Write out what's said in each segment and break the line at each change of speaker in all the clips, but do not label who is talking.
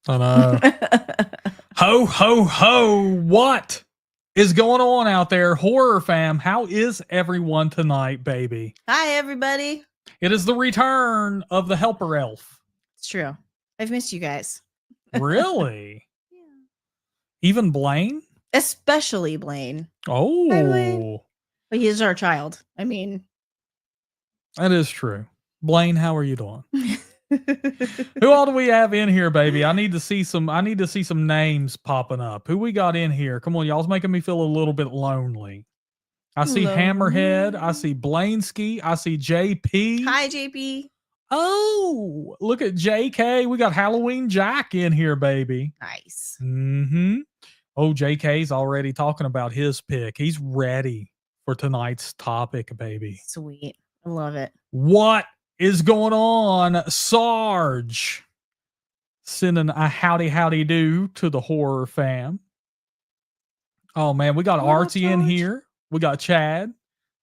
I know. Ho, ho, ho. What is going on out there? Horror fam, how is everyone tonight, baby?
Hi, everybody.
It is the return of the helper elf.
It's true. I've missed you guys.
Really?
Yeah.
Even Blaine?
Especially Blaine.
Oh.
Hi, Blaine. But he's our child. I mean,
that is true. Blaine, how are you doing? Who all do we have in here, baby? I need to see some names popping up. Who we got in here? Come on, y'all's making me feel a little bit lonely. I see Hammerhead. I see Blainsky. I see JP.
Hi, JP.
Oh, look at JK. We got Halloween Jack in here, baby.
Nice.
Mm-hmm. Oh, JK's already talking about his pick. He's ready for tonight's topic, baby.
Sweet. I love it.
What is going on, Sarge? Sending a howdy do to the horror fam. Oh man, we got Artie in here. We got Chad.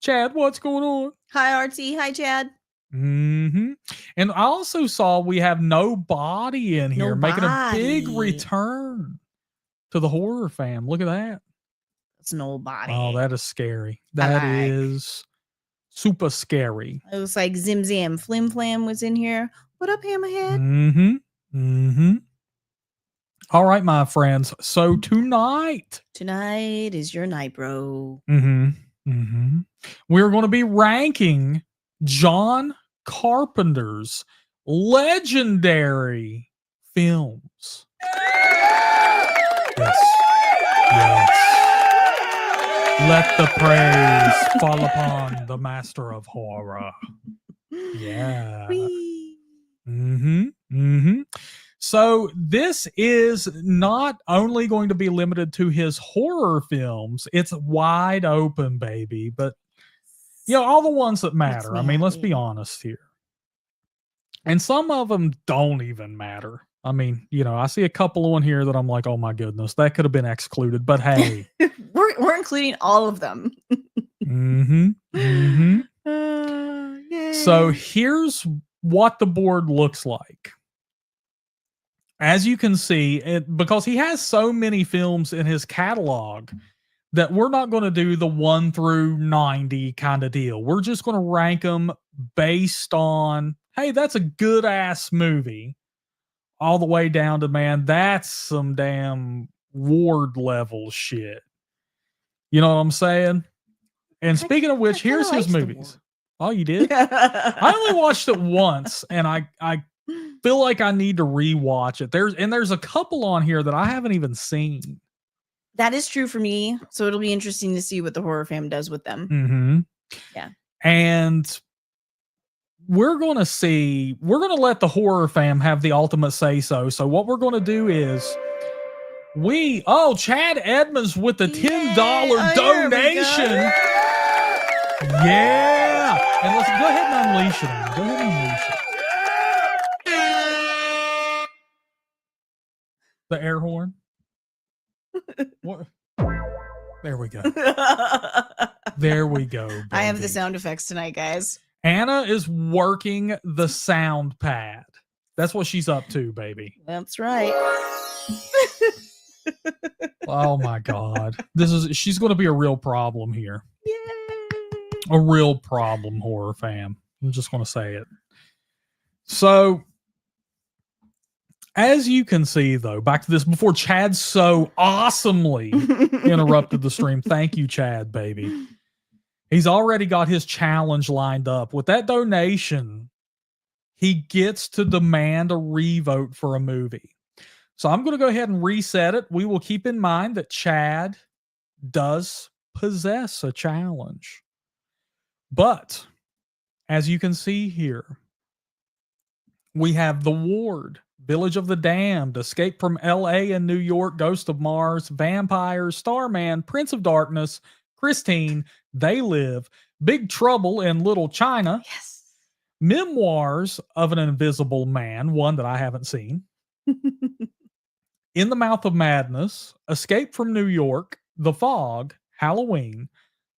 Chad, what's going on?
Hi, Artie. Hi, Chad.
Mm-hmm. And I also saw we have Nobody in here making a big return to the horror fam. Look at that.
It's Nobody.
Oh, that is scary. That is super scary.
It was like Zim Zam Flim Flam was in here. What up, Hammerhead?
Mm-hmm. Mm-hmm. All right, my friends. So tonight
is your night, bro.
Mm-hmm. Mm-hmm. We're going to be ranking John Carpenter's legendary films. Yes. Yes. Let the praise fall upon the master of horror. Yeah. Mm-hmm. Mm-hmm. So this is not only going to be limited to his horror films, it's wide open, baby. But all the ones that matter. I mean, let's be honest here. And some of them don't even matter. I mean, I see a couple on here that I'm like, oh my goodness, that could have been excluded. But hey,
we're including all of them.
Mm-hmm. Mm-hmm. So here's what the board looks like. As you can see, because he has so many films in his catalog that we're not going to do the 1 through 90 kind of deal. We're just going to rank them based on, hey, that's a good ass movie, all the way down to, man, that's some damn Ward level shit. You know what I'm saying? And speaking of which, here's his movies. Oh, you did? I only watched it once, and I feel like I need to rewatch it. There's a couple on here that I haven't even seen.
That is true for me. So it'll be interesting to see what the horror fam does with them.
Mm-hmm.
Yeah.
And we're going to let the horror fam have the ultimate say so. So what we're going to do is Chad Edmonds with the $10 donation. Yeah. And let's go ahead and unleash it. Go ahead and unleash it. The air horn. What? There we go. There we go. Baby.
I have the sound effects tonight, guys.
Anna is working the sound pad. That's what she's up to, baby.
That's right.
Oh my God. She's going to be a real problem here.
Yay.
A real problem, horror fam. I'm just going to say it. So, as you can see, though, back to this before Chad so awesomely interrupted the stream. Thank you, Chad, baby. He's already got his challenge lined up. With that donation, he gets to demand a revote for a movie. So I'm going to go ahead and reset it. We will keep in mind that Chad does possess a challenge. But, as you can see here, we have The Ward, Village of the Damned, Escape from L.A. and New York, Ghost of Mars, Vampires, Starman, Prince of Darkness, Christine, They Live, Big Trouble in Little China,
yes,
Memoirs of an Invisible Man, one that I haven't seen, In the Mouth of Madness, Escape from New York, The Fog, Halloween,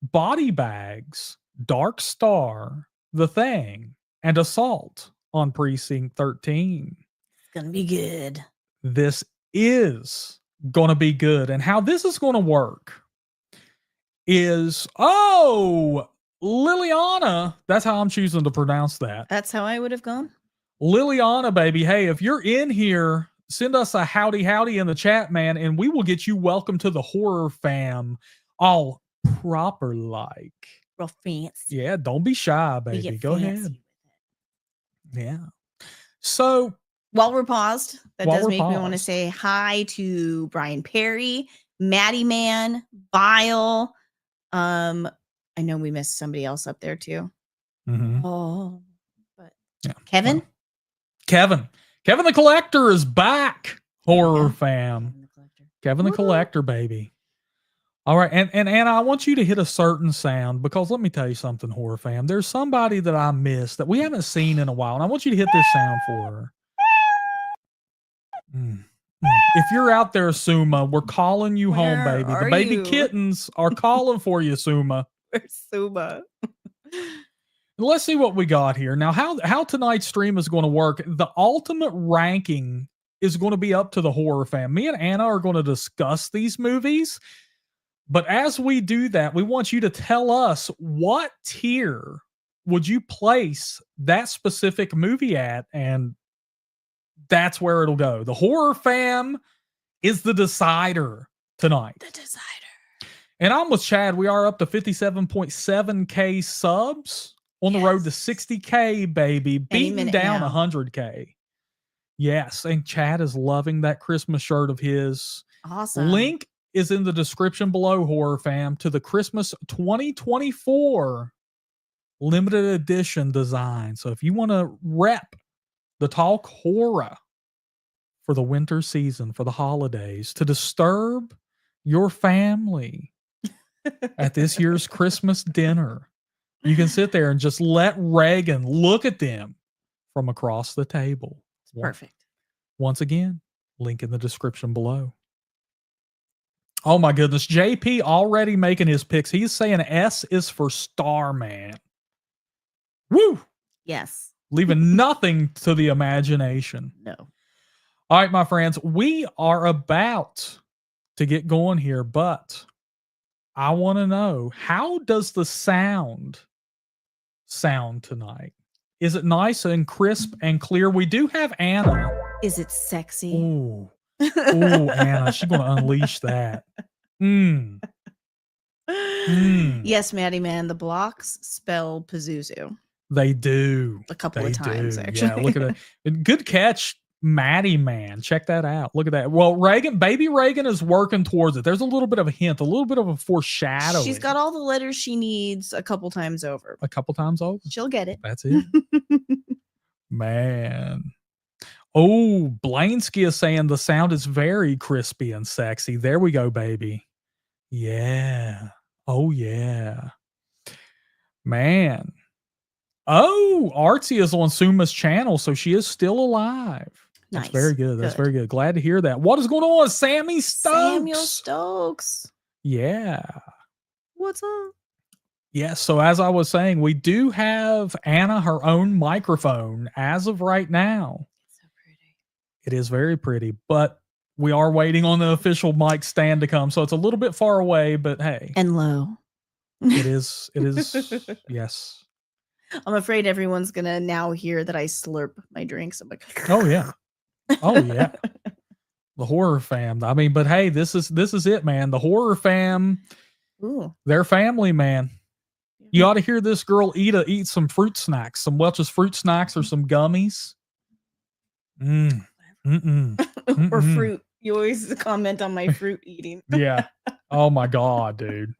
Body Bags, Dark Star, The Thing, and Assault on Precinct 13.
It's gonna be good.
this is going to be good. And how this is going to work is, Liliana. That's how I'm choosing to pronounce that.
That's how I would have gone.
Liliana, baby. Hey, if you're in here, send us a howdy in the chat, man, and we will get you welcome to the Horror Fam all proper like.
Real fancy.
Yeah, don't be shy, baby. Go ahead. Yeah. So
while we're paused, that does make me want to say hi to Brian Perry, Maddie Man, Bile. I know we missed somebody else up there too.
Mm-hmm.
Oh, but yeah. Kevin
the Collector is back. Horror Fam. Kevin the Collector, baby. All right, and Anna, I want you to hit a certain sound because let me tell you something, Horror Fam. There's somebody that I missed that we haven't seen in a while, and I want you to hit this sound for her. If you're out there, Suma, we're calling you home, baby. The baby kittens are calling for you, Suma.
Where's Suma?
Let's see what we got here. Now, how tonight's stream is going to work. The ultimate ranking is going to be up to the Horror Fam. Me and Anna are going to discuss these movies. But as we do that, we want you to tell us what tier would you place that specific movie at, and that's where it'll go. The Horror Fam is the decider tonight.
The decider.
And I'm with Chad. We are up to 57.7K subs on the road to 60K, baby. Beating down 100K. Yes, and Chad is loving that Christmas shirt of his.
Awesome.
Link is in the description below, Horror Fam, to the Christmas 2024 limited edition design. So if you want to rep the Talk Horror for the winter season, for the holidays, to disturb your family at this year's Christmas dinner, you can sit there and just let Reagan look at them from across the table.
Perfect.
Once again, link in the description below. Oh my goodness. JP already making his picks. He's saying S is for Starman. Woo!
Yes.
Leaving nothing to the imagination.
No.
All right, my friends, we are about to get going here, but I want to know, how does the sound tonight? Is it nice and crisp and clear? We do have Anna.
Is it sexy?
Ooh. Ooh, Anna, she's going to unleash that.
Yes, Maddie Man, the blocks spell Pazuzu.
They do.
A couple of times, actually.
Yeah, look at that. Good catch, Maddie Man. Check that out. Look at that. Well, baby Reagan is working towards it. There's a little bit of a hint, a little bit of a foreshadowing.
She's got all the letters she needs a couple times over.
She'll
get it.
That's it. Man. Oh, Blainsky is saying the sound is very crispy and sexy. There we go, baby. Yeah. Oh, yeah. Man. Oh, Artsy is on Suma's channel, so she is still alive.
Nice.
That's very good. That's very good. Glad to hear that. What is going on, Sammy Stokes?
Samuel Stokes.
Yeah.
What's up?
Yes. So as I was saying, we do have Anna her own microphone as of right now. It is very pretty, but we are waiting on the official mic stand to come. So it's a little bit far away, but hey.
And low.
It is. Yes.
I'm afraid everyone's going to now hear that I slurp my drinks. I'm like,
oh, yeah. Oh, yeah. The Horror Fam. I mean, but hey, this is it, man. The Horror Fam, their family, man. You ought to hear this girl eat some fruit snacks, some Welch's fruit snacks or some gummies.
Or fruit. You always comment on my fruit eating.
Yeah. Oh my God, dude.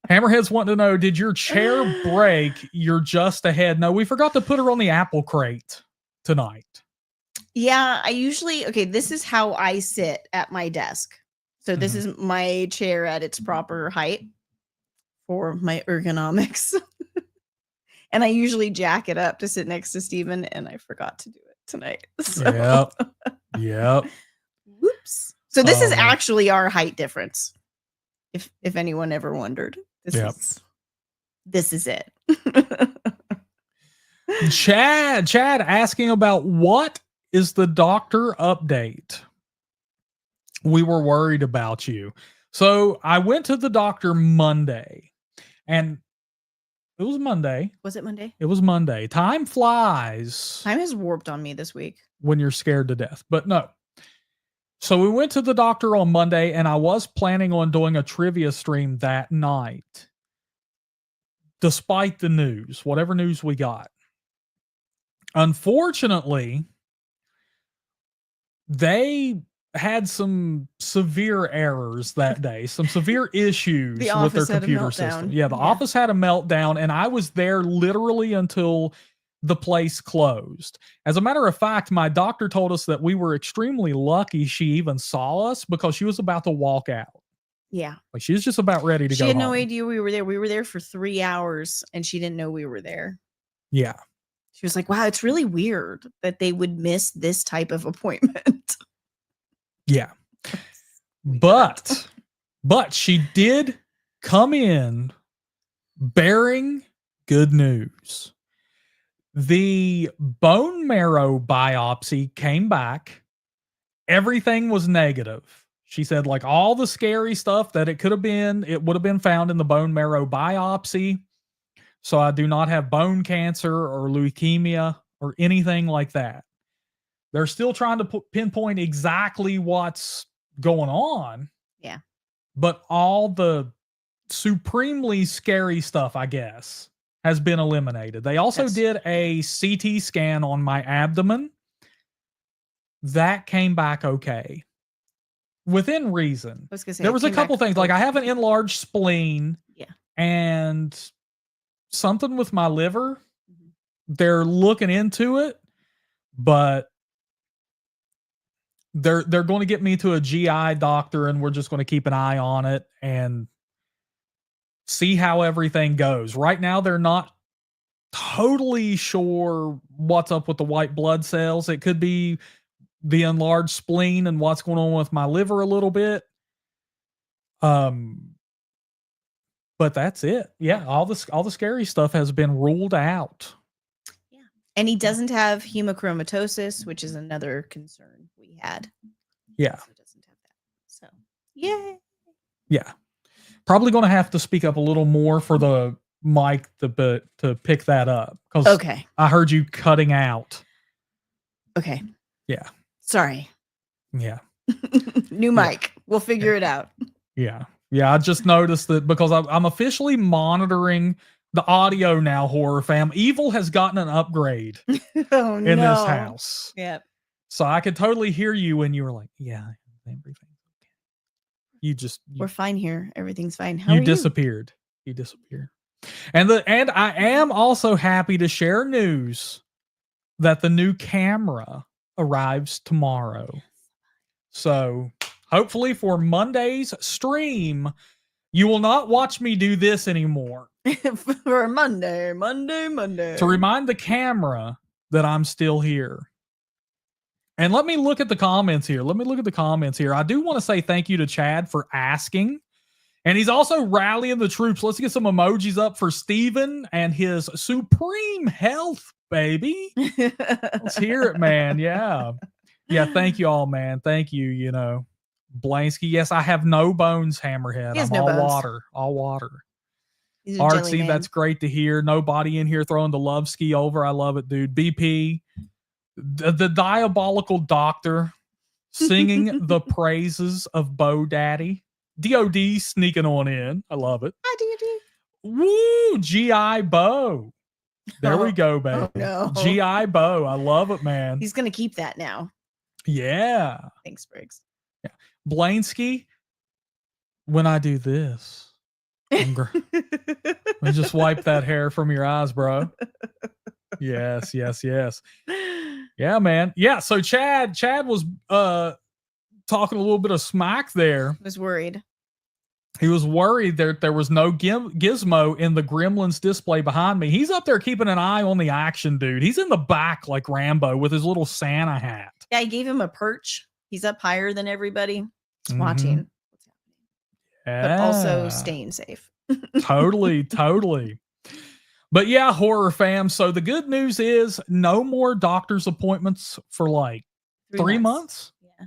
Hammerhead's wanting to know, did your chair break? You're just ahead. No, we forgot to put her on the apple crate tonight.
Yeah, I usually, this is how I sit at my desk. So this is my chair at its proper height for my ergonomics. And I usually jack it up to sit next to Steven, and I forgot to do it tonight. So.
Yep.
Whoops. So this is actually our height difference. If anyone ever wondered. This is it.
Chad asking about what is the doctor update. We were worried about you. So I went to the doctor Monday, and it was Monday.
Was it Monday?
It was Monday. Time flies.
Time has warped on me this week.
When you're scared to death, but no. So we went to the doctor on Monday, and I was planning on doing a trivia stream that night, despite the news, whatever news we got. Unfortunately, they had some severe errors that day, some severe issues with their computer system. Yeah, the office had a meltdown, and I was there literally until the place closed. As a matter of fact, my doctor told us that we were extremely lucky she even saw us, because she was about to walk out.
Yeah.
Like, she was just about ready to go
She had
home.
no idea we were there. We were there for 3 hours, and she didn't know we were there.
Yeah.
She was like, wow, it's really weird that they would miss this type of appointment.
Yeah. But she did come in bearing good news. The bone marrow biopsy came back. Everything was negative. She said, like, all the scary stuff that it could have been, it would have been found in the bone marrow biopsy. So I do not have bone cancer or leukemia or anything like that. They're still trying to pinpoint exactly what's going on.
Yeah.
But all the supremely scary stuff, I guess, has been eliminated. They also did a CT scan on my abdomen. That came back okay. Within reason.
I was gonna say,
there was a couple things. Like, I have an enlarged spleen.
Yeah.
And something with my liver. They're looking into it, but they're going to get me to a GI doctor, and we're just going to keep an eye on it and see how everything goes. Right now, they're not totally sure what's up with the white blood cells. It could be the enlarged spleen and what's going on with my liver a little bit. But that's it. Yeah, all the scary stuff has been ruled out.
Yeah. And he doesn't have hemochromatosis, which is another concern we had.
Yeah.
So doesn't have that. So, yay.
Yeah. Probably going to have to speak up a little more for the mic to pick that up, because
okay.
I heard you cutting out.
Okay.
Yeah.
Sorry.
Yeah.
New mic. We'll figure it out.
Yeah. Yeah. I just noticed that because I'm officially monitoring the audio now, HorrorFam. Evil has gotten an upgrade in this house.
Yep.
So I could totally hear you when you were like, yeah, everything.
We're fine here. Everything's fine.
How you disappeared. You disappeared. And I am also happy to share news that the new camera arrives tomorrow. So hopefully for Monday's stream, you will not watch me do this anymore.
For Monday.
To remind the camera that I'm still here. And let me look at the comments here. I do want to say thank you to Chad for asking. And he's also rallying the troops. Let's get some emojis up for Steven and his supreme health, baby. Let's hear it, man. Yeah. Yeah, thank you all, man. Thank you, Blansky. Yes, I have no bones, Hammerhead. I'm all bones. All water. Artsy, that's great to hear. Nobody in here throwing the love ski over. I love it, dude. BP, the diabolical doctor singing the praises of Bo Daddy. DOD sneaking on in. I love it.
Hi, DOD.
Woo! GI Bo. There we go, baby.
Oh, no.
GI Bo. I love it, man.
He's going to keep that now.
Yeah.
Thanks, Briggs.
Yeah. Blansky, when I do this, let me just wipe that hair from your eyes, bro. Yes. Yeah, man. Yeah, so Chad was talking a little bit of smack there.
I was worried.
He was worried there was no gizmo in the Gremlins display behind me. He's up there keeping an eye on the action, dude. He's in the back like Rambo with his little Santa hat.
Yeah, I gave him a perch. He's up higher than everybody. Just watching what's happening. Yeah. But also staying safe.
Totally. But yeah, horror fam. So the good news is no more doctor's appointments for like 3 months.
Yeah.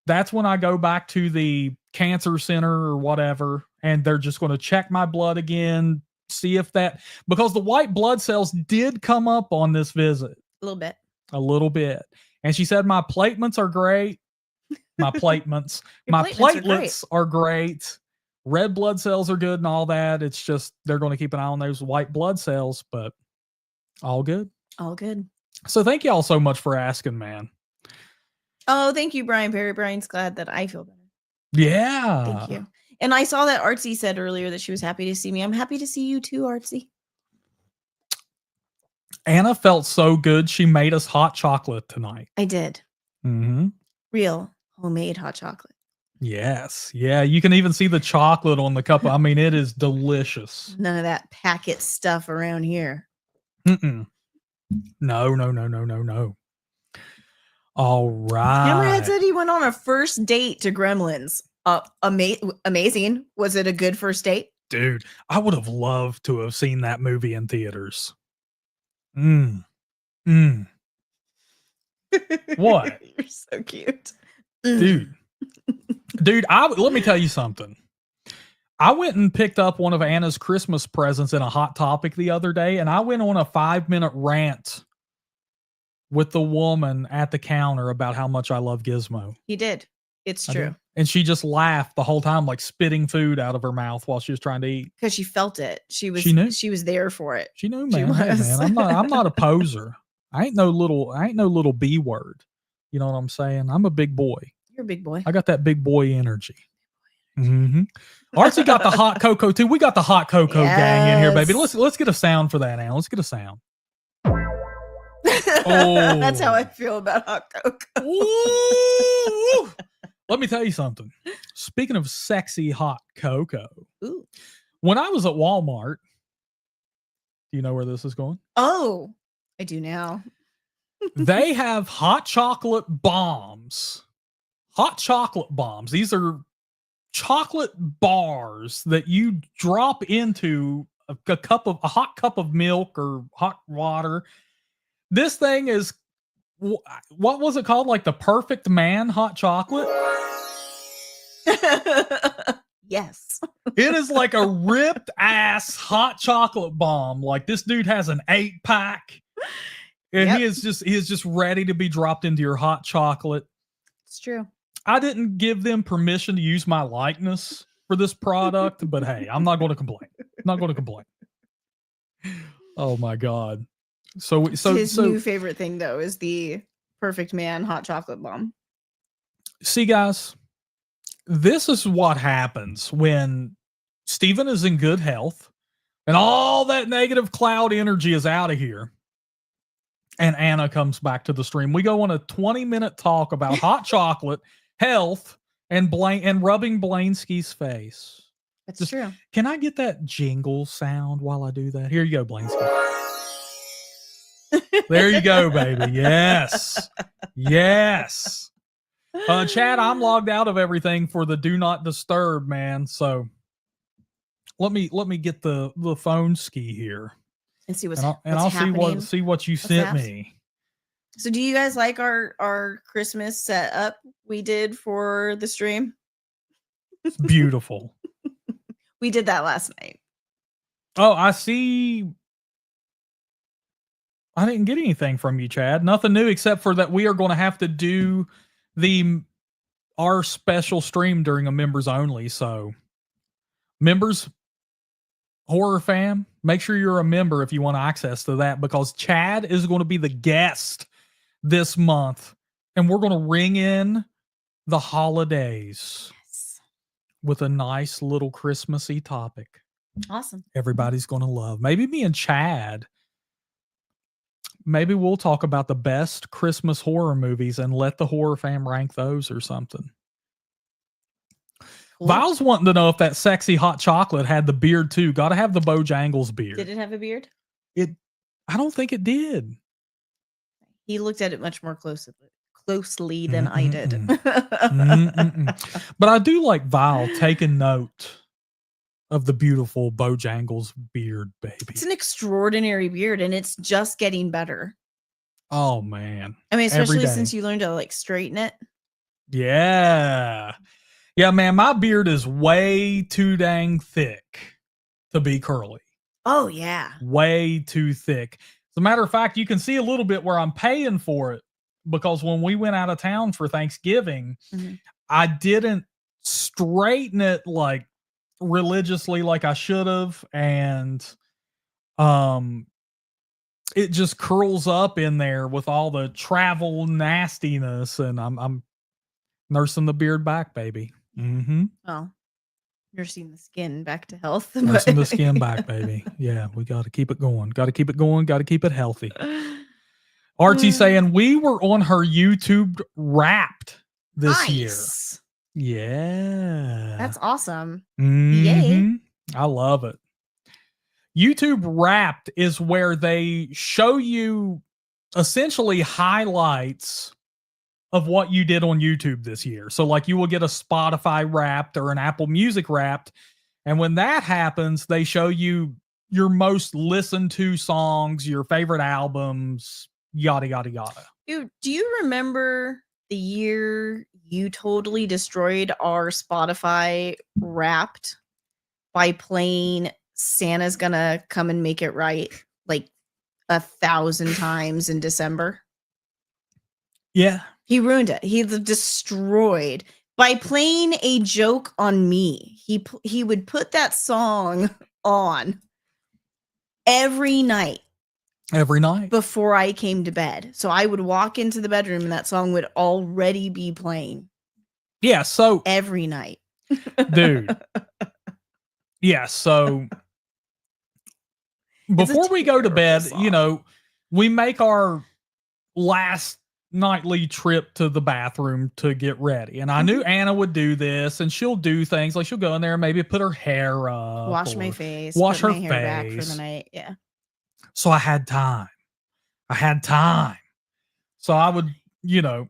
That's when I go back to the cancer center or whatever, and they're just going to check my blood again, see if that, because the white blood cells did come up on this visit.
A little bit.
A little bit. And she said, my platelets are great. My platelets. My
platelets
platelets are great. Red blood cells are good and all that. It's just they're going to keep an eye on those white blood cells, but all good.
All good.
So thank you all so much for asking, man.
Oh, thank you, Brian Perry. Brian's glad that I feel better.
Yeah.
Thank you. And I saw that Artsy said earlier that she was happy to see me. I'm happy to see you too, Artsy.
Anna felt so good. She made us hot chocolate tonight.
I did.
Mm-hmm.
Real homemade hot chocolate.
Yes. Yeah. You can even see the chocolate on the cup. I mean, it is delicious.
None of that packet stuff around here.
Mm-mm. No. All right.
Hammerhead said he went on a first date to Gremlins. Amazing. Was it a good first date?
Dude, I would have loved to have seen that movie in theaters. What?
You're so cute.
Dude, let me tell you something. I went and picked up one of Anna's Christmas presents in a Hot Topic the other day, and I went on a 5-minute rant with the woman at the counter about how much I love Gizmo.
He did. It's true.
And she just laughed the whole time, like spitting food out of her mouth while she was trying to eat.
Because she felt it. She
knew.
She was there for it.
She knew, man. Hey, man, I'm not a poser. I ain't no little B word. You know what I'm saying? I'm a big boy.
You're a big boy.
I got that big boy energy. Mm-hmm. Artsy got the hot cocoa too. We got the hot cocoa gang in here, baby. Let's get a sound for that now. Let's get a sound. Oh,
that's how I feel about hot cocoa.
Ooh. Let me tell you something. Speaking of sexy hot cocoa,
ooh.
When I was at Walmart, do you know where this is going?
Oh, I do now.
They have hot chocolate bombs. Hot chocolate bombs. These are chocolate bars that you drop into a hot cup of milk or hot water. This thing is, what was it called? Like the Perfect Man hot chocolate?
Yes.
It is like a ripped ass hot chocolate bomb. Like this dude has an 8-pack. And he is just ready to be dropped into your hot chocolate.
It's true.
I didn't give them permission to use my likeness for this product, but hey, I'm not going to complain. Oh my God. So
his new favorite thing though is the Perfect Man hot chocolate bomb.
See, guys, this is what happens when Steven is in good health and all that negative cloud energy is out of here. And Anna comes back to the stream. We go on a 20-minute talk about hot chocolate, health, and rubbing Blainsky's face.
That's true.
Can I get that jingle sound while I do that? Here you go, Blainsky. There you go, baby. Yes. Chad, I'm logged out of everything for the do not disturb, man. So let me get the phone ski here.
And see what's
I'll
happening.
see what you sent me.
So do you guys like our Christmas setup we did for the stream?
It's beautiful.
We did that last night.
Oh, I see. I didn't get anything from you, Chad. Nothing new except for that we are going to have to do our special stream during a members only. So members, HorrorFam, make sure you're a member if you want access to that, because Chad is going to be the guest this month, and we're going to ring in the holidays with a nice little Christmassy topic.
Awesome.
Everybody's going to love. Maybe me and Chad, maybe we'll talk about the best Christmas horror movies and let the HorrorFam rank those or something. Cool. Val's wanting to know if that sexy hot chocolate had the beard too. Got to have the Bojangles beard.
Did it have a beard?
I don't think it did.
He looked at it much more closely than I did.
But I do like Val taking note of the beautiful Bojangles beard, baby.
It's an extraordinary beard, and it's just getting better.
Oh man.
I mean,
Every
especially
day.
since you learned to like straighten it.
Yeah. Yeah, man, my beard is way too dang thick to be curly.
Oh, yeah.
Way too thick. As a matter of fact, you can see a little bit where I'm paying for it because when we went out of town for Thanksgiving, I didn't straighten it like religiously like I should have, and it just curls up in there with all the travel nastiness, and I'm nursing the beard back, baby.
Oh, nursing the skin back to health.
Nursing the skin back, baby. Yeah, we got to keep it going. Got to keep it going. Got to keep it healthy. Archie saying we were on her YouTube Wrapped this year. Yeah.
That's awesome.
Yay. I love it. YouTube Wrapped is where they show you essentially highlights of what you did on YouTube this year. So like you will get a Spotify Wrapped or an Apple Music Wrapped. And when that happens, they show you your most listened to songs, your favorite albums, yada, yada, yada.
Dude, do you remember the year you totally destroyed our Spotify Wrapped by playing Santa's Gonna Come and Make It Right like 1,000 times in December?
Yeah.
He ruined it. He destroyed by playing a joke on me. He would put that song on every night.
Every night.
Before I came to bed. So I would walk into the bedroom and that song would already be playing.
Yeah, so
every night.
Dude. Yeah, so before we go to bed,
song.
you know, we make our last nightly trip to the bathroom to get ready. And I knew Anna would do this, and she'll do things like she'll go in there and maybe put her hair up.
Wash my face.
Wash her
my hair back
face.
for the night. Yeah.
So I had time. So I would, you know,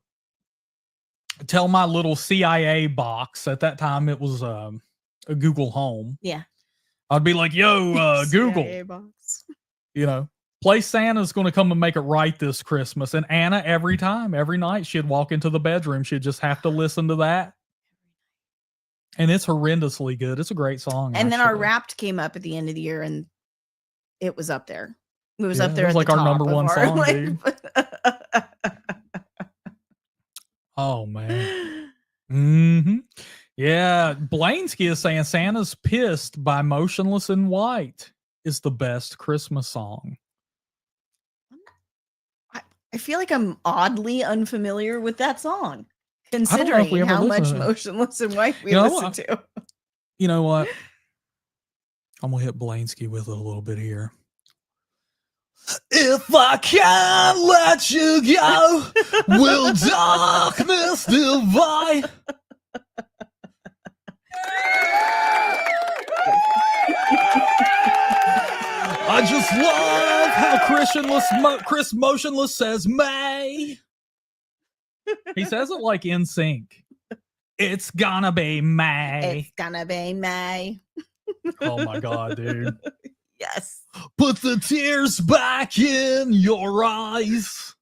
tell my little CIA box. At that time, it was a Google Home.
Yeah.
I'd be like, yo, Google,
CIA box.
You know, play Santa's going to come and make it right this Christmas. And Anna, every night, she'd walk into the bedroom. She'd just have to listen to that. And it's horrendously good. It's a great song.
And then our Wrapped came up at the end of the year, and it was up there. It was up there.
It was
at
like
the
our
top
number
of
one
our,
song,
like,
dude. Oh, man. Yeah. Blainsky is saying Santa's Pissed by Motionless in White is the best Christmas song.
I feel like I'm oddly unfamiliar with that song, considering how much Motionless in White we listen to.
You know what? I'm going to hit Blainsky with it a little bit here. If I can't let you go, will darkness divide? I just love how Chris Motionless says May. He says it like in sync. It's gonna be May.
It's gonna be May.
Oh my God, dude.
Yes.
Put the tears back in your eyes.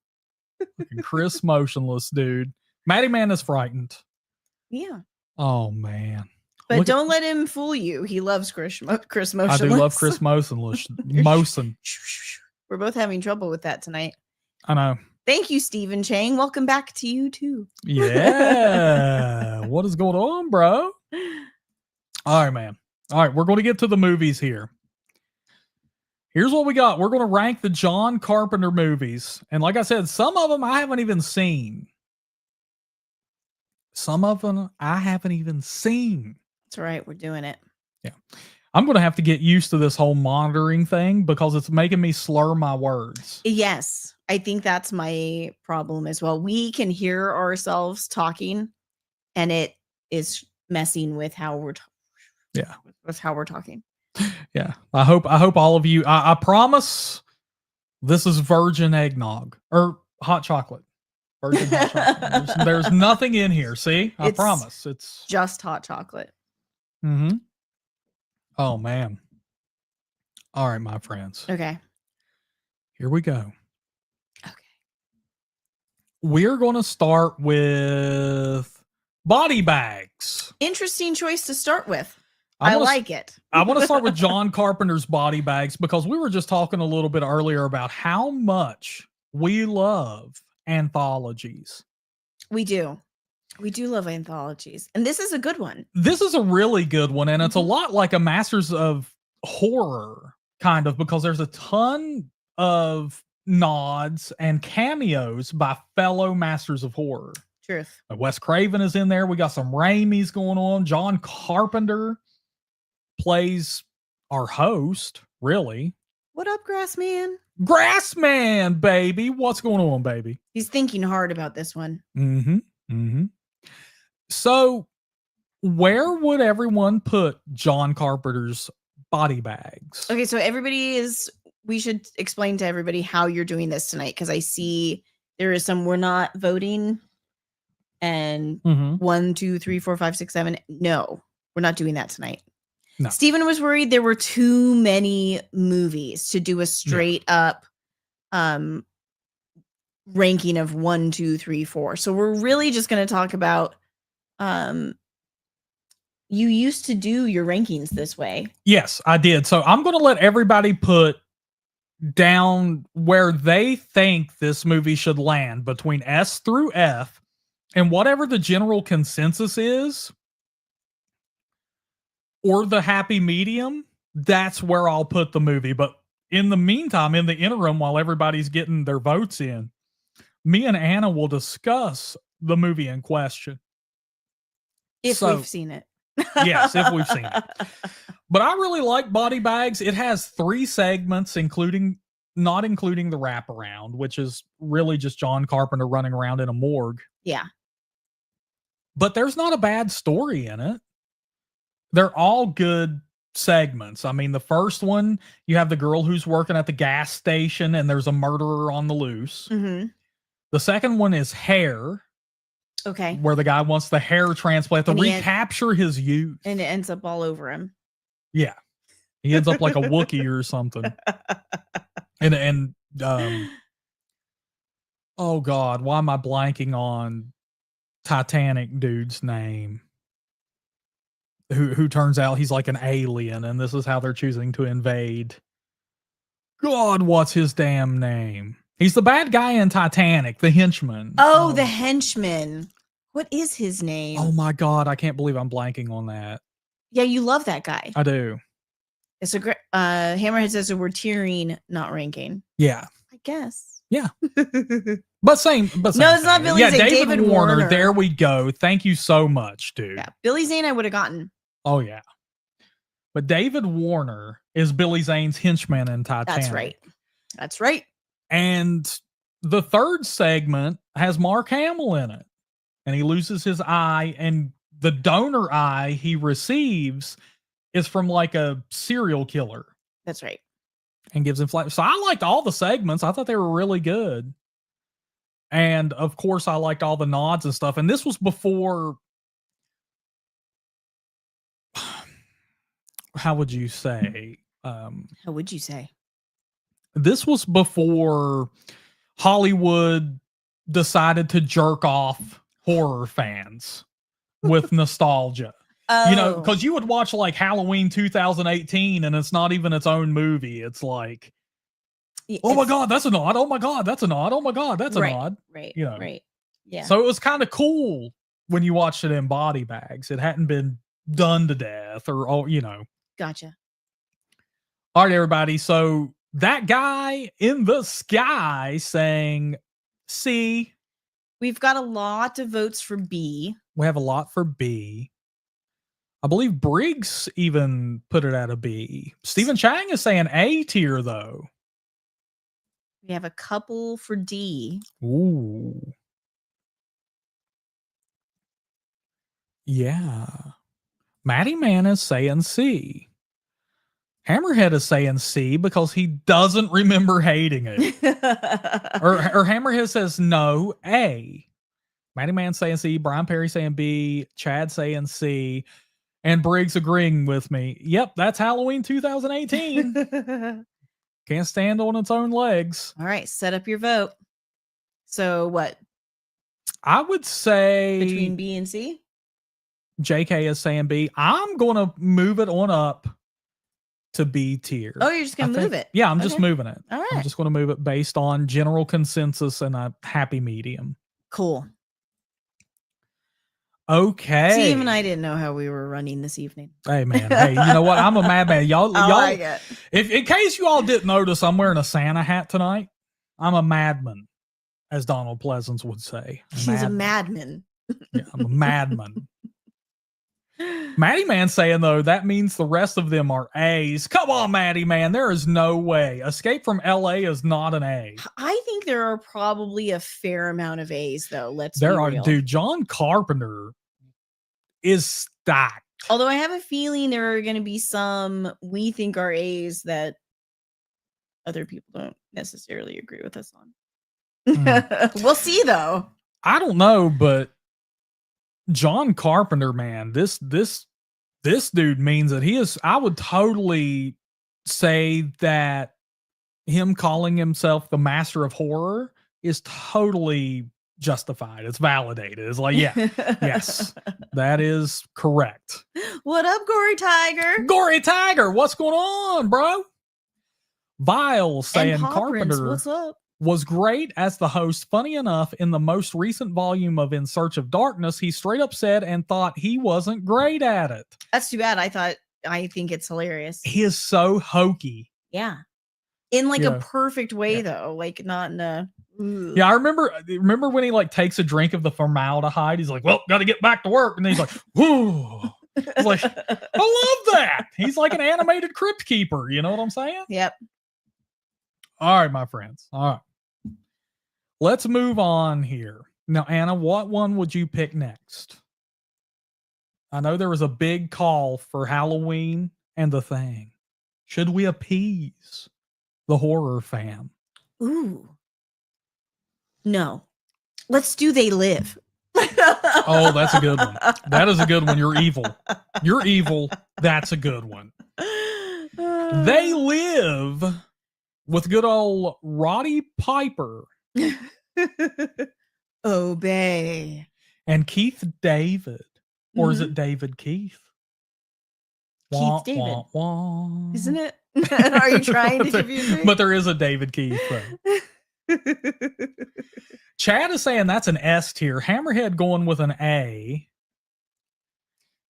Fucking Chris Motionless, dude. Maddie Man is frightened.
Yeah.
Oh man.
But don't let him fool you. He loves Chris Motionless.
I do love Chris Motionless. Motion.
We're both having trouble with that tonight.
I know.
Thank you, Stephen Chang. Welcome back to you too.
Yeah. What is going on, bro? All right, man. All right, we're going to get to the movies here. Here's what we got. We're going to rank the John Carpenter movies. And like I said, some of them I haven't even seen. Some of them I haven't even seen.
That's right. We're doing it.
Yeah. I'm going to have to get used to this whole monitoring thing because it's making me slur my words.
Yes. I think that's my problem as well. We can hear ourselves talking, and it is messing with how we're with how we're talking.
Yeah. I hope all of you, I promise this is virgin eggnog or hot chocolate. Virgin hot chocolate. There's nothing in here. See, I promise it's
just hot chocolate.
Oh man. All right, my friends.
Okay.
Here we go.
Okay.
We're going to start with body bags.
Interesting choice to start with.
I
I
wanna s-
like it.
I want to start with John Carpenter's body bags because we were just talking a little bit earlier about how much we love anthologies.
We do. We do love anthologies. And this is a good one.
This is a really good one, and it's a
Mhm.
lot like a Masters of Horror kind of, because there's a ton of nods and cameos by fellow Masters of Horror.
Truth.
Wes Craven is in there. We got some Raimis going on. John Carpenter plays our host, really.
What up, Grassman?
Grassman, baby. What's going on, baby?
He's thinking hard about this one.
Mm-hmm. Mm-hmm. So, where would everyone put John Carpenter's body bags?
Okay, so we should explain to everybody how you're doing this tonight, because I see there is some we're not voting and
Mm-hmm.
1, 2, 3, 4, 5, 6, 7. No, we're not doing that tonight.
No.
Steven was worried there were too many movies to do a straight up ranking of 1, 2, 3, 4. So we're really just going to talk about you used to do your rankings this way.
Yes, I did. So I'm going to let everybody put down where they think this movie should land between S through F, and whatever the general consensus is, or the happy medium, that's where I'll put the movie. But in the meantime, in the interim, while everybody's getting their votes in, me and Anna will discuss the movie in question.
If we've seen it.
Yes, if we've seen it. But I really like Body Bags. It has 3 segments, not including the wraparound, which is really just John Carpenter running around in a morgue.
Yeah.
But there's not a bad story in it. They're all good segments. I mean, the first one, you have the girl who's working at the gas station and there's a murderer on the loose.
Mm-hmm.
The second one is hair.
Okay.
Where the guy wants the hair transplant to recapture his youth.
And it ends up all over him.
Yeah. He ends up like a Wookiee or something. And oh God, why am I blanking on Titanic dude's name? Who turns out he's like an alien, and this is how they're choosing to invade. God, what's his damn name? He's the bad guy in Titanic, the henchman.
Oh, the henchman. What is his name?
Oh my God, I can't believe I'm blanking on that.
Yeah, you love that guy.
I do.
It's a great Hammerhead says that we're tiering, not ranking.
Yeah.
I guess.
Yeah. But same.
No, it's not Billy Zane.
David Warner. There we go. Thank you so much, dude.
Yeah. Billy Zane I would have gotten.
Oh, yeah. But David Warner is Billy Zane's henchman in Titanic.
That's right. That's right.
And the third segment has Mark Hamill in it. And he loses his eye, and the donor eye he receives is from like a serial killer.
That's right.
And gives him flash. So I liked all the segments. I thought they were really good. And of course, I liked all the nods and stuff. And this was before, how would you say?
How would you say?
This was before Hollywood decided to jerk off horror fans with nostalgia.
Oh.
You know, because you would watch like Halloween 2018 and it's not even its own movie. It's like, oh my God, that's a nod. Oh my God, that's a nod. Oh my God, that's a nod.
Right.
You know.
Right. Yeah.
So it was kind of cool when you watched it in Body Bags. It hadn't been done to death or, you know.
Gotcha.
All right, everybody. So that guy in the sky saying C.
We've got a lot of votes for B.
We have a lot for B. I believe Briggs even put it at a B. Stephen Chang is saying A tier, though.
We have a couple for D.
Ooh. Yeah. Matty Man is saying C. Hammerhead is saying C because he doesn't remember hating it. or Hammerhead says no, A. Matty Man saying C. Brian Perry saying B. Chad saying C. And Briggs agreeing with me. Yep, that's Halloween 2018. Can't stand on its own legs.
All right, set up your vote. So what?
I would say
Between B and C?
JK is saying B. I'm going to move it on up to B tier.
Oh, you're just going to move it?
Yeah, I'm just moving it.
All right.
I'm just going to move it based on general consensus and a happy medium.
Cool.
Okay.
See, even I didn't know how we were running this evening.
Hey, man. Hey, you know what? I'm a madman. Y'all,
like it.
If in case you all didn't notice, I'm wearing a Santa hat tonight. I'm a madman, as Donald Pleasance would say.
He's a madman.
Yeah, I'm a madman. Maddie Man saying, though, that means the rest of them are A's. Come on, Maddie Man. There is no way. Escape from LA is not an A.
I think there are probably a fair amount of A's, though.
There are, dude. John Carpenter is stacked.
Although I have a feeling there are going to be some we think are A's that other people don't necessarily agree with us on. We'll see, though.
I don't know, but John Carpenter, man, this dude means that he is. I would totally say that him calling himself the master of horror is totally justified. It's validated. It's like, yeah, yes, that is correct.
What up, Gory Tiger?
Gory Tiger, what's going on, bro? Vile saying Carpenter,
what's up?
Was great as the host. Funny enough, in the most recent volume of In Search of Darkness, he straight up said and thought he wasn't great at it.
That's too bad. I think it's hilarious.
He is so hokey.
Yeah. In like a perfect way, though. Like not in a... Ooh.
Yeah, I remember when he like takes a drink of the formaldehyde. He's like, well, got to get back to work. And then he's like, whoo. It's like, I love that. He's like an animated crypt keeper. You know what I'm saying?
Yep.
All right, my friends. All right. Let's move on here. Now, Anna, what one would you pick next? I know there was a big call for Halloween and The Thing. Should we appease the horror fam?
Ooh. No. Let's do They Live.
Oh, that's a good one. That is a good one. You're evil. You're evil. That's a good one. They Live with good old Roddy Piper.
Obey.
And Keith David. Or is it David Keith?
Keith David.
Wah, wah.
Isn't it? Are you trying to confuse me?
But there is a David Keith, though. Chad is saying that's an S tier. Hammerhead going with an A.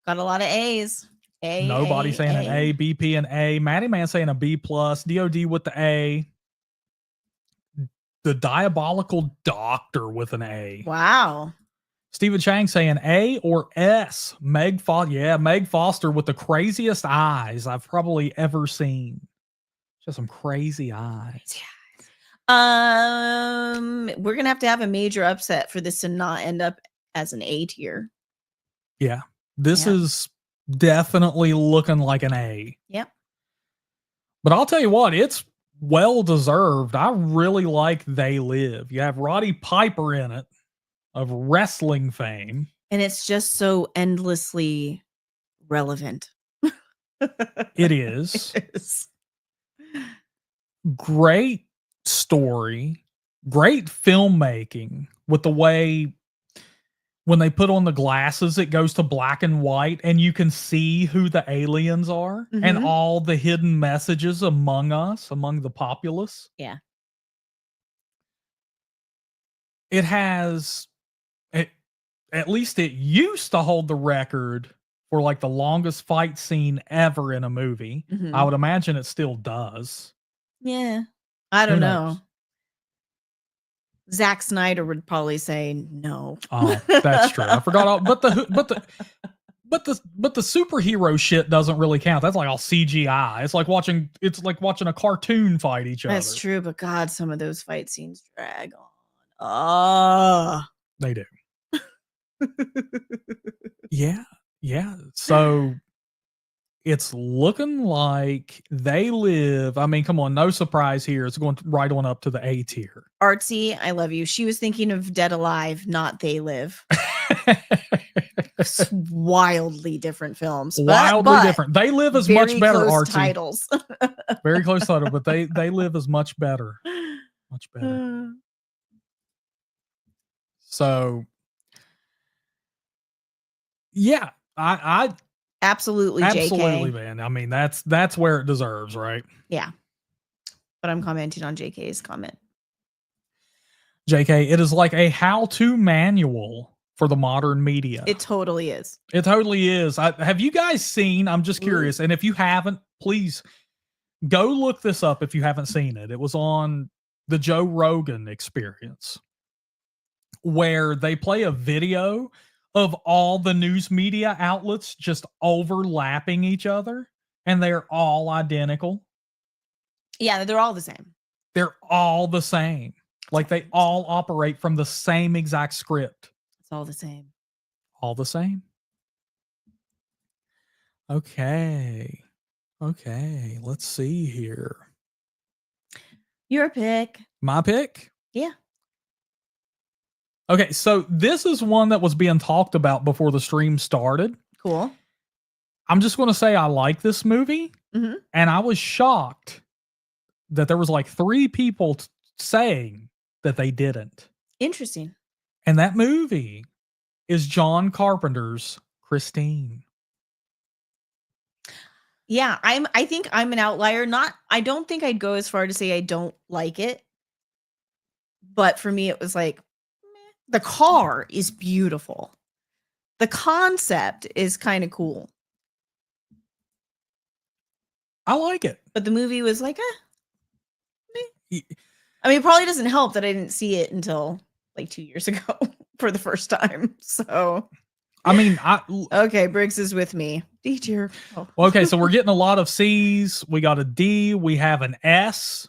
Got a lot of A's.
Nobody saying an A. BP an A. Maddie Man saying a B plus. DOD with the A. The Diabolical Doctor with an A.
Wow.
Stephen Chang saying A or S. Meg Foster with the craziest eyes I've probably ever seen. Just some crazy eyes.
We're gonna have to have a major upset for this to not end up as an A tier.
Yeah. This is definitely looking like an A.
Yep.
But I'll tell you what, it's well deserved. I really like They Live. You have Roddy Piper in it of wrestling fame.
And it's just so endlessly relevant.
It is.
It is.
Great story, great filmmaking with the way when they put on the glasses, it goes to black and white and you can see who the aliens are and all the hidden messages among us, among the populace.
Yeah.
It has, at least it used to hold the record for like the longest fight scene ever in a movie. I would imagine it still does.
Yeah. I don't know. Zack Snyder would probably say no.
Oh, that's true. I forgot all, but the superhero shit doesn't really count. That's like all CGI. It's like watching a cartoon fight each other.
That's true, but God, some of those fight scenes drag on.
They do. Yeah. So it's looking like They Live. I mean, come on, no surprise here. It's going right on up to the A tier.
Artsy, I love you. She was thinking of Dead Alive, not They Live. Wildly different films.
Wildly different. They live as much better,
close
Archie.
titles.
Very close title, but they live as much better. Much better. So yeah, I
absolutely,
absolutely,
JK.
man. I mean, that's where it deserves, right?
Yeah. But I'm commenting on JK's comment.
JK, it is like a how-to manual for the modern media.
It totally is.
It totally is. Have you guys seen? I'm just curious, and if you haven't, please go look this up if you haven't seen it. It was on the Joe Rogan Experience, where they play a video of all the news media outlets just overlapping each other, and they're all identical.
Yeah, they're all the same.
They're all the same. Like they all operate from the same exact script.
It's all the same.
All the same. Okay. Okay. Let's see here.
Your pick.
My pick?
Yeah.
Okay, so this is one that was being talked about before the stream started.
Cool.
I'm just going to say I like this movie, and I was shocked that there was like 3 people saying that they didn't.
Interesting.
And that movie is John Carpenter's Christine.
Yeah, I think I'm an outlier. I don't think I'd go as far to say I don't like it. But for me, it was like, the car is beautiful. The concept is kind of cool.
I like it.
But the movie was like, I mean, it probably doesn't help that I didn't see it until like 2 years ago for the first time. So,
I mean,
okay, Briggs is with me. D tier. Oh.
Okay, so we're getting a lot of C's. We got a D. We have an S.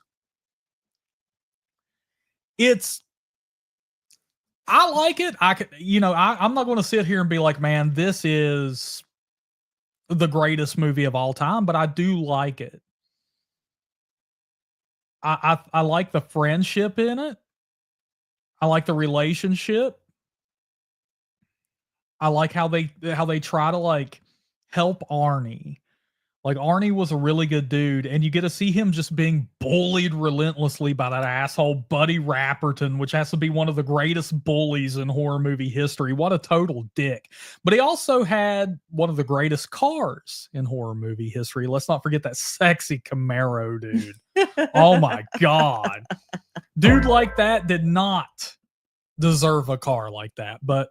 I like it. I'm not going to sit here and be like, man, this is the greatest movie of all time, but I do like it. I like the friendship in it. I like the relationship. I like how they try to like help Arnie. Like Arnie was a really good dude, and you get to see him just being bullied relentlessly by that asshole Buddy Rapperton, which has to be one of the greatest bullies in horror movie history. What a total dick. But he also had one of the greatest cars in horror movie history. Let's not forget that sexy Camaro, dude. Oh my God. Dude like that did not deserve a car like that, but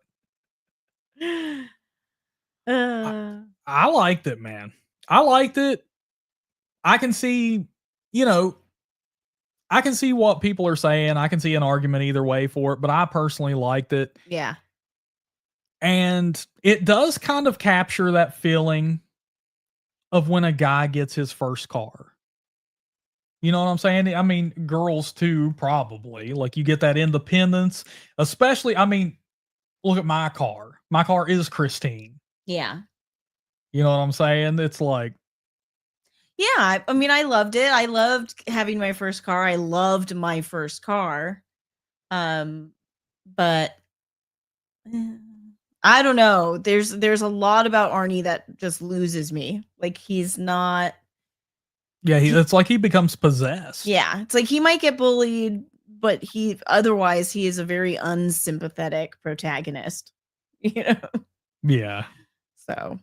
I liked it, man. I liked it. I can see, I can see what people are saying. I can see an argument either way for it, but I personally liked it.
Yeah.
And it does kind of capture that feeling of when a guy gets his first car. You know what I'm saying? I mean, girls too, probably. Like you get that independence, especially, I mean, look at my car. My car is Christine.
Yeah.
You know what I'm saying? It's like,
yeah, I mean, I loved it. I loved having my first car. I loved my first car. But I don't know. There's a lot about Arnie that just loses me. Like he's not.
Yeah, it's like he becomes possessed.
Yeah, it's like he might get bullied, but he is a very unsympathetic protagonist. You know?
Yeah.
So.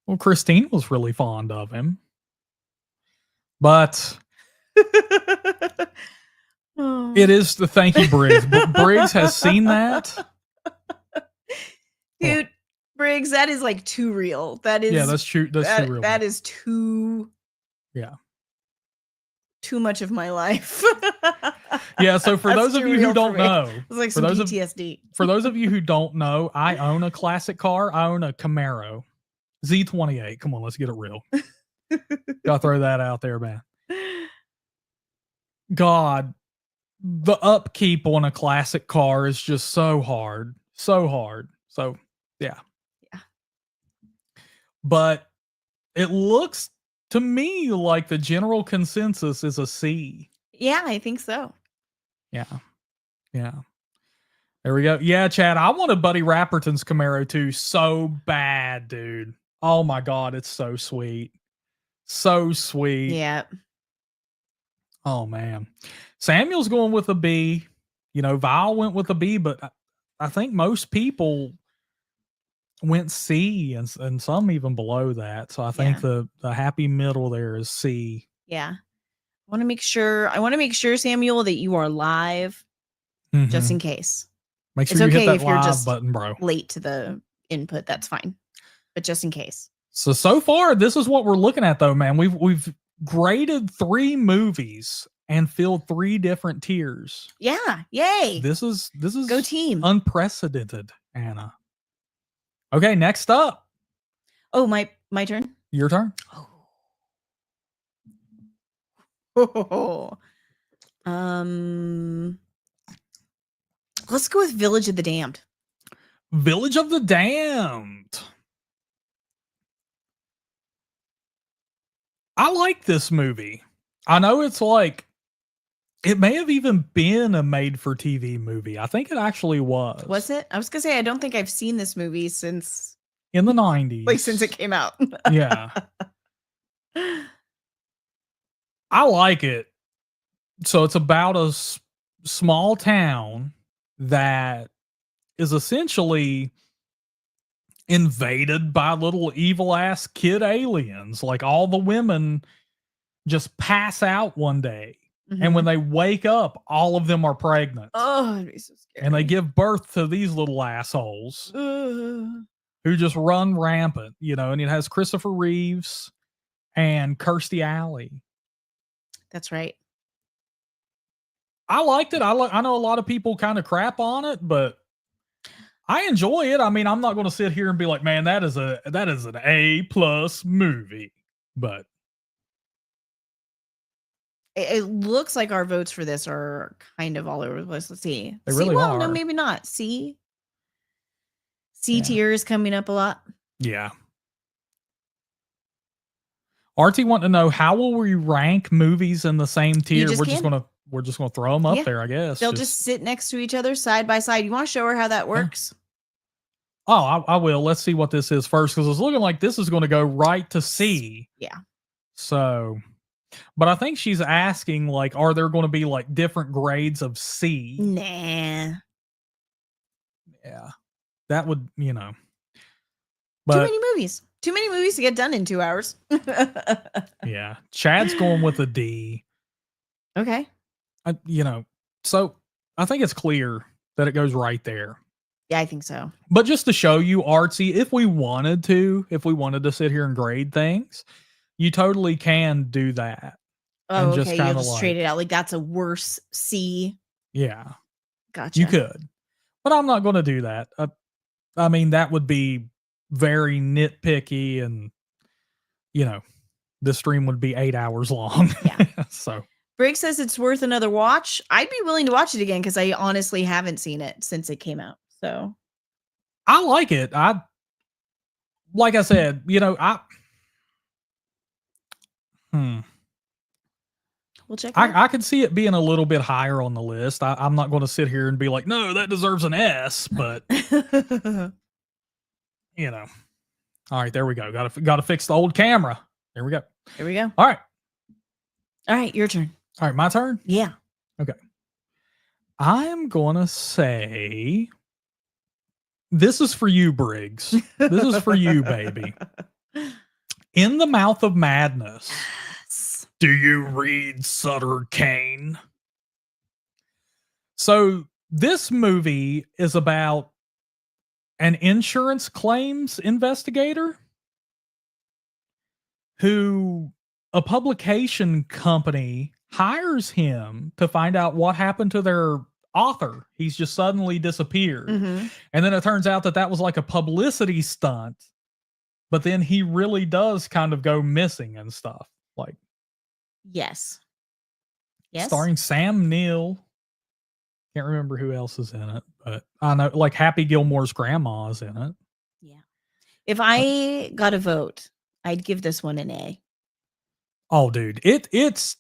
Well, Christine was really fond of him. But it is the thank you, Briggs. But Briggs has seen that.
Dude, Briggs, that is like too real. That is
that's true. That's too real.
That is too much of my life.
Yeah, so for those of you who don't know,
it's like some PTSD.
For those of you who don't know, I own a classic car. I own a Camaro Z28. Come on, let's get it real. Gotta throw that out there, man. God, the upkeep on a classic car is just so hard. So hard. So, yeah.
Yeah.
But it looks to me like the general consensus is a C.
Yeah, I think so.
Yeah. Yeah. There we go. Yeah, Chad, I wanted Buddy Rapperton's Camaro too so bad, dude. Oh my God, it's so sweet. So sweet.
Yeah.
Oh man. Samuel's going with a B. You know, Val went with a B, but I think most people went C and some even below that. So I think the happy middle there is C.
Yeah. I want to make sure, Samuel, that you are live just in case.
Make sure
It's
you hit
okay
that
if you're
live
just
button, bro.
late to the input. That's fine. But just in case.
So far, this is what we're looking at though, man. We've graded 3 movies and filled 3 different tiers.
Yeah. Yay.
This is
Go team.
Unprecedented, Anna. Okay, next up.
Oh, my turn.
Your turn.
Oh. Let's go with Village of the Damned.
Village of the Damned. I like this movie. I know it's like, it may have even been a made-for-TV movie. I think it actually was.
Was it? I was gonna say I don't think I've seen this movie since
in the 90s.
Like since it came out.
Yeah. I like it. So it's about a small town that is essentially invaded by little evil ass kid aliens. Like all the women just pass out one day. And when they wake up, all of them are pregnant.
Oh, it'd be so scary.
And they give birth to these little assholes who just run rampant, you know, and it has Christopher Reeves and Kirstie Alley.
That's right.
I liked it. I know a lot of people kind of crap on it, but I enjoy it. I mean, I'm not going to sit here and be like, man, that is an A+ movie, but
it looks like our votes for this are kind of all over the place. Let's see.
They really are.
No, maybe not. C tier is coming up a lot.
Yeah. RT want to know, how will we rank movies in the same tier? We're just gonna throw them up there, I guess.
They'll just sit next to each other side by side. You want to show her how that works?
Oh, I will. Let's see what this is first, because it's looking like this is going to go right to C.
Yeah.
So, but I think she's asking, like, are there going to be like different grades of C?
Nah.
Yeah, that would, you know. But,
Too many movies to get done in 2 hours.
Yeah, Chad's going with a D.
Okay.
You know, so I think it's clear that it goes right there.
Yeah, I think so.
But just to show you, Artsy, if we wanted to sit here and grade things, you totally can do that.
Oh, okay. You'll just trade it out. Like that's a worse C.
Yeah.
Gotcha.
You could. But I'm not going to do that. I mean, that would be very nitpicky, and, you know, the stream would be 8 hours long.
Yeah.
So.
Briggs says it's worth another watch. I'd be willing to watch it again because I honestly haven't seen it since it came out. So
I like it. Like I said, you know,
we'll check.
I could see it being a little bit higher on the list. I'm not going to sit here and be like, no, that deserves an S, but you know. All right, there we go. Got to fix the old camera. There we go.
There we go.
All
right, your turn.
All right, my turn?
Yeah.
Okay. I'm going to say, this is for you, Briggs. This is for you, baby. In the Mouth of Madness.
Yes.
Do you read Sutter Kane? So this movie is about an insurance claims investigator who a publication company hires him to find out what happened to their author. He's just suddenly disappeared. And then it turns out that was like a publicity stunt, but then he really does kind of go missing and stuff. Like,
yes.
Starring Sam Neill. Can't remember who else is in it, but I know like Happy Gilmore's grandma is in it.
Yeah. If I got a vote, I'd give this one an A.
Oh, dude, it's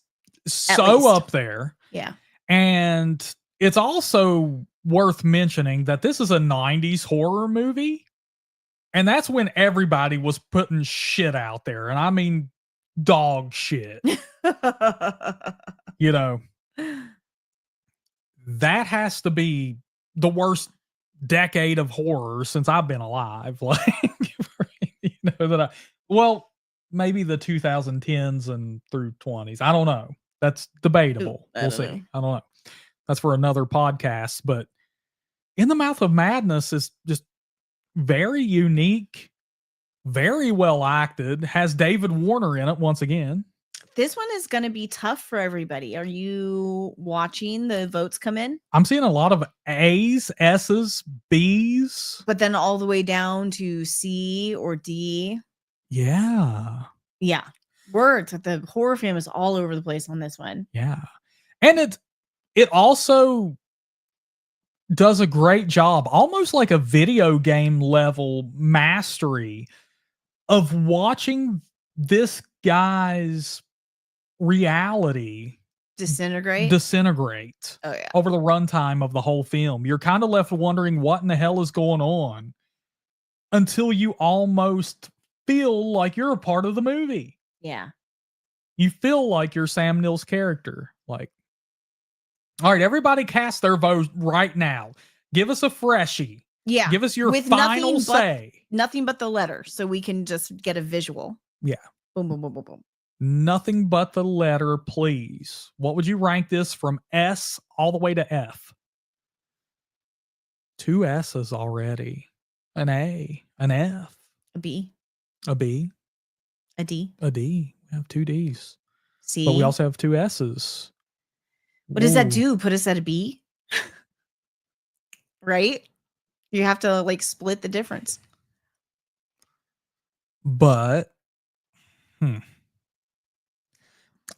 so up there.
Yeah.
And it's also worth mentioning that this is a 90s horror movie. And that's when everybody was putting shit out there. And I mean, dog shit. You know, that has to be the worst decade of horror since I've been alive. Like, you know, well, maybe the 2010s and through 20s. I don't know. That's debatable. We'll see. I don't know. That's for another podcast. But In the Mouth of Madness is just very unique, very well acted, has David Warner in it once again.
This one is going to be tough for everybody. Are you watching the votes come in?
I'm seeing a lot of A's, S's, B's.
But then all the way down to C or D.
Yeah.
Yeah. Words. The HorrorFam is all over the place on this one.
Yeah. And it also does a great job, almost like a video game level mastery of watching this guy's reality
disintegrate
oh yeah, over the runtime of the whole film. You're kind of left wondering what in the hell is going on until you almost feel like you're a part of the movie.
Yeah,
you feel like you're Sam Neill's character. Like, all right, everybody cast their vote right now. Give us a freshie.
Yeah,
give us your final say.
Nothing but the letter, so we can just get a visual.
Yeah,
boom, boom, boom, boom, boom.
Nothing but the letter, please. What would you rank this from S all the way to F? 2 S's already. An A, an F,
a B,
a B,
a D,
a D. We have 2 D's.
C.
But we also have 2 S's.
What does that do? Put us at a B? Right? You have to like split the difference.
But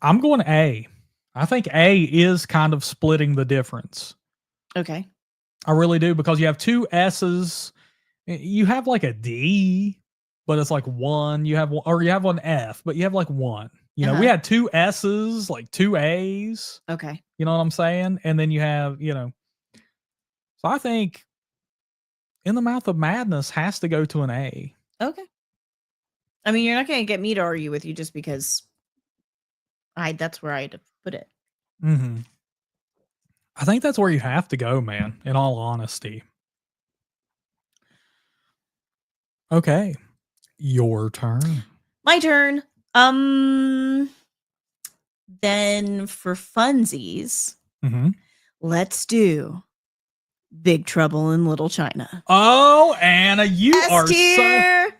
I'm going A. I think A is kind of splitting the difference.
Okay.
I really do, because you have 2 S's. You have like a D, but it's like 1. You have one F, but you have like 1. You know, we had 2 S's, like 2 A's.
Okay.
You know what I'm saying? And then you have, so I think In the Mouth of Madness has to go to an A.
Okay. I mean, you're not going to get me to argue with you just because that's where I'd put it.
Mm-hmm. I think that's where you have to go, man, in all honesty. Okay. Your turn.
My turn. Then for funsies, let's do Big Trouble in Little China.
Oh, Anna, you are so
S-tier.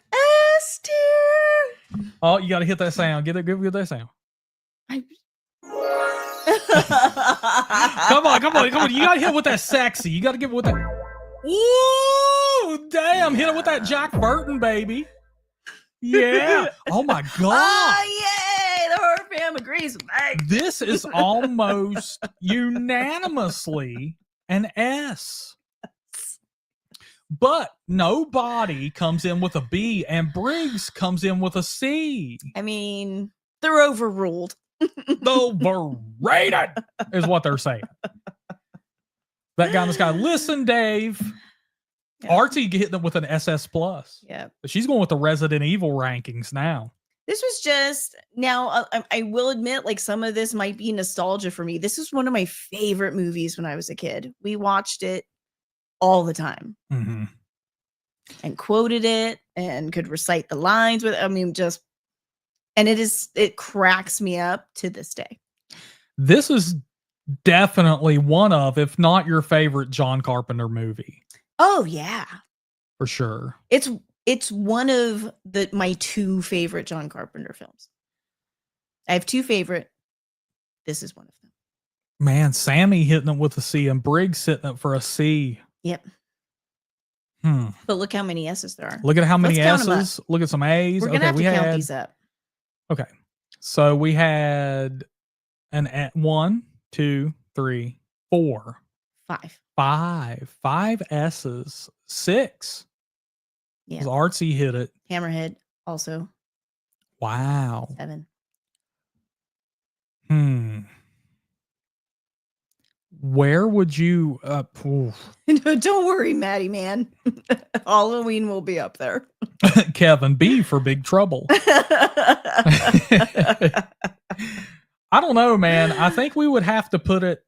Oh, you got to hit that sound. Get that sound. Come on. You got to hit with that sexy. You got to get with that. Ooh, damn. Hit it with that Jack Burton, baby. Yeah. Oh, my God.
Oh, yay. The HorrorFam agrees with me.
This is almost unanimously an S. But nobody comes in with a B, and Briggs comes in with a C.
I mean, they're overruled.
Overrated is what they're saying. That guy in the sky. Listen, Dave. Yeah. Artie hitting them with an SS plus.
Yeah.
But she's going with the Resident Evil rankings now.
This was just, now I will admit, like, some of this might be nostalgia for me. This was one of my favorite movies when I was a kid. We watched it all the time.
Mm-hmm.
And quoted it and could recite the lines with, and it cracks me up to this day. This
is definitely one of, if not your favorite John Carpenter movie.
Oh yeah.
For sure.
It's one of my 2 favorite John Carpenter films. I have 2 favorite. This is one of them.
Man, Sammy hitting it with a C and Briggs hitting it for a C.
Yep. But look how many S's there are.
Look at how many S's. Look at some A's.
We're gonna have to count these up.
Okay. So we had an 1, 2, 3, 4.
5.
5 S's. 6.
Yeah.
Artsy hit it.
Hammerhead also.
Wow.
7.
Where would you
No, don't worry, Maddie man. Halloween will be up there.
Kevin B for Big Trouble? I don't know, man. I think we would have to put it.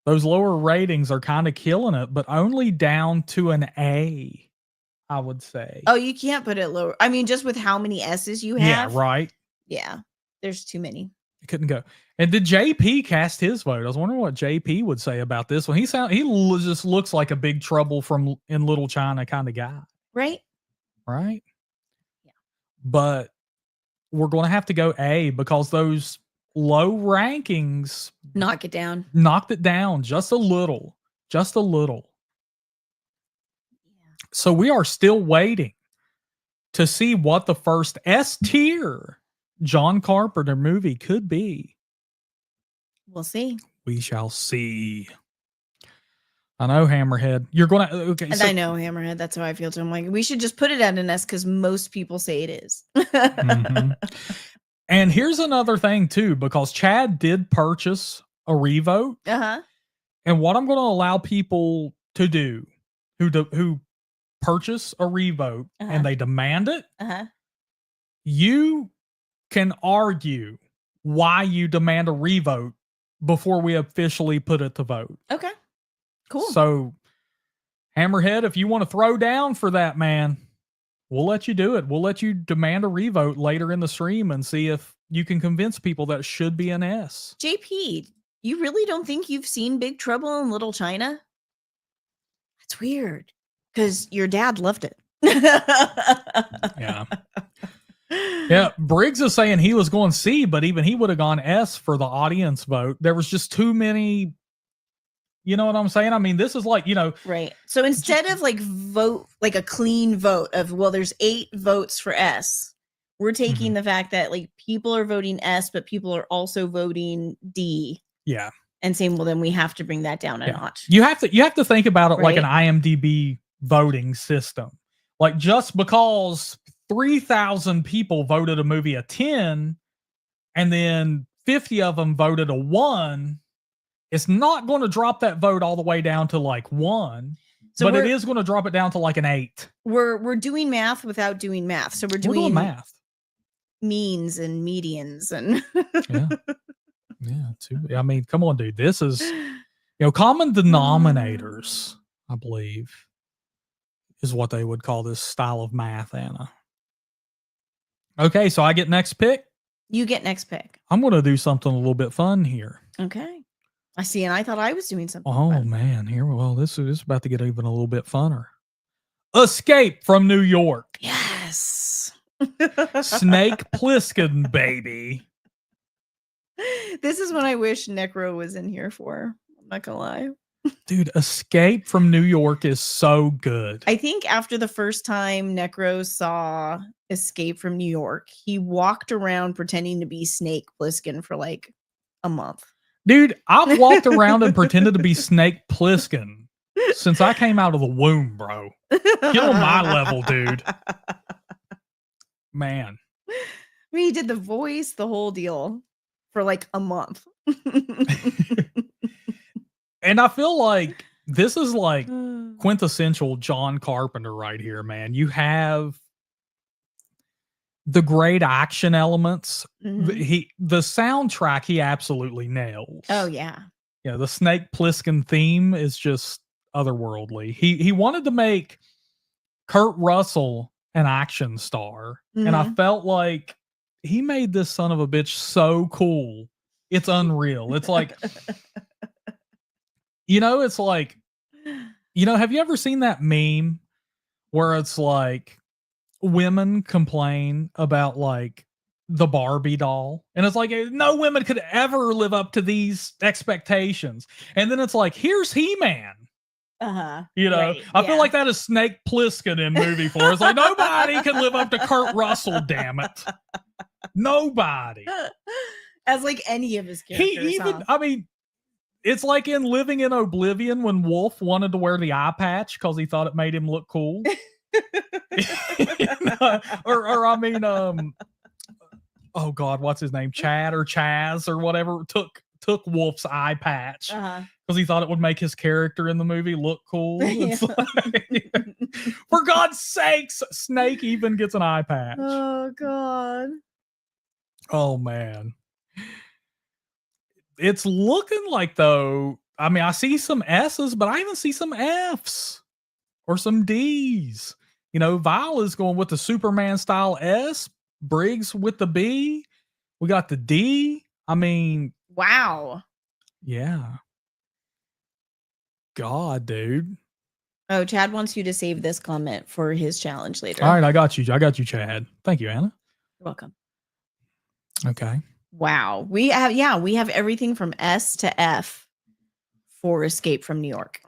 Those lower ratings are kind of killing it, but only down to an A, I would say.
Oh, you can't put it lower. I mean, just with how many S's you have.
Yeah, right.
Yeah, there's too many.
It couldn't go. And did JP cast his vote? I was wondering what JP would say about this one. He just looks like a Big Trouble from in Little China kind of guy.
Right?
Right?
Yeah.
But we're going to have to go A because those low rankings
knocked it down
just a little. Yeah. So we are still waiting to see what the first S tier John Carpenter movie could be.
We'll see.
We shall see. I know, Hammerhead. You're going to... Okay,
and I know, Hammerhead. That's how I feel too. I'm like, we should just put it at an S because most people say it is. Mm-hmm.
And here's another thing, too, because Chad did purchase a revote.
Uh-huh.
And what I'm going to allow people to do who purchase a revote and they demand it, you can argue why you demand a revote before we officially put it to vote.
Okay. Cool.
So, Hammerhead, if you want to throw down for that, man, we'll let you do it. We'll let you demand a revote later in the stream and see if you can convince people that it should be an S.
JP, you really don't think you've seen Big Trouble in Little China? That's weird because your dad loved it.
Yeah. Yeah, Briggs is saying he was going C, but even he would have gone S for the audience vote. There was just too many. You know what I'm saying? I mean, this is like,
right. So instead of like vote, like a clean vote of, well, there's 8 votes for S, we're taking the fact that like people are voting S, but people are also voting D.
Yeah.
And saying, well, then we have to bring that down a notch.
You have to think about it like an IMDb voting system. Like just because 3,000 people voted a movie a 10 and then 50 of them voted a 1, it's not going to drop that vote all the way down to like 1, but it is going to drop it down to like an 8.
We're doing math without doing math. So we're doing
math,
means and medians and
I mean, come on, dude. This is common denominators, I believe, is what they would call this style of math, Anna. Okay, so I get next pick.
You get next pick.
I'm going to do something a little bit fun here.
Okay. I see, and I thought I was doing something.
Oh
fun.
Man, this is about to get even a little bit funner. Escape from New York.
Yes.
Snake Plissken, baby.
This is what I wish Necro was in here for. I'm not gonna lie.
Dude, Escape from New York is so good.
I think after the first time Necro saw Escape from New York, he walked around pretending to be Snake Plissken for like a month.
Dude, I've walked around and pretended to be Snake Plissken since I came out of the womb, bro. Get on my level, dude. Man.
I mean, he did the voice, the whole deal for like a month.
And I feel like this is like quintessential John Carpenter right here, man. You have the great action elements. The soundtrack he absolutely nails.
Oh yeah.
Yeah, the Snake Plissken theme is just otherworldly. He wanted to make Kurt Russell an action star, and I felt like he made this son of a bitch so cool. It's unreal. It's like it's like have you ever seen that meme where it's like women complain about like the Barbie doll, and it's like no women could ever live up to these expectations, and then it's like here's He-Man. I feel like that is Snake Plissken in movie form. It's like nobody can live up to Kurt Russell, damn it. Nobody.
As like any of his characters.
I mean, it's like in Living in Oblivion when Wolf wanted to wear the eye patch because he thought it made him look cool. I mean, oh God, what's his name? Chad or Chaz or whatever took took Wolf's eye patch because he thought it would make his character in the movie look cool. It's like, for God's sakes, Snake even gets an eye patch.
Oh God.
Oh man. It's looking like, though, I mean, I see some S's, but I even see some F's or some D's. You know, Viola's going with the Superman style S, Briggs with the B. We got the D. I mean,
wow.
Yeah. God, dude.
Oh, Chad wants you to save this comment for his challenge later.
All right, I got you. I got you, Chad. Thank you, Anna.
You're welcome.
Okay.
Wow. We have everything from S to F for Escape from New York.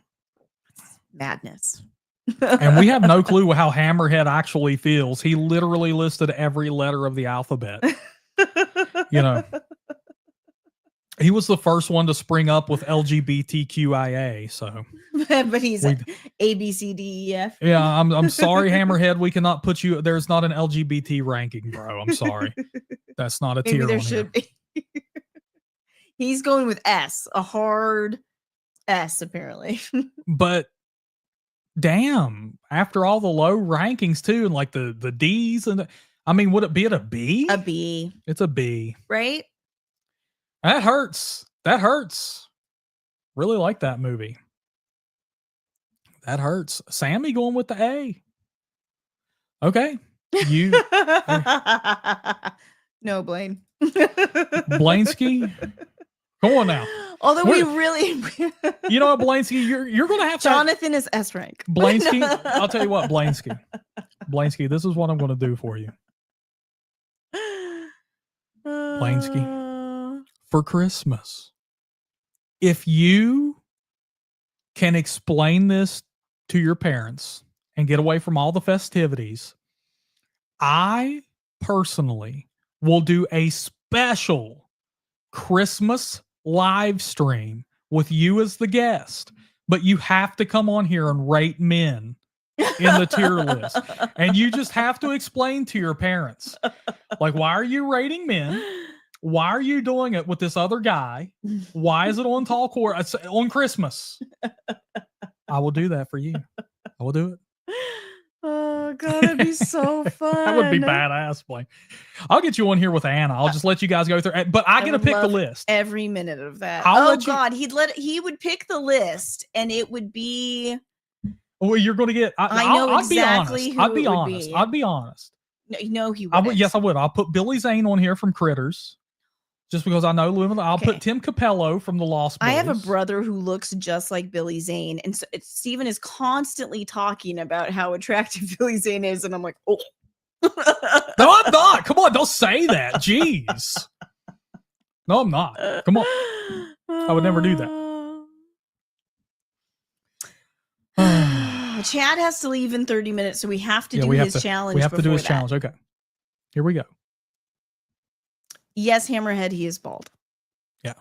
Madness.
And we have no clue how Hammerhead actually feels. He literally listed every letter of the alphabet. You know, he was the first one to spring up with LGBTQIA. So,
but he's A, B, C, D, E, F.
Yeah, I'm sorry, Hammerhead. We cannot put you. There's not an LGBT ranking, bro. I'm sorry. That's not a
Maybe
tier.
There should be. He's going with S, a hard S, apparently.
But damn, after all the low rankings too, and like the D's and I mean, would it be at a B?
A B.
It's a B.
Right?
That hurts. That hurts. Really like that movie. That hurts. Sammy going with the A. Okay. You
No, Blaine.
Blainsky. Come on now.
Although we really
you know what, Blainsky, you're gonna have
Jonathan is S rank.
Blainsky, I'll tell you what, Blainsky, this is what I'm gonna do for you. Blainsky, for Christmas, if you can explain this to your parents and get away from all the festivities, I personally will do a special Christmas live stream with you as the guest, but you have to come on here and rate men in the tier list. And you just have to explain to your parents, like, why are you rating men? Why are you doing it with this other guy? Why is it on Tall Court on Christmas? I will do that for you. I will do it.
Oh God, that'd be so fun.
That would be badass, Blaine. I'll get you on here with Anna. I'll just let you guys go through. But I get to pick the list.
Every minute of that. God, he would pick the list, and it would be.
Well, you're going to get.
I know exactly who
I'd be
it would
honest.
be.
I'd be honest.
No, he would.
Yes, I would. I'll put Billy Zane on here from Critters, just because I know Louisville. I'll put Tim Capello from The Lost Boys.
I have a brother who looks just like Billy Zane, and so Steven is constantly talking about how attractive Billy Zane is, and I'm like, oh.
No, I'm not. Come on, don't say that. Jeez. No, I'm not. Come on. I would never do that.
Chad has to leave in 30 minutes, so we have to do his challenge.
We have to do his challenge. Okay. Here we go.
Yes, Hammerhead, he is bald.
Yeah.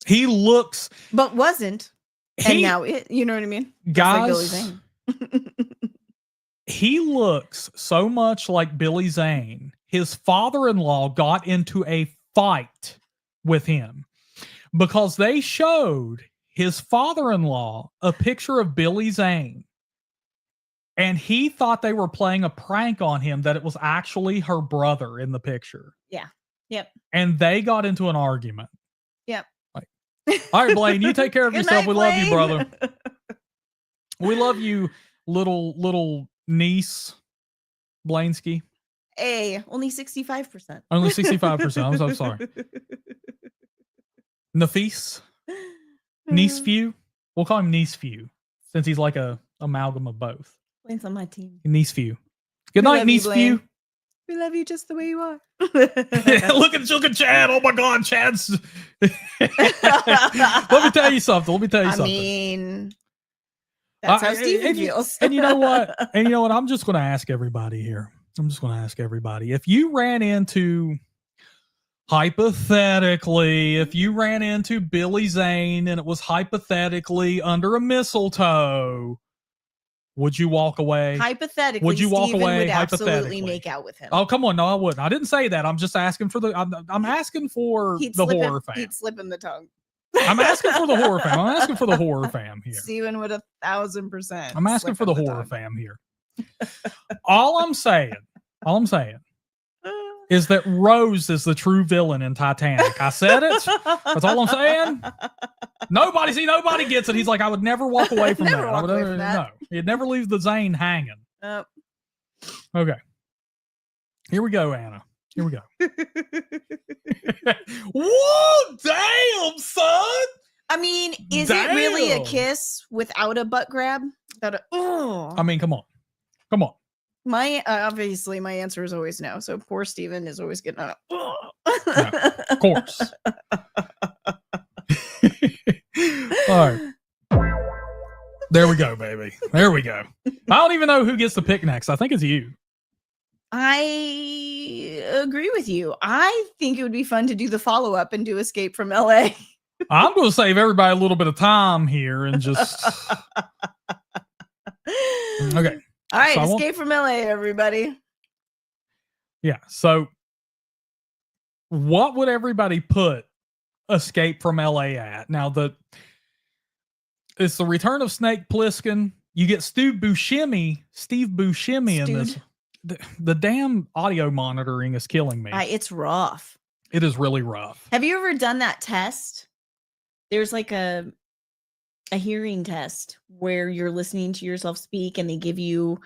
He looks.
But wasn't. And now you know what I mean?
Guys.
Like Billy Zane.
He looks so much like Billy Zane. His father-in-law got into a fight with him because they showed his father-in-law a picture of Billy Zane. And he thought they were playing a prank on him, that it was actually her brother in the picture.
Yeah. Yep.
And they got into an argument.
Yep.
Like, all right, Blaine, you take care of yourself.
Night,
we love you,
Blaine.
brother. We love you, little niece, Blainsky.
Hey, only 65%.
Only 65%. I'm so sorry. Nafis. Niece Few. We'll call him Niece Few, since he's like a amalgam of both.
Blaine's on my team.
Niece Few. Good night, Niece Few.
We love you just the way you are.
Look at Chad. Oh my God, Chad's. Let me tell you something. I
mean, that's how Steven feels.
And you know what? I'm just going to ask everybody here. If you ran into, hypothetically, Billy Zane and it was hypothetically under a mistletoe, would you walk away?
Hypothetically,
Would you walk
Steven
away
would absolutely
hypothetically?
make out with him.
Oh, come on. No, I wouldn't. I didn't say that. I'm just asking for I'm asking for the horror fam.
He'd slip him the tongue.
I'm asking for the horror fam. I'm asking for the horror fam here.
Steven would 1,000%.
I'm asking for the horror fam here. All I'm saying is that Rose is the true villain in Titanic. I said it. That's all I'm saying. Nobody gets it. He's like, I would never walk away from that. I would no. He'd never leave the Zane hanging. Okay. Here we go, Anna. Here we go. Whoa, damn, son.
I mean, is it really a kiss without a butt grab?
I mean, come on. Come on.
My obviously my answer is always no. So poor Steven is always getting on
no, of course. All right. There we go, baby. There we go. I don't even know who gets to pick next. I think it's you.
I agree with you. I think it would be fun to do the follow-up and do Escape from LA.
I'm going to save everybody a little bit of time here and just... Okay.
All right, so Escape from LA, everybody.
Yeah, so what would everybody put Escape from LA at? Now, it's the return of Snake Plissken. You get Steve Buscemi in this. The damn audio monitoring is killing me.
It's rough.
It is really rough.
Have you ever done that test? There's like a hearing test where you're listening to yourself speak and they give you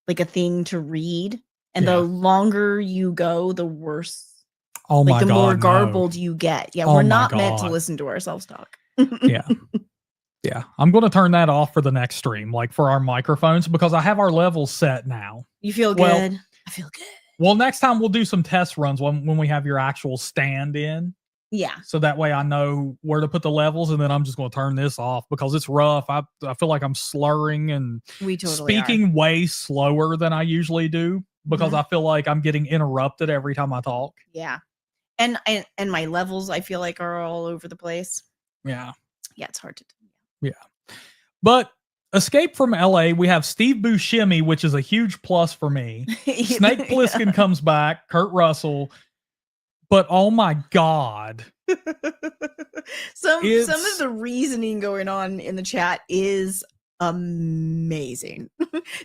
like a thing to read. And the longer you go, the worse.
Oh my God.
The more garbled you get. Yeah, we're not meant to listen to ourselves talk.
Yeah. Yeah. I'm going to turn that off for the next stream, like for our microphones, because I have our levels set now.
You feel good? I feel good.
Well, next time we'll do some test runs when we have your actual stand in.
Yeah.
So that way I know where to put the levels, and then I'm just going to turn this off because it's rough. I feel like I'm slurring and speaking way slower than I usually do because I feel like I'm getting interrupted every time I talk.
Yeah. And my levels I feel like are all over the place.
Yeah.
Yeah, it's hard to do.
Yeah. But Escape from LA, we have Steve Buscemi, which is a huge plus for me. Snake Plissken comes back, Kurt Russell. But oh my God.
Some of the reasoning going on in the chat is amazing.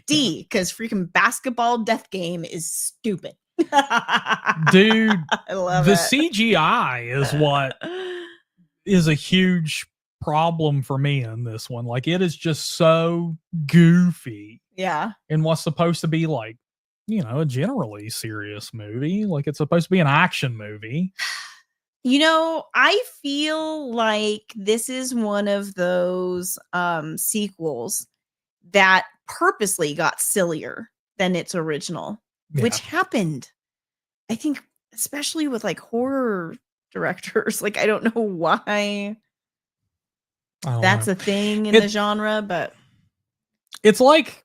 D, because freaking basketball death game is stupid.
Dude,
I love
the
it.
CGI is what is a huge problem for me in this one. Like, it is just so goofy.
Yeah.
In what's supposed to be like, you know, a generally serious movie. Like, it's supposed to be an action movie.
You know, I feel like this is one of those sequels that purposely got sillier than its original, which happened, I think, especially with like horror directors. Like, I don't know why that's a thing in the genre, but
it's like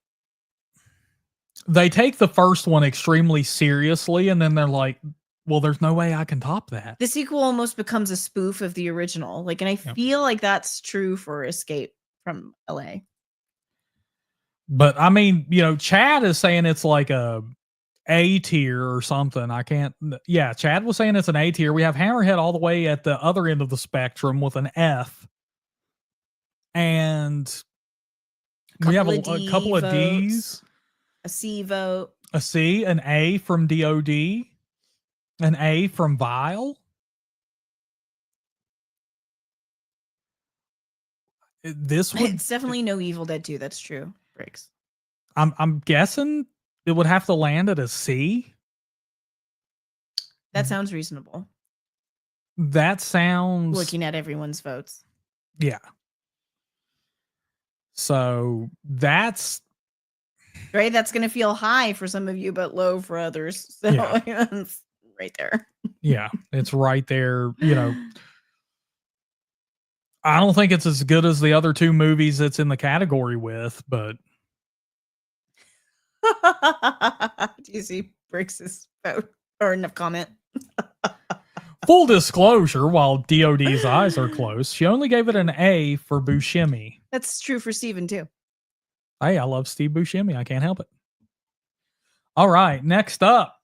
they take the first one extremely seriously, and then they're like, well, there's no way I can top that.
The sequel almost becomes a spoof of the original. Like, and I feel like that's true for Escape from LA.
But I mean, you know, Chad is saying it's like a tier or something. Chad was saying it's an A tier. We have Hammerhead all the way at the other end of the spectrum with an F. And we have a couple of D's.
A C vote.
A C, an A from DOD, an A from Vile.
It's definitely no Evil Dead 2. That's true. Briggs.
I'm guessing it would have to land at a C.
That sounds reasonable.
That sounds
looking at everyone's votes.
Yeah. So that's
right. That's going to feel high for some of you, but low for others. So it's right there.
Yeah, it's right there. You know, I don't think it's as good as the other two movies it's in the category with, but.
Do you see Briggs's vote or enough comment?
Full disclosure, while DOD's eyes are closed, she only gave it an A for Buscemi.
That's true for Steven too.
Hey, I love Steve Buscemi. I can't help it. All right, next up.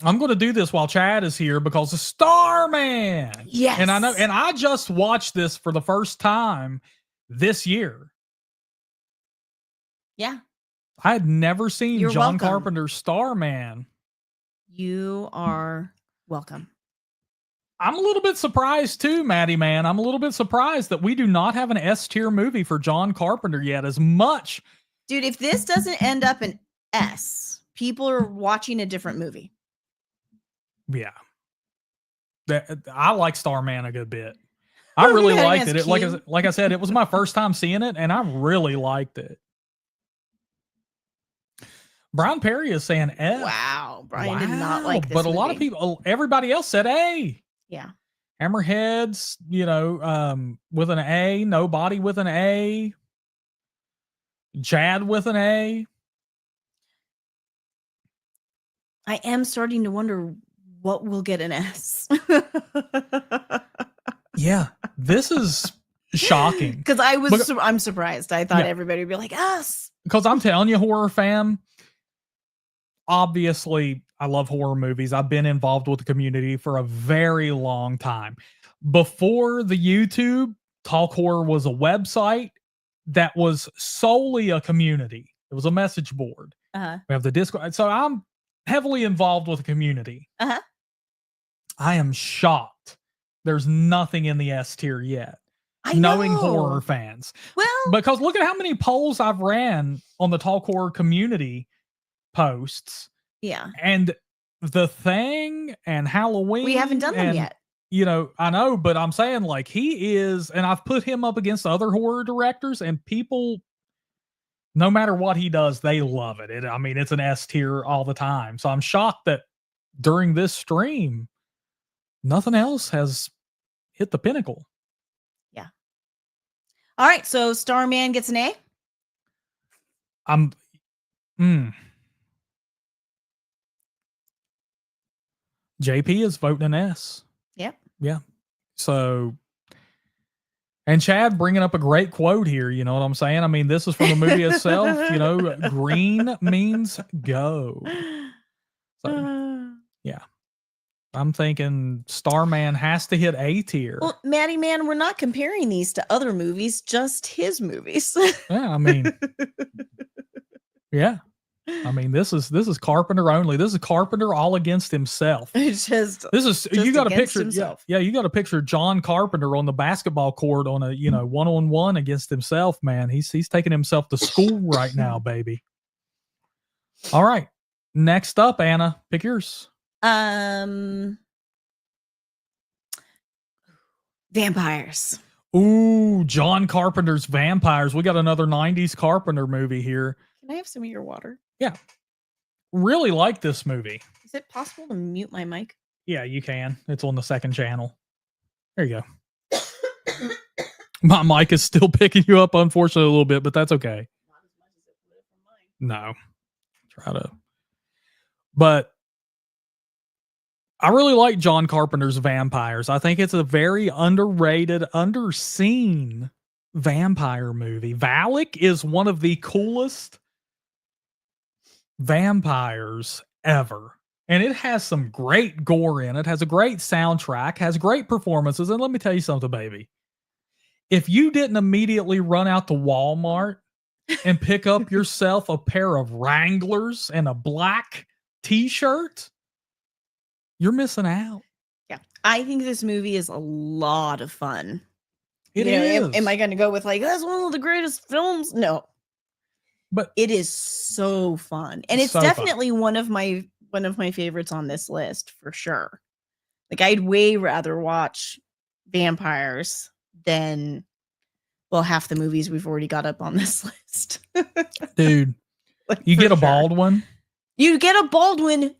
I'm going to do this while Chad is here because the Starman.
Yes.
And I know, and I just watched this for the first time this year.
Yeah.
I had never seen
You're
John
welcome.
Carpenter's Starman.
You are welcome.
I'm a little bit surprised too, Maddie Man. I'm a little bit surprised that we do not have an S tier movie for John Carpenter yet. As much,
dude, if this doesn't end up an S, people are watching a different movie.
Yeah. I like Starman a good bit. I really liked it. Like I said, it was my first time seeing it, and I really liked it. Brian Perry is saying F.
Wow. Brian did not like this
but a
movie.
lot of people, everybody else said A.
Yeah.
Hammerheads, with an A. Nobody with an A. Chad with an A.
I am starting to wonder what will get an S.
Yeah, this is shocking.
Because I'm surprised. I thought everybody would be like, us.
Because I'm telling you, HorrorFam, obviously, I love horror movies. I've been involved with the community for a very long time. Before the YouTube, Talk Horror was a website that was solely a community. It was a message board.
Uh-huh.
We have the Discord. So I'm heavily involved with the community.
Uh-huh.
I am shocked there's nothing in the S tier yet. Knowing horror fans.
Well,
because look at how many polls I've ran on the Talk Horror community posts.
Yeah.
And The Thing and Halloween.
We haven't done them yet.
I know, but I'm saying like he is, and I've put him up against other horror directors, and people, no matter what he does, they love it. It's an S tier all the time. So I'm shocked that during this stream, nothing else has hit the pinnacle.
Yeah. All right. So Starman gets an A.
JP is voting an S.
Yep.
Yeah. So, and Chad bringing up a great quote here. You know what I'm saying? This is from the movie itself. Green means go. So, yeah. I'm thinking Starman has to hit A tier.
Well, Maddie Man, we're not comparing these to other movies, just his movies.
Yeah, yeah. This is Carpenter only. This is Carpenter all against himself. You got a picture. Yeah, you got a picture of John Carpenter on the basketball court on a one-on-one against himself, man. He's taking himself to school right now, baby. All right. Next up, Anna, pick yours.
Vampires.
Ooh, John Carpenter's Vampires. We got another 90s Carpenter movie here.
Can I have some of your water?
Yeah. Really like this movie.
Is it possible to mute my mic?
Yeah, you can. It's on the second channel. There you go. My mic is still picking you up, unfortunately, a little bit, but that's okay.
Not as much as it would from mine.
No. But I really like John Carpenter's Vampires. I think it's a very underrated, underseen vampire movie. Valak is one of the coolest vampires ever. And it has some great gore in it, has a great soundtrack, has great performances. And let me tell you something, baby. If you didn't immediately run out to Walmart and pick up yourself a pair of Wranglers and a black t-shirt, you're missing out.
Yeah. I think this movie is a lot of fun.
It is.
Am I going to go with like, that's one of the greatest films? No. But it is so fun. And it's so definitely one of my favorites on this list for sure. Like I'd way rather watch Vampires than half the movies we've already got up on this list.
Dude, like, you get a Baldwin.
You get a Baldwin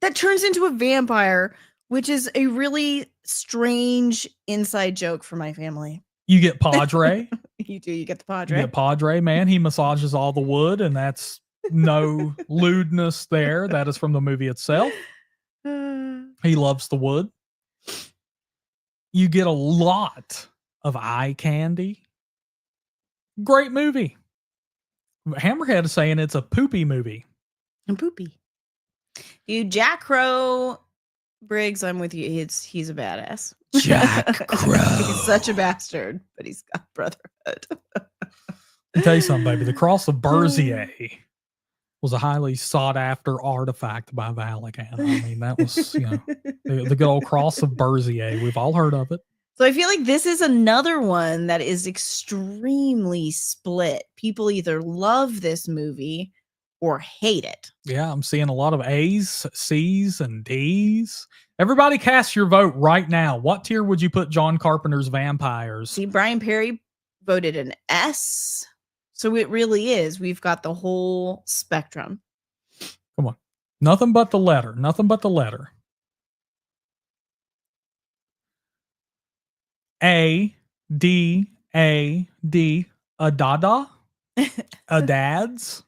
that turns into a vampire, which is a really strange inside joke for my family.
You get Padre.
You do. You get the Padre.
You get Padre, man. He massages all the wood, and that's no lewdness there. That is from the movie itself. He loves the wood. You get a lot of eye candy. Great movie. Hammerhead is saying it's a poopy movie.
And poopy. You Jack Crow Briggs, I'm with you. He's a badass.
Jack Crow.
He's such a bastard, but he's got brotherhood.
I'll tell you something, baby. The Cross of Berzier was a highly sought after artifact by Vatican. I mean, that was, the good old Cross of Berzier. We've all heard of it.
So I feel like this is another one that is extremely split. People either love this movie or hate it.
Yeah, I'm seeing a lot of A's, C's, and D's. Everybody cast your vote right now. What tier would you put John Carpenter's Vampires?
See, Brian Perry voted an S. So it really is. We've got the whole spectrum.
Come on. Nothing but the letter. Nothing but the letter. A, D, A, D, a dada, a dads.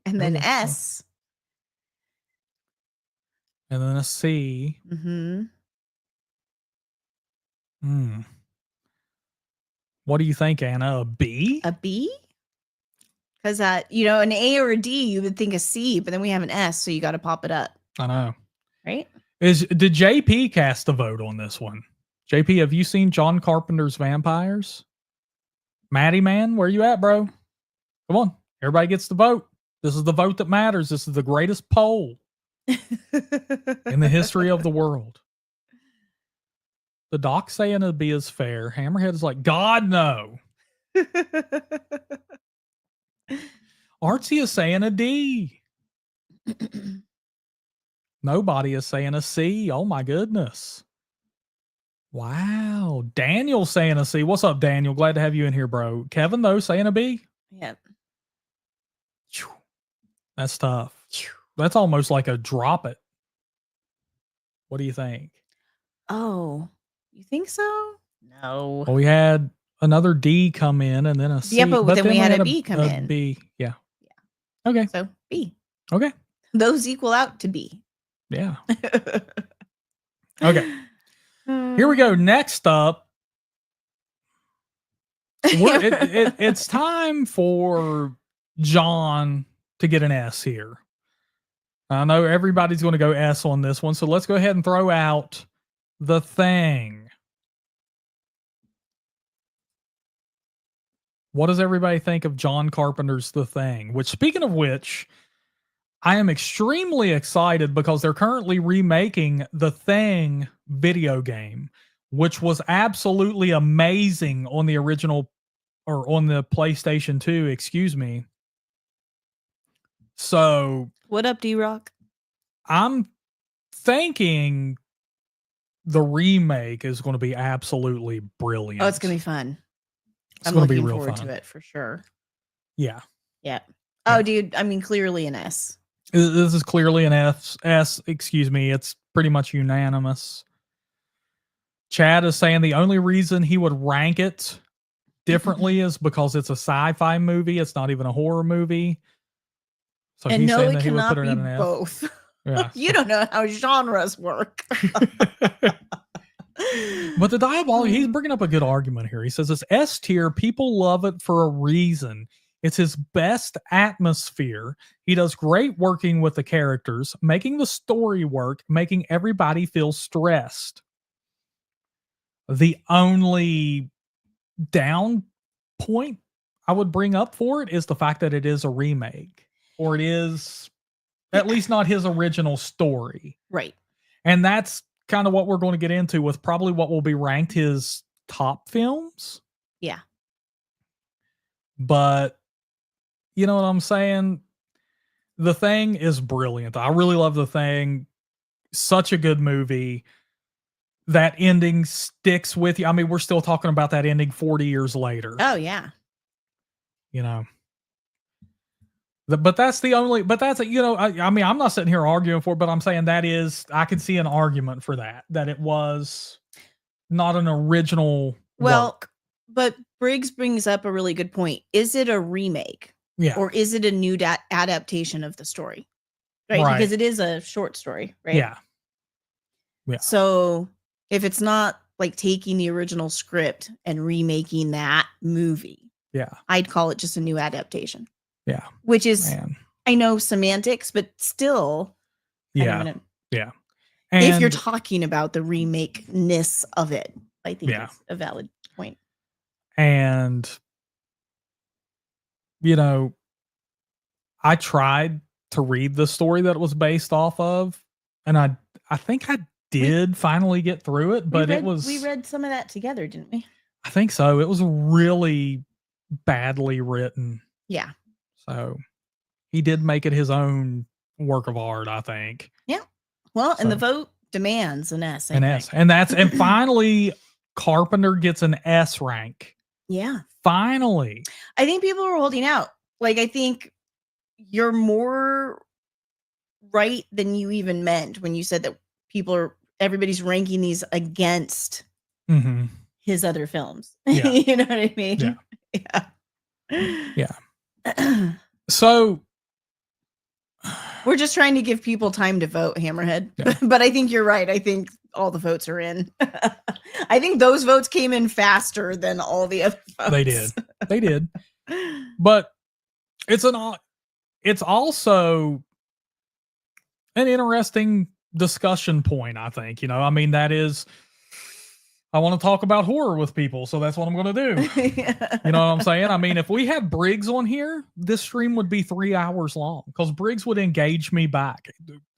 And then S.
And then a C. What do you think, Anna? A B?
A B? Because, an A or a D, you would think a C, but then we have an S, so you got to pop it up.
I know.
Right?
Did JP cast a vote on this one? JP, have you seen John Carpenter's Vampires? Maddie, man, where you at, bro? Come on. Everybody gets to vote. This is the vote that matters. This is the greatest poll in the history of the world. The doc saying a B is fair. Hammerhead is like, God, no. Artsy is saying a D. Nobody is saying a C. Oh, my goodness. Wow. Daniel saying a C. What's up, Daniel? Glad to have you in here, bro. Kevin, though, saying a B?
Yep.
That's tough. That's almost like a drop it. What do you think?
Oh, you think so? No.
Well, we had another D come in and then a C.
Yeah, but then we had a B come in.
B. Yeah. Okay.
So B.
Okay.
Those equal out to B.
Yeah. Okay. Here we go. Next up, it's time for John to get an S here. I know everybody's going to go S on this one, so let's go ahead and throw out The Thing. What does everybody think of John Carpenter's The Thing? Which, speaking of which, I am extremely excited because they're currently remaking The Thing video game, which was absolutely amazing on the original, or on the PlayStation 2, excuse me. So,
what up, D-Rock?
I'm thinking the remake is going to be absolutely brilliant.
Oh, it's going to be fun.
I'm looking
forward to it for sure.
Yeah.
Yeah. Oh, dude, I mean, clearly an S.
This is clearly an S, excuse me. It's pretty much unanimous. Chad is saying the only reason he would rank it differently is because it's a sci-fi movie. It's not even a horror movie. So
and
he's
no,
saying
it
that he would
cannot
put it
be
at an F.
both.
Yeah.
You don't know how genres work.
But the diabolic, he's bringing up a good argument here. He says it's S tier. People love it for a reason. It's his best atmosphere. He does great working with the characters, making the story work, making everybody feel stressed. The only down point I would bring up for it is the fact that it is a remake, or it is at least not his original story.
Right.
And that's kind of what we're going to get into with probably what will be ranked his top films.
Yeah.
But you know what I'm saying? The Thing is brilliant. I really love The Thing. Such a good movie. That ending sticks with you. I mean, we're still talking about that ending 40 years later.
Oh, yeah.
But that's the only, I mean, I'm not sitting here arguing for it, but I'm saying I could see an argument for that it was not an original work.
But Briggs brings up a really good point. Is it a remake?
Yeah.
Or is it a new adaptation of the story? Right? Because it is a short story, right?
Yeah. Yeah.
So if it's not like taking the original script and remaking that movie,
yeah,
I'd call it just a new adaptation.
Yeah.
Which is,
Man.
I know, semantics, but still.
Yeah. Yeah.
If you're
And
talking about the remake-ness of it, I think
Yeah.
it's a valid point.
and you know, I tried to read the story that it was based off of, and I think I did finally get through it, but
we read some of that together, didn't we?
I think so. It was really badly written.
Yeah.
So he did make it his own work of art, I think.
Yeah. Well, and the
So-
vote demands an S. I
An
think.
S. And finally Carpenter gets an S rank.
Yeah.
Finally.
I think people are holding out. Like, I think you're more right than you even meant when you said that everybody's ranking these against
Mhm.
his other films.
Yeah.
You know what I mean?
Yeah.
Yeah.
Yeah. So
we're just trying to give people time to vote, Hammerhead.
Yeah.
But I think you're right. I think all the votes are in. I think those votes came in faster than all the other votes.
They did. But it's also an interesting discussion point, I think. I mean, that is, I want to talk about horror with people, so that's what I'm going to do.
Yeah.
You know what I'm saying? I mean, if we had Briggs on here, this stream would be 3 hours long because Briggs would engage me back.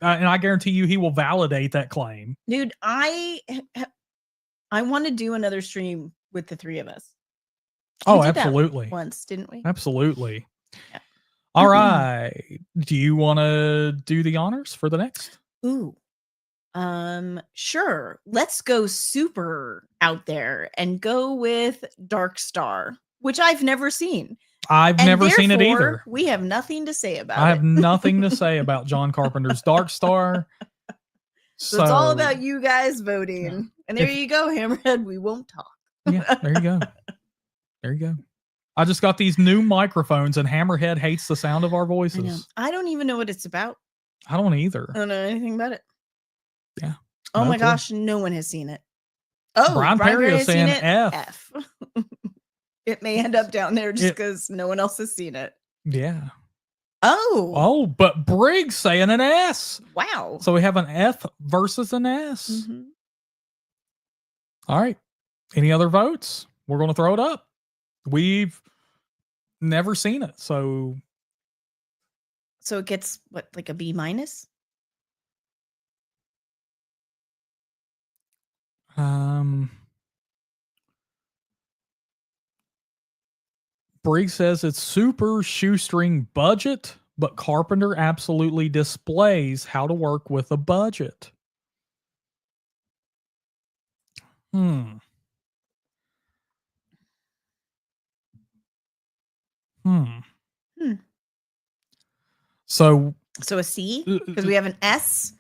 And I guarantee you he will validate that claim.
Dude, I want to do another stream with the three of us.
Oh,
We did that
absolutely.
once, didn't we?
Absolutely.
Yeah.
All right. Do you want to do the honors for the next?
Ooh. Sure. Let's go super out there and go with Dark Star, which I've never seen.
I've never seen it either.
We have nothing to say about it.
I have nothing to say about John Carpenter's Dark Star.
So it's all about you guys voting. Yeah. And there you go, Hammerhead. We won't talk.
Yeah, there you go. There you go. I just got these new microphones and Hammerhead hates the sound of our voices.
I don't even know what it's about.
I don't either.
I don't know anything about it.
Yeah.
Oh my gosh, no one has seen it. Oh,
Brian Perry is saying F.
It may end up down there just because no one else has seen it.
Yeah.
Oh,
but Briggs saying an S.
Wow.
So we have an F versus an S.
Mm-hmm.
All right. Any other votes? We're going to throw it up. We've never seen it. So
it gets what, like a B minus?
Briggs says it's super shoestring budget, but Carpenter absolutely displays how to work with a budget. So
a C? Because we have an S,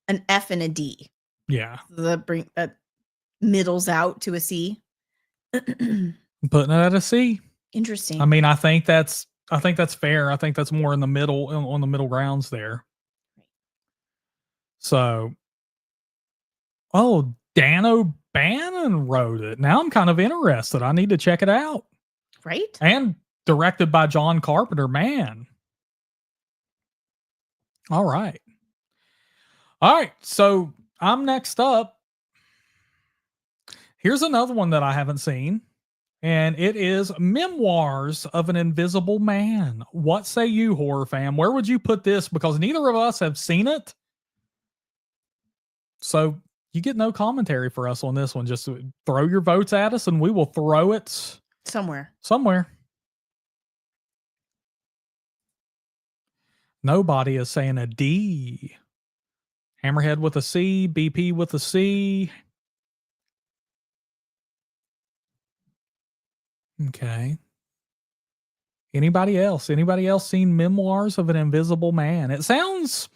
an F, and a D.
Yeah.
That middles out to a C.
Putting it at a C.
Interesting.
I mean, I think that's fair. I think that's more in the middle, on the middle grounds there. So, Dan O'Bannon wrote it. Now I'm kind of interested. I need to check it out.
Right?
And directed by John Carpenter, man. All right. So I'm next up. Here's another one that I haven't seen. And it is Memoirs of an Invisible Man. What say you, horror fam? Where would you put this? Because neither of us have seen it. So you get no commentary for us on this one. Just throw your votes at us and we will throw it
somewhere.
Nobody is saying a D. Hammerhead with a C. BP with a C. Okay. Anybody else seen Memoirs of an Invisible Man? It sounds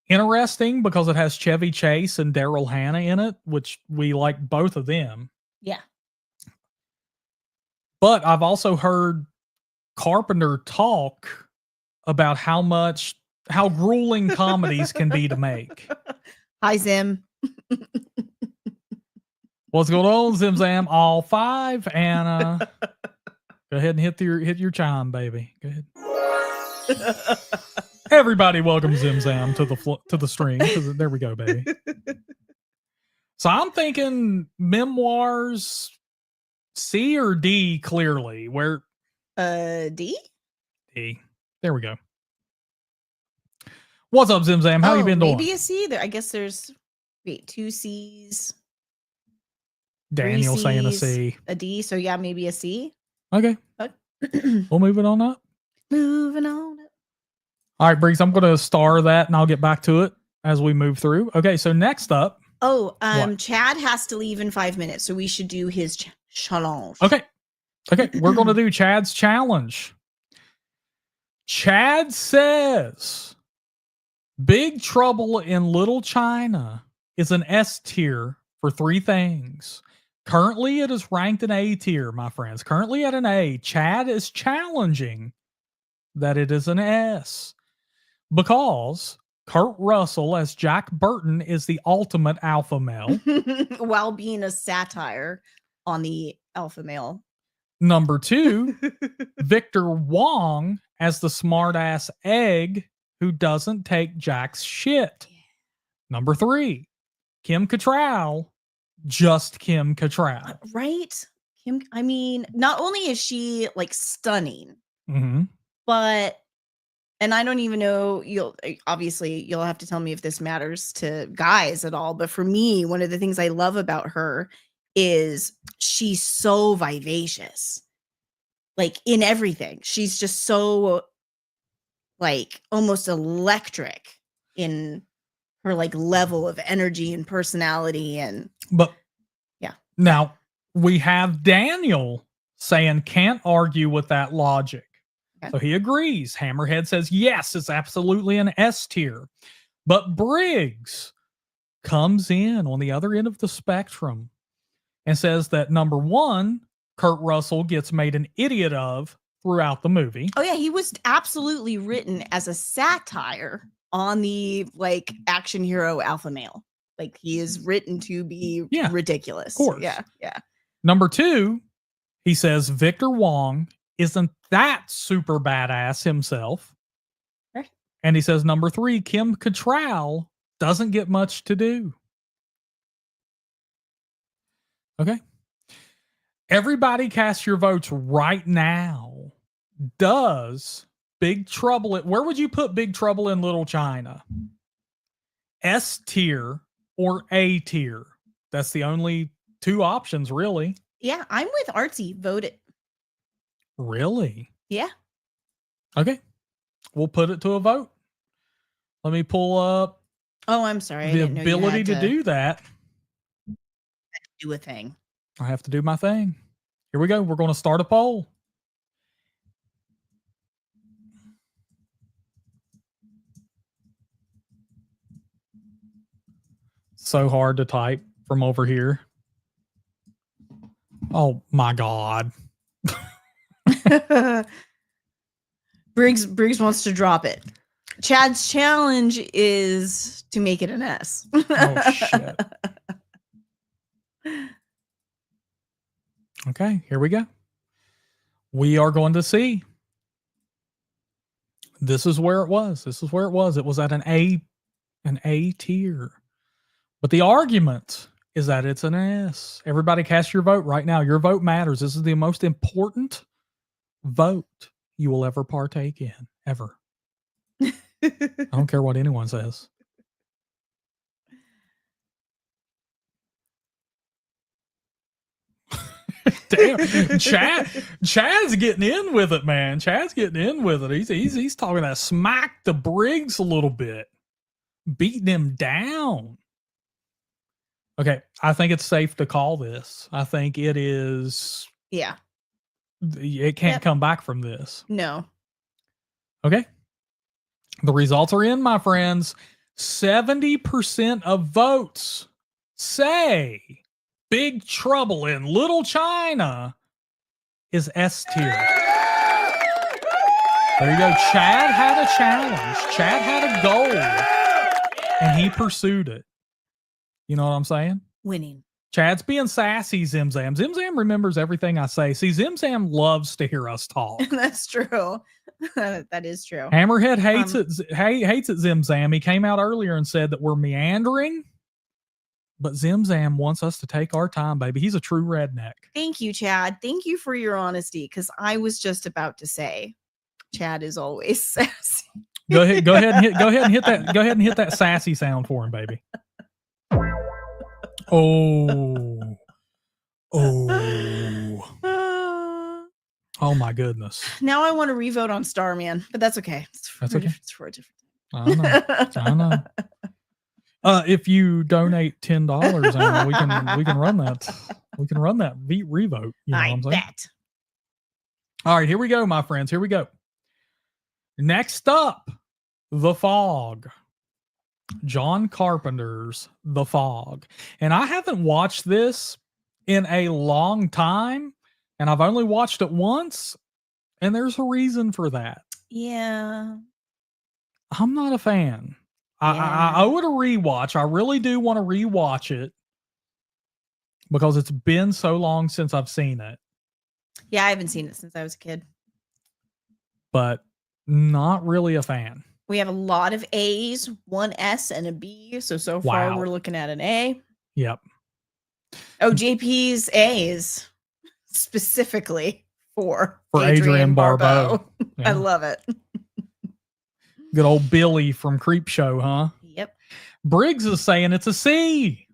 interesting because it has Chevy Chase and Daryl Hannah in it, which we like both of them.
Yeah.
But I've also heard Carpenter talk about how grueling comedies can be to make.
Hi, Zim.
What's going on, Zim Zam? All five, Anna. Go ahead and hit your chime, baby. Go ahead. Everybody, welcome Zim Zam to the stream. There we go, baby. So I'm thinking memoirs, C or D. Clearly, where
D.
D. There we go. What's up, Zim Zam? How you been doing?
Maybe a C. I guess there's 2 C's.
Daniel saying a C.
A D. So yeah, maybe a C.
Okay. We'll move it on up.
Moving on up.
All right, Briggs, I'm going to star that and I'll get back to it as we move through. Okay, so next up.
What? Chad has to leave in 5 minutes, so we should do his challenge.
Okay, we're going to do Chad's challenge. Chad says Big Trouble in Little China is an S tier for 3 things. Currently, it is ranked an A tier, my friends. Currently at an A. Chad is challenging that it is an S because Kurt Russell as Jack Burton is the ultimate alpha male.
While being a satire on the alpha male.
Number 2, Victor Wong as the smartass egg who doesn't take Jack's shit. Number 3, Kim Cattrall, just Kim Cattrall.
Right? Kim, I mean, not only is she like stunning, but, and I don't even know, you'll have to tell me if this matters to guys at all, but for me, one of the things I love about her is she's so vivacious. Like in everything. She's just so like almost electric in her like level of energy and personality. And
but yeah, now we have Daniel saying can't argue with that logic. Okay. So he agrees. Hammerhead says yes, it's absolutely an S tier. But Briggs comes in on the other end of the spectrum and says that number 1, Kurt Russell gets made an idiot of throughout the movie.
Oh yeah, he was absolutely written as a satire on the like action hero alpha male. Like he is written to be ridiculous.
Of course.
Yeah.
Number 2, he says Victor Wong isn't that super badass himself.
Right.
And he says number 3, Kim Cattrall doesn't get much to do. Okay. Everybody cast your votes right now. Does Big Trouble, where would you put Big Trouble in Little China? S tier or A tier? That's the only 2 options, really.
Yeah, I'm with Artsy. Vote it.
Really?
Yeah.
Okay. We'll put it to a vote. Let me pull up.
Oh, I'm sorry.
The ability to do that.
Do a thing.
I have to do my thing. Here we go. We're going to start a poll. So hard to type from over here. Oh my God.
Briggs wants to drop it. Chad's challenge is to make it an S.
Oh shit. Okay, here we go. We are going to see. This is where it was. It was at an A tier. But the argument is that it's an S. Everybody cast your vote right now. Your vote matters. This is the most important vote you will ever partake in, ever. I don't care what anyone says. Damn, Chad's getting in with it, man. Chad's getting in with it. He's talking that smack to Briggs a little bit, beating him down. Okay, I think it's safe to call this. I think it is.
Yeah.
It can't come back from this.
No.
Okay. The results are in, my friends. 70% of votes say Big Trouble in Little China is S tier. There you go. Chad had a challenge. Chad had a goal, and he pursued it. You know what I'm saying?
Winning.
Chad's being sassy, Zimzam. Zimzam remembers everything I say. See, Zimzam loves to hear us talk.
That's true. That is true.
Hammerhead hates it. Hates it, Zimzam. He came out earlier and said that we're meandering, but Zimzam wants us to take our time, baby. He's a true redneck.
Thank you, Chad. Thank you for your honesty, because I was just about to say, Chad is always sassy.
Go ahead and hit that sassy sound for him, baby. Oh my goodness.
Now I want to revote on Starman, but that's okay.
That's okay.
It's for a different time.
I know. If you donate $10, we can run that. We can run that revote. You know
I
what I'm saying?
bet.
All right, here we go, my friends. Here we go. Next up, The Fog. John Carpenter's The Fog. And I haven't watched this in a long time, and I've only watched it once, and there's a reason for that.
Yeah.
I'm not a fan. I owe it a rewatch. I really do want to rewatch it because it's been so long since I've seen it.
Yeah, I haven't seen it since I was a kid.
But not really a fan.
We have a lot of A's, 1 S and a B. So far we're looking at an A.
Yep.
Oh, JP's A's specifically for
Adrienne Barbeau. Yeah.
I love it.
Good old Billy from Creepshow, huh?
Yep.
Briggs is saying it's a C.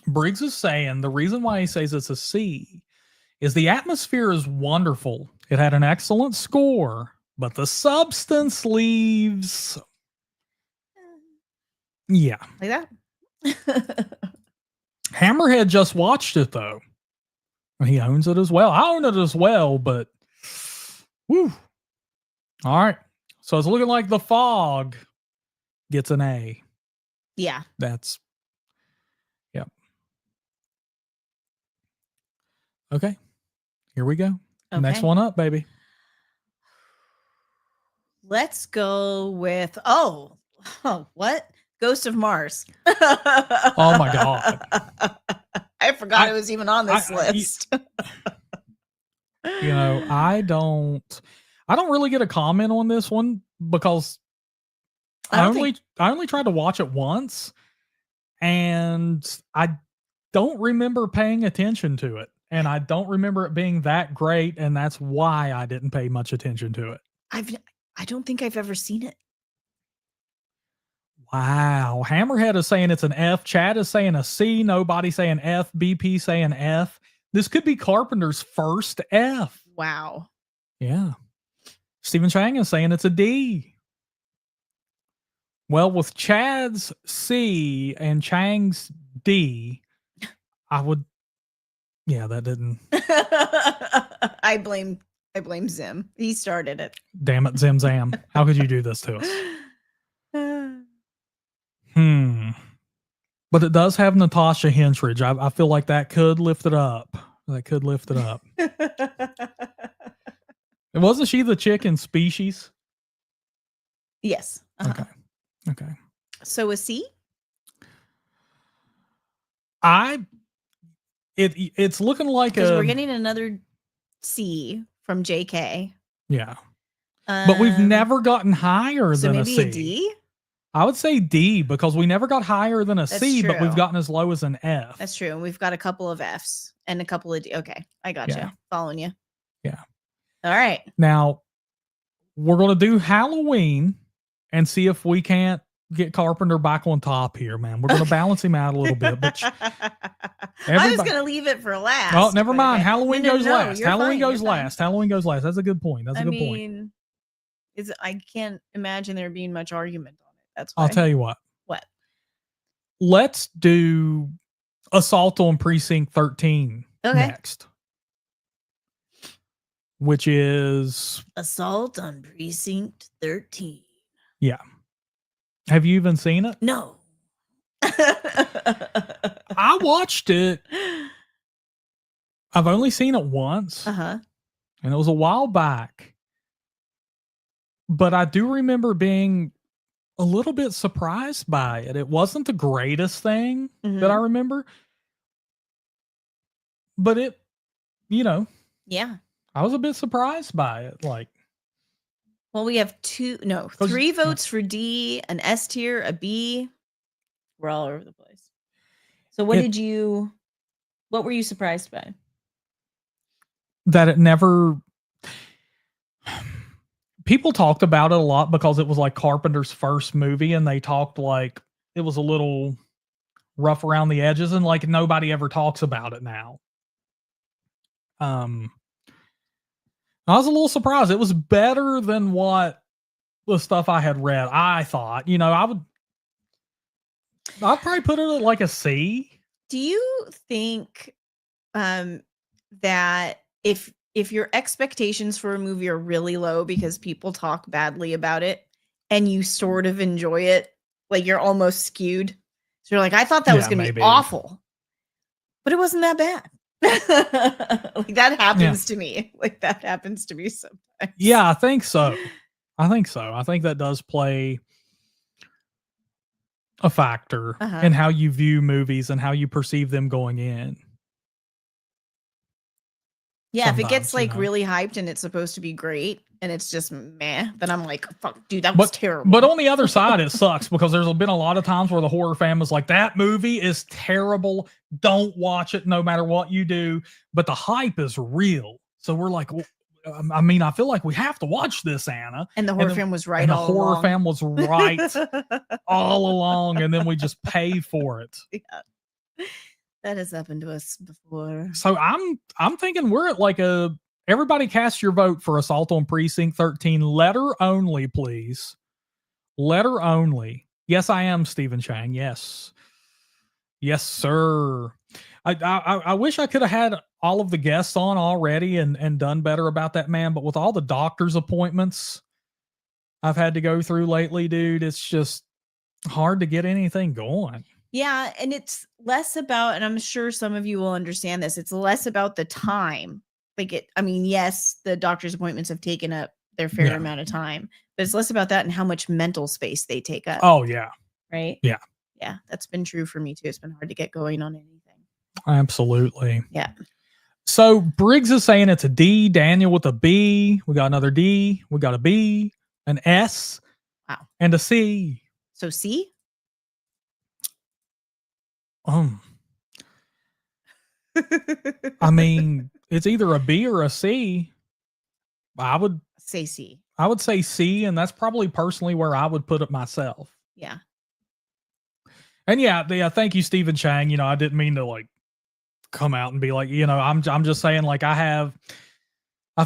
Briggs is saying the reason why he says it's a C is the atmosphere is wonderful. It had an excellent score, but the substance leaves. Yeah.
Like that?
Hammerhead just watched it, though. He owns it as well. I own it as well, but woo. All right. So it's looking like The Fog gets an A.
Yeah.
That's, yep. Okay. Here we go.
Okay.
Next one up, baby.
Let's go with, what? Ghost of Mars.
Oh my God.
I forgot it was even on this list.
I don't really get a comment on this one because I only tried to watch it once and I don't remember paying attention to it. And I don't remember it being that great, and that's why I didn't pay much attention to it.
I don't think I've ever seen it.
Wow. Hammerhead is saying it's an F. Chad is saying a C. Nobody saying F. BP saying F. This could be Carpenter's first F.
Wow.
Yeah. Stephen Chang is saying it's a D. Well, with Chad's C and Chang's D, I would. Yeah, that didn't.
I blame Zim. He started it.
Damn it, Zim Zam. How could you do this to us? But it does have Natasha Henstridge. I feel like that could lift it up. And wasn't she the chick in Species?
Yes. Uh-huh.
Okay.
So a C?
It's looking like
we're getting another C from JK.
Yeah. But we've never gotten higher than a C.
So maybe a D?
I would say D because we never got higher than a
That's
C,
true.
But we've gotten as low as an F.
That's true. And we've got a couple of Fs and a couple of D. Okay. I gotcha.
Yeah.
Following you.
Yeah.
All right.
Now, we're going to do Halloween and see if we can't get Carpenter back on top here, man. We're going to balance him out a little bit. But
I was going to leave it for last.
Oh, never mind.
Okay.
Halloween goes last.
Halloween
goes last. Halloween goes last. That's a good point. That's a good point.
I can't imagine there being much argument on it. That's why.
I'll tell you what.
What?
Let's do Assault on Precinct 13 next. Which is
Assault on Precinct 13.
Yeah. Have you even seen it?
No.
I watched it. I've only seen it once.
Uh-huh.
And it was a while back. But I do remember being a little bit surprised by it. It wasn't the greatest thing that I remember, but it,
Yeah.
I was a bit surprised by it. Like,
well, we have 3 votes for D, an S tier, a B. We're all over the place. So what were you surprised by?
That it never, people talked about it a lot because it was like Carpenter's first movie, and they talked like it was a little rough around the edges, and like nobody ever talks about it now. I was a little surprised. It was better than what the stuff I had read. I thought, I'd probably put it at like a C.
Do you think that if your expectations for a movie are really low because people talk badly about it and you sort of enjoy it, like you're almost skewed? So you're like, I thought that was going to be awful, but it wasn't that bad. Like that happens to me. Like that happens to me sometimes.
Yeah, I think so. I think that does play a factor in how you view movies and how you perceive them going in.
Yeah, sometimes, if it gets like really hyped and it's supposed to be great and it's just meh, then I'm like, fuck, dude, that was terrible.
But on the other side, it sucks because there's been a lot of times where the HorrorFam was like, that movie is terrible. Don't watch it no matter what you do. But the hype is real. So we're like, well, I mean, I feel like we have to watch this, Anna.
And the HorrorFam was right all along.
The HorrorFam was right all along. And then we just pay for it.
Yeah. That has happened to us before.
So I'm thinking we're at like everybody cast your vote for Assault on Precinct 13. Letter only, please. Letter only. Yes, I am Stephen Chang. Yes. Yes, sir. I wish I could have had all of the guests on already and done better about that, man. But with all the doctor's appointments I've had to go through lately, dude, it's just hard to get anything going.
Yeah, and it's less about, and I'm sure some of you will understand this, it's less about the time. Yes, the doctor's appointments have taken up their fair amount of time, but it's less about that and how much mental space they take up.
Oh, yeah.
Right?
Yeah.
Yeah, that's been true for me too. It's been hard to get going on anything.
Absolutely.
Yeah.
So Briggs is saying it's a D, Daniel with a B. We got another D. We got a B, an S.
Wow.
And a C.
So C?
I mean, it's either a B or a C. I would
say C.
I would say C, and that's probably personally where I would put it myself.
Yeah.
And yeah, thank you, Stephen Chang. I didn't mean to like come out and be like, I'm just saying like I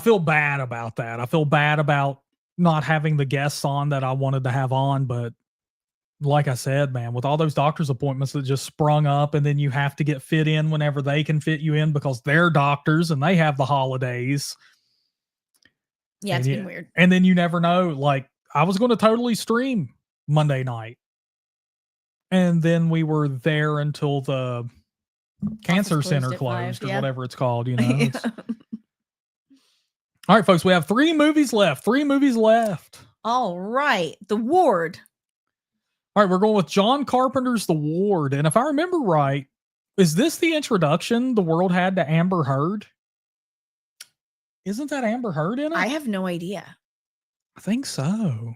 feel bad about that. I feel bad about not having the guests on that I wanted to have on, but like I said, man, with all those doctor's appointments that just sprung up, and then you have to get fit in whenever they can fit you in because they're doctors and they have the holidays.
Yeah, it's been weird.
And then you never know. Like, I was going to totally stream Monday night. And then we were there until the cancer center closed or whatever it's called, Yeah. All right, folks, we have 3 movies left.
All right. The Ward.
All right, we're going with John Carpenter's The Ward. And if I remember right, is this the introduction the world had to Amber Heard? Isn't that Amber Heard in it?
I have no idea.
I think so.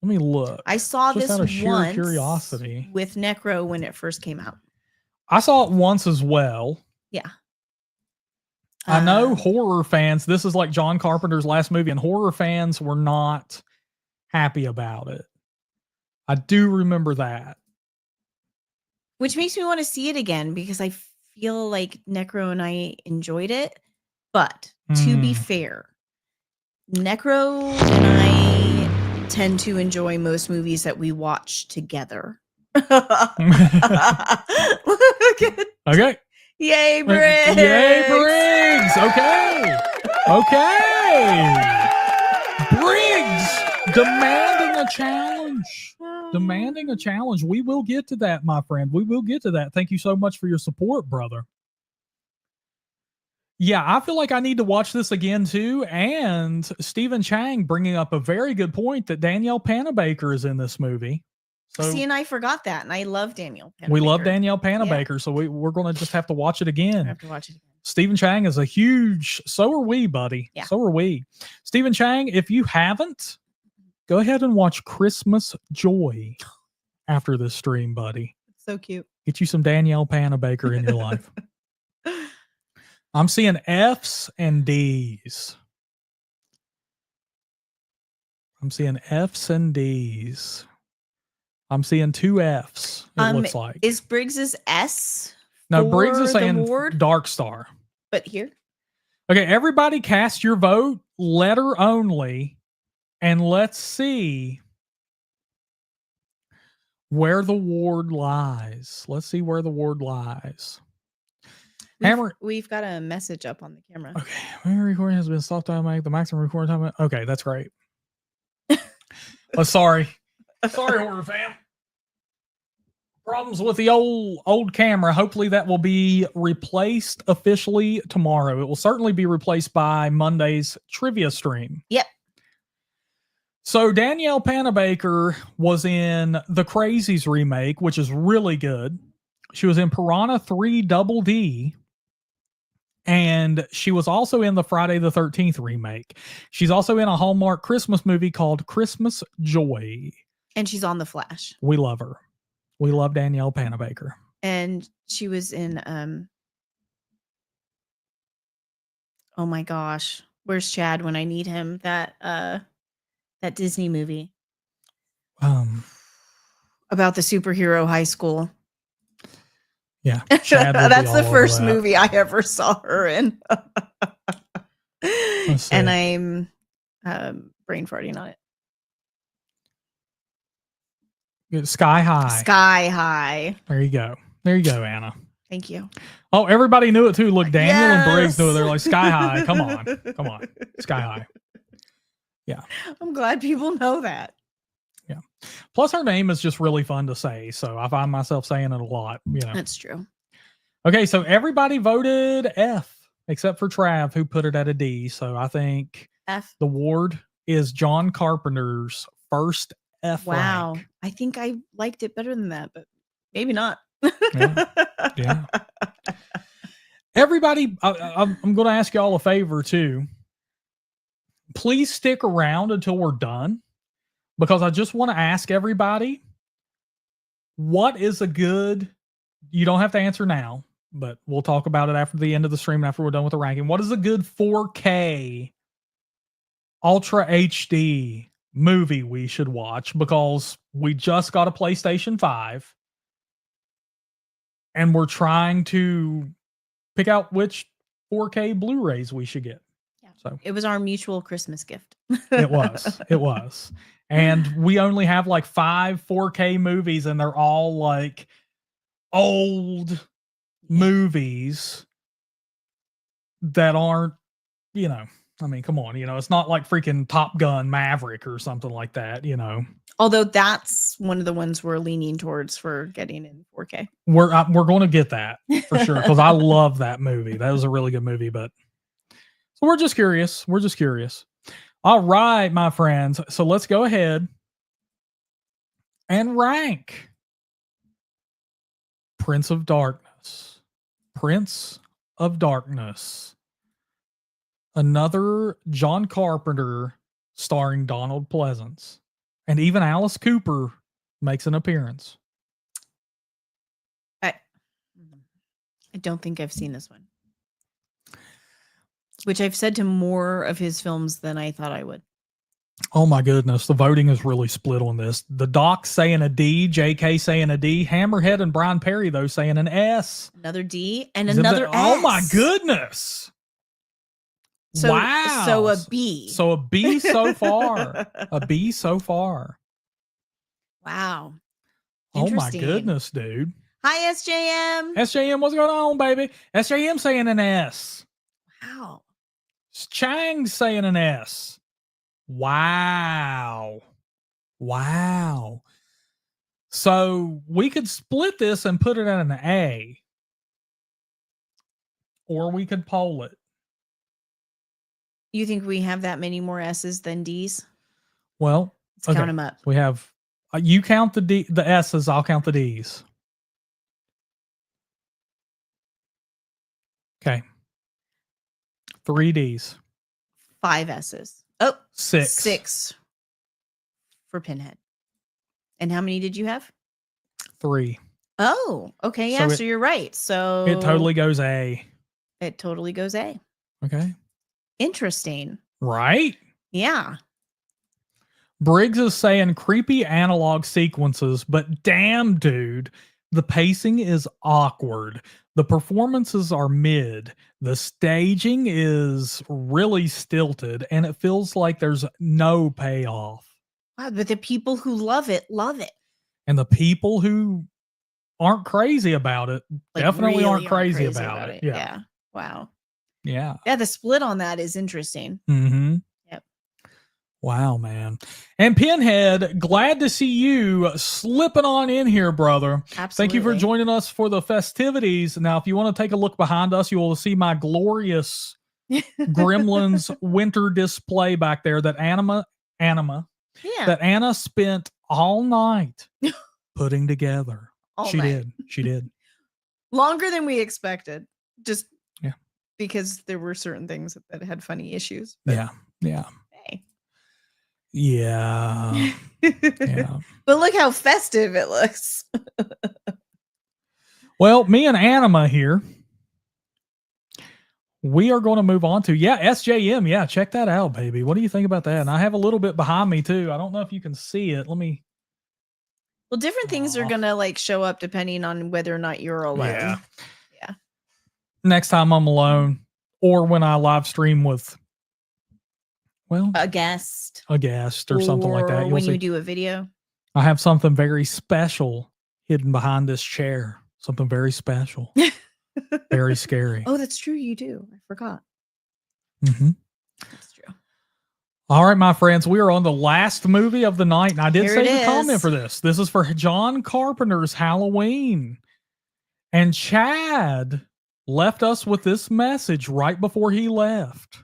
Let me look.
I saw
just
this
out of sheer
once
curiosity
with Necro when it first came out.
I saw it once as well.
Yeah.
I know horror fans, this is like John Carpenter's last movie, and horror fans were not happy about it. I do remember that.
Which makes me want to see it again because I feel like Necro and I enjoyed it. But to be fair, Necro and I tend to enjoy most movies that we watch together.
Okay.
Yay, Briggs!
Yay, Briggs! Okay. Briggs demanding a challenge. We will get to that, my friend. We will get to that. Thank you so much for your support, brother. Yeah, I feel like I need to watch this again too. And Stephen Chang bringing up a very good point that Danielle Panabaker is in this movie. So
See, and I forgot that, and I love Danielle Panabaker.
we love Danielle Panabaker, so we're going to just have to watch it
I
again.
have to watch it again.
Stephen Chang is a huge. So are we, buddy.
Yeah.
So are we. Stephen Chang, if you haven't, go ahead and watch Christmas Joy after this stream, buddy.
So cute.
Get you some Danielle Panabaker in your life. I'm seeing F's and D's. I'm seeing F's and D's. I'm seeing 2 F's. It looks like.
Is Briggs's S?
No, Briggs is
for the
saying
ward?
Dark Star.
But here?
Okay, everybody cast your vote, letter only, and let's see where the ward lies. Let's see where the ward lies.
We've got a message up on the camera.
Okay, when recording has been stopped automatic, the maximum recording time. Okay, that's great. Sorry, HorrorFam. Problems with the old camera. Hopefully that will be replaced officially tomorrow. It will certainly be replaced by Monday's trivia stream.
Yep.
So Danielle Panabaker was in the Crazies remake, which is really good. She was in Piranha 3 Double D. And she was also in the Friday the 13th remake. She's also in a Hallmark Christmas movie called Christmas Joy.
And she's on The Flash.
We love her. We love Danielle Panabaker.
And she was in oh my gosh. Where's Chad when I need him? That Disney movie. About the superhero high school.
Yeah.
That's the first movie I ever saw her in. And I'm brain farting on it.
Sky High.
Sky High.
There you go. There you go, Anna.
Thank you.
Oh, everybody knew it too. Look, Daniel and Briggs knew it. They're like, Sky High. Come on. Come on. Sky High. Yeah.
I'm glad people know that.
Yeah. Plus, her name is just really fun to say. So I find myself saying it a lot. You know.
That's true.
Okay. So everybody voted F except for Trav, who put it at a D. So I think
F.
The Ward is John Carpenter's first F.
Wow.
rank.
I think I liked it better than that, but maybe not.
Yeah. Everybody, I'm going to ask y'all a favor too. Please stick around until we're done, because I just want to ask everybody, what is a good, you don't have to answer now, but we'll talk about it after the end of the stream, after we're done with the ranking. What is a good 4K Ultra HD movie we should watch? Because we just got a PlayStation 5 and we're trying to pick out which 4K Blu-rays we should get.
Yeah.
So
it was our mutual Christmas gift.
It was. And we only have like 5 4K movies, and they're all like old movies that aren't, you know, I mean, come on, you know, it's not like freaking Top Gun Maverick or something like that, you know.
Although that's one of the ones we're leaning towards for getting in 4K.
We're going to get that for sure, because I love that movie. That was a really good movie, but so we're just curious. All right, my friends. So let's go ahead and rank Prince of Darkness. Prince of Darkness. Another John Carpenter starring Donald Pleasance. And even Alice Cooper makes an appearance.
I don't think I've seen this one. Which I've said to more of his films than I thought I would.
Oh my goodness. The voting is really split on this. The Doc saying a D, JK saying a D, Hammerhead and Brian Perry, though, saying an S.
Another D and another S.
Oh my goodness. Wow.
So a B.
So a B so far. A B so far.
Wow.
Oh my goodness, dude.
Hi, SJM.
SJM, what's going on, baby? SJM saying an S.
Wow.
Chang saying an S. Wow. So we could split this and put it at an A. Or we could poll it.
You think we have that many more S's than D's?
Well,
Let's count them up.
We have, you count the S's, I'll count the D's. Okay. 3 D's.
5 S's. Oh,
6.
6 for Pinhead. And how many did you have?
3.
Oh, okay. Yeah, so you're right. So
it totally goes A.
It totally goes A.
Okay.
Interesting.
Right?
Yeah.
Briggs is saying creepy analog sequences, but damn, dude, the pacing is awkward. The performances are mid. The staging is really stilted, and it feels like there's no payoff.
Wow, but the people who love it.
And the people who aren't crazy about it definitely
really
aren't crazy about it.
Yeah. Wow.
Yeah.
Yeah, the split on that is interesting.
Mm-hmm.
Yep.
Wow, man. And Pinhead, glad to see you slipping on in here, brother.
Absolutely.
Thank you for joining us for the festivities. Now, if you want to take a look behind us, you will see my glorious Gremlins winter display back there that Anna spent all night putting together. She did.
Longer than we expected. Just
yeah,
because there were certain things that had funny issues.
Yeah.
Hey.
Yeah. Yeah.
But look how festive it looks.
Well, me and Anima here, we are going to move on to, SJM. Yeah, check that out, baby. What do you think about that? And I have a little bit behind me, too. I don't know if you can see it. Let me.
Well, different things are going to show up depending on whether or not you're alone.
Yeah. Next time I'm alone, or when I live stream with,
a guest
or something like that.
When you do a video.
I have something very special hidden behind this chair. Something very special. Very scary.
Oh, that's true. You do. I forgot.
Mm-hmm.
That's true.
All right, my friends, we are on the last movie of the night. And I did save a comment for this. This is for John Carpenter's Halloween. And Chad left us with this message right before he left,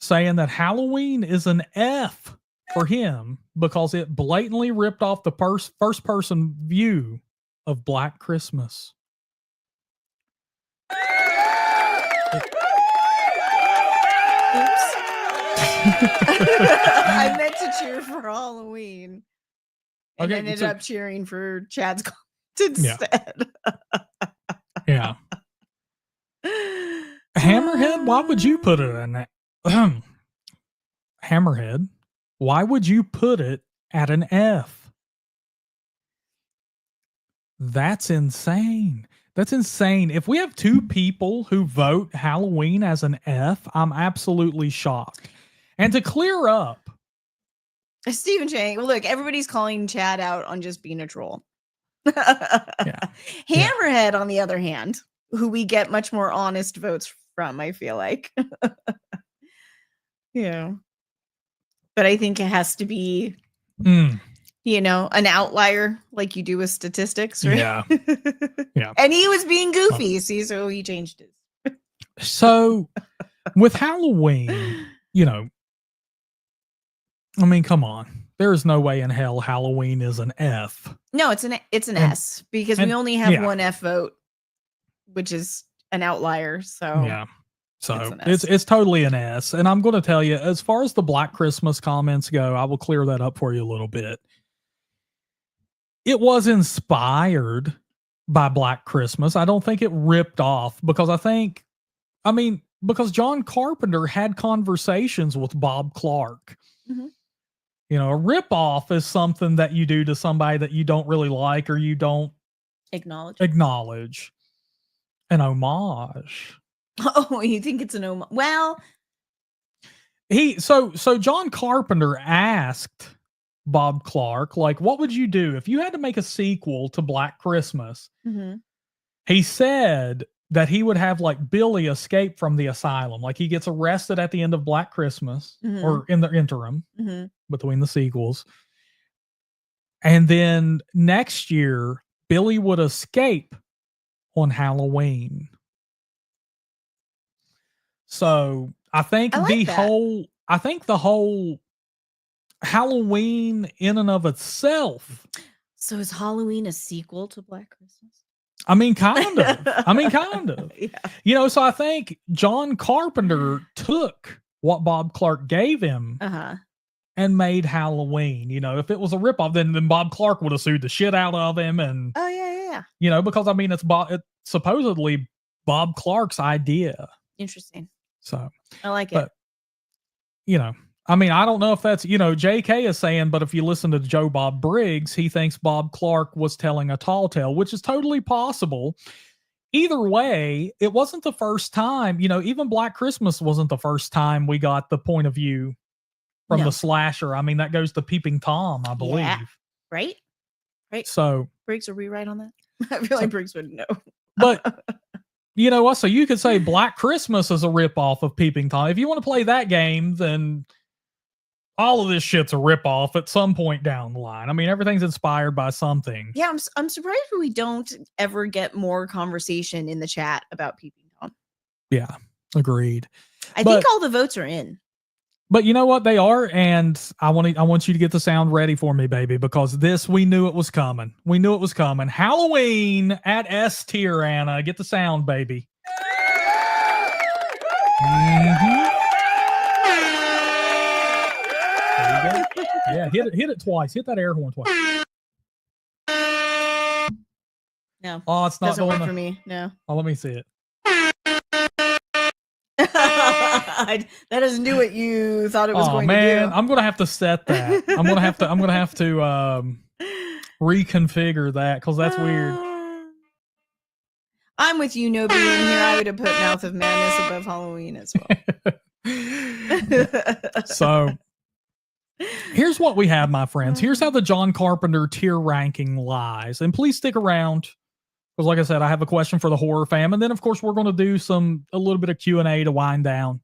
saying that Halloween is an F for him because it blatantly ripped off the first person view of Black Christmas.
Oops. I meant to cheer for Halloween. And ended up cheering for Chad's comment instead.
Yeah. Hammerhead, why would you put it in that? Hammerhead, why would you put it at an F? That's insane. That's insane. If we have 2 people who vote Halloween as an F, I'm absolutely shocked. And to clear up,
Stephen Chang, look, everybody's calling Chad out on just being a troll. Hammerhead, on the other hand, who we get much more honest votes from, I feel like. Yeah. But I think it has to be, an outlier like you do with statistics, right?
Yeah. Yeah.
And he was being goofy, so he changed his.
So with Halloween, I mean, come on. There is no way in hell Halloween is an F.
No, it's an S because we only have one F vote, which is an outlier. So
yeah. So it's totally an S. And I'm going to tell you, as far as the Black Christmas comments go, I will clear that up for you a little bit. It was inspired by Black Christmas. I don't think it ripped off because because John Carpenter had conversations with Bob Clark.
Mm-hmm.
A rip off is something that you do to somebody that you don't really like or you don't acknowledge. An homage.
Oh, you think it's an homage? Well,
so John Carpenter asked Bob Clark, what would you do if you had to make a sequel to Black Christmas?
Mm-hmm.
He said that he would have Billy escape from the asylum. He gets arrested at the end of Black Christmas or in the interim between the sequels. And then next year, Billy would escape on Halloween. So I think
I like that.
I think the whole Halloween in and of itself.
So is Halloween a sequel to Black Christmas?
I mean, kind of. Kind of.
Yeah.
So I think John Carpenter took what Bob Clark gave him and made Halloween. If it was a ripoff, then Bob Clark would have sued the shit out of him. And
oh yeah.
Because I mean, it's supposedly Bob Clark's idea.
Interesting.
So
I like it.
I mean, I don't know if that's, JK is saying, but if you listen to Joe Bob Briggs, he thinks Bob Clark was telling a tall tale, which is totally possible. Either way, it wasn't the first time, even Black Christmas wasn't the first time we got the point of view from the slasher. I mean, that goes to Peeping Tom, I believe.
Yeah. Right.
So
Briggs, are we right on that? I feel like Briggs would know.
But you know what? So you could say Black Christmas is a ripoff of Peeping Tom. If you want to play that game, then all of this shit's a ripoff at some point down the line. I mean, everything's inspired by something.
Yeah, I'm surprised we don't ever get more conversation in the chat about Peeping Tom.
Yeah, agreed.
I think all the votes are in.
But you know what? They are, and I want you to get the sound ready for me, baby, because we knew it was coming. We knew it was coming. Halloween at S tier, Anna. Get the sound, baby. Mm-hmm. There you go. Yeah, hit it twice. Hit that air horn twice.
No.
Oh, it's not
doesn't work for me. No.
Oh, let me see it.
That doesn't do what you thought it was going to do.
I'm gonna have to set that. I'm gonna have to reconfigure that because that's weird.
I'm with you, Nobi. In here, I would have put Mouth of Madness above Halloween as well.
So here's what we have, my friends. Here's how the John Carpenter tier ranking lies. And please stick around because, like I said, I have a question for the horror fam, and then of course we're going to do a little bit of Q&A to wind down.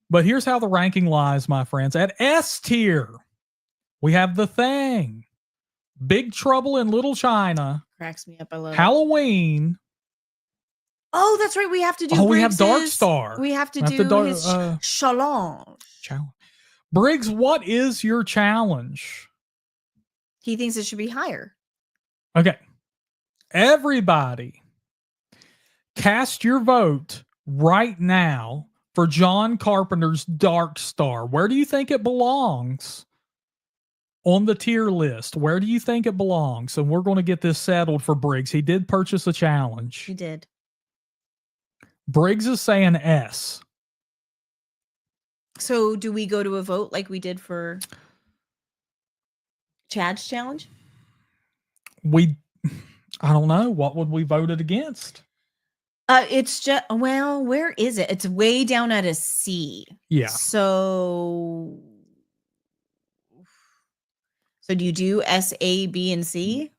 But here's how the ranking lies, my friends. At S tier, we have The Thing, Big Trouble in Little China,
cracks me up. I love
Halloween.
Oh, that's right. We have to do.
We have Dark Star.
We have to do his challenge.
Briggs, what is your challenge?
He thinks it should be higher.
Okay. Everybody, cast your vote right now for John Carpenter's Dark Star. Where do you think it belongs on the tier list? Where do you think it belongs? And we're going to get this settled for Briggs. He did purchase a challenge.
He did.
Briggs is saying S.
So do we go to a vote like we did for Chad's challenge?
I don't know. What would we voted against?
It's just, well, where is it? It's way down at a C.
Yeah.
So do you do S, A, B, and C?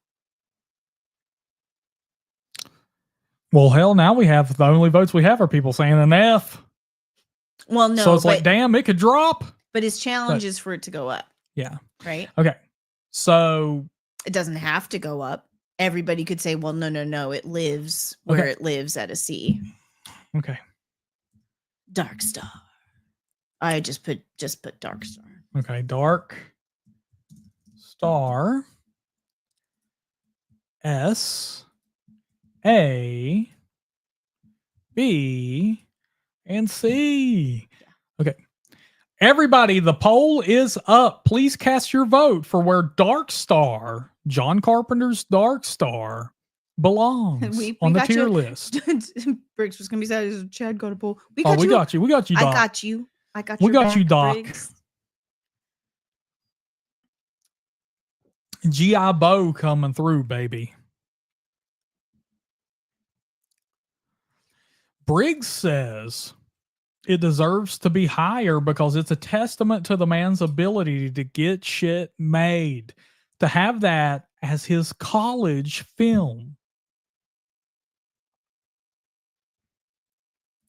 Well, hell, now we have the only votes we have are people saying an F.
Well, no.
So it's like, damn, it could drop.
But his challenge is for it to go up.
Yeah.
Right?
Okay. So
it doesn't have to go up. Everybody could say, well, no. It lives where it lives at a C.
Okay.
Dark Star. I just put Dark Star.
Okay. Dark Star. S, A, B, and C. Okay. Everybody, the poll is up. Please cast your vote for where Dark Star, John Carpenter's Dark Star, belongs on the tier list.
Briggs was going to be sad as Chad got a poll.
We got you. We got you, Doc.
I got you.
We got you, Doc.
Briggs.
G.I. Bo coming through, baby. Briggs says it deserves to be higher because it's a testament to the man's ability to get shit made, to have that as his college film.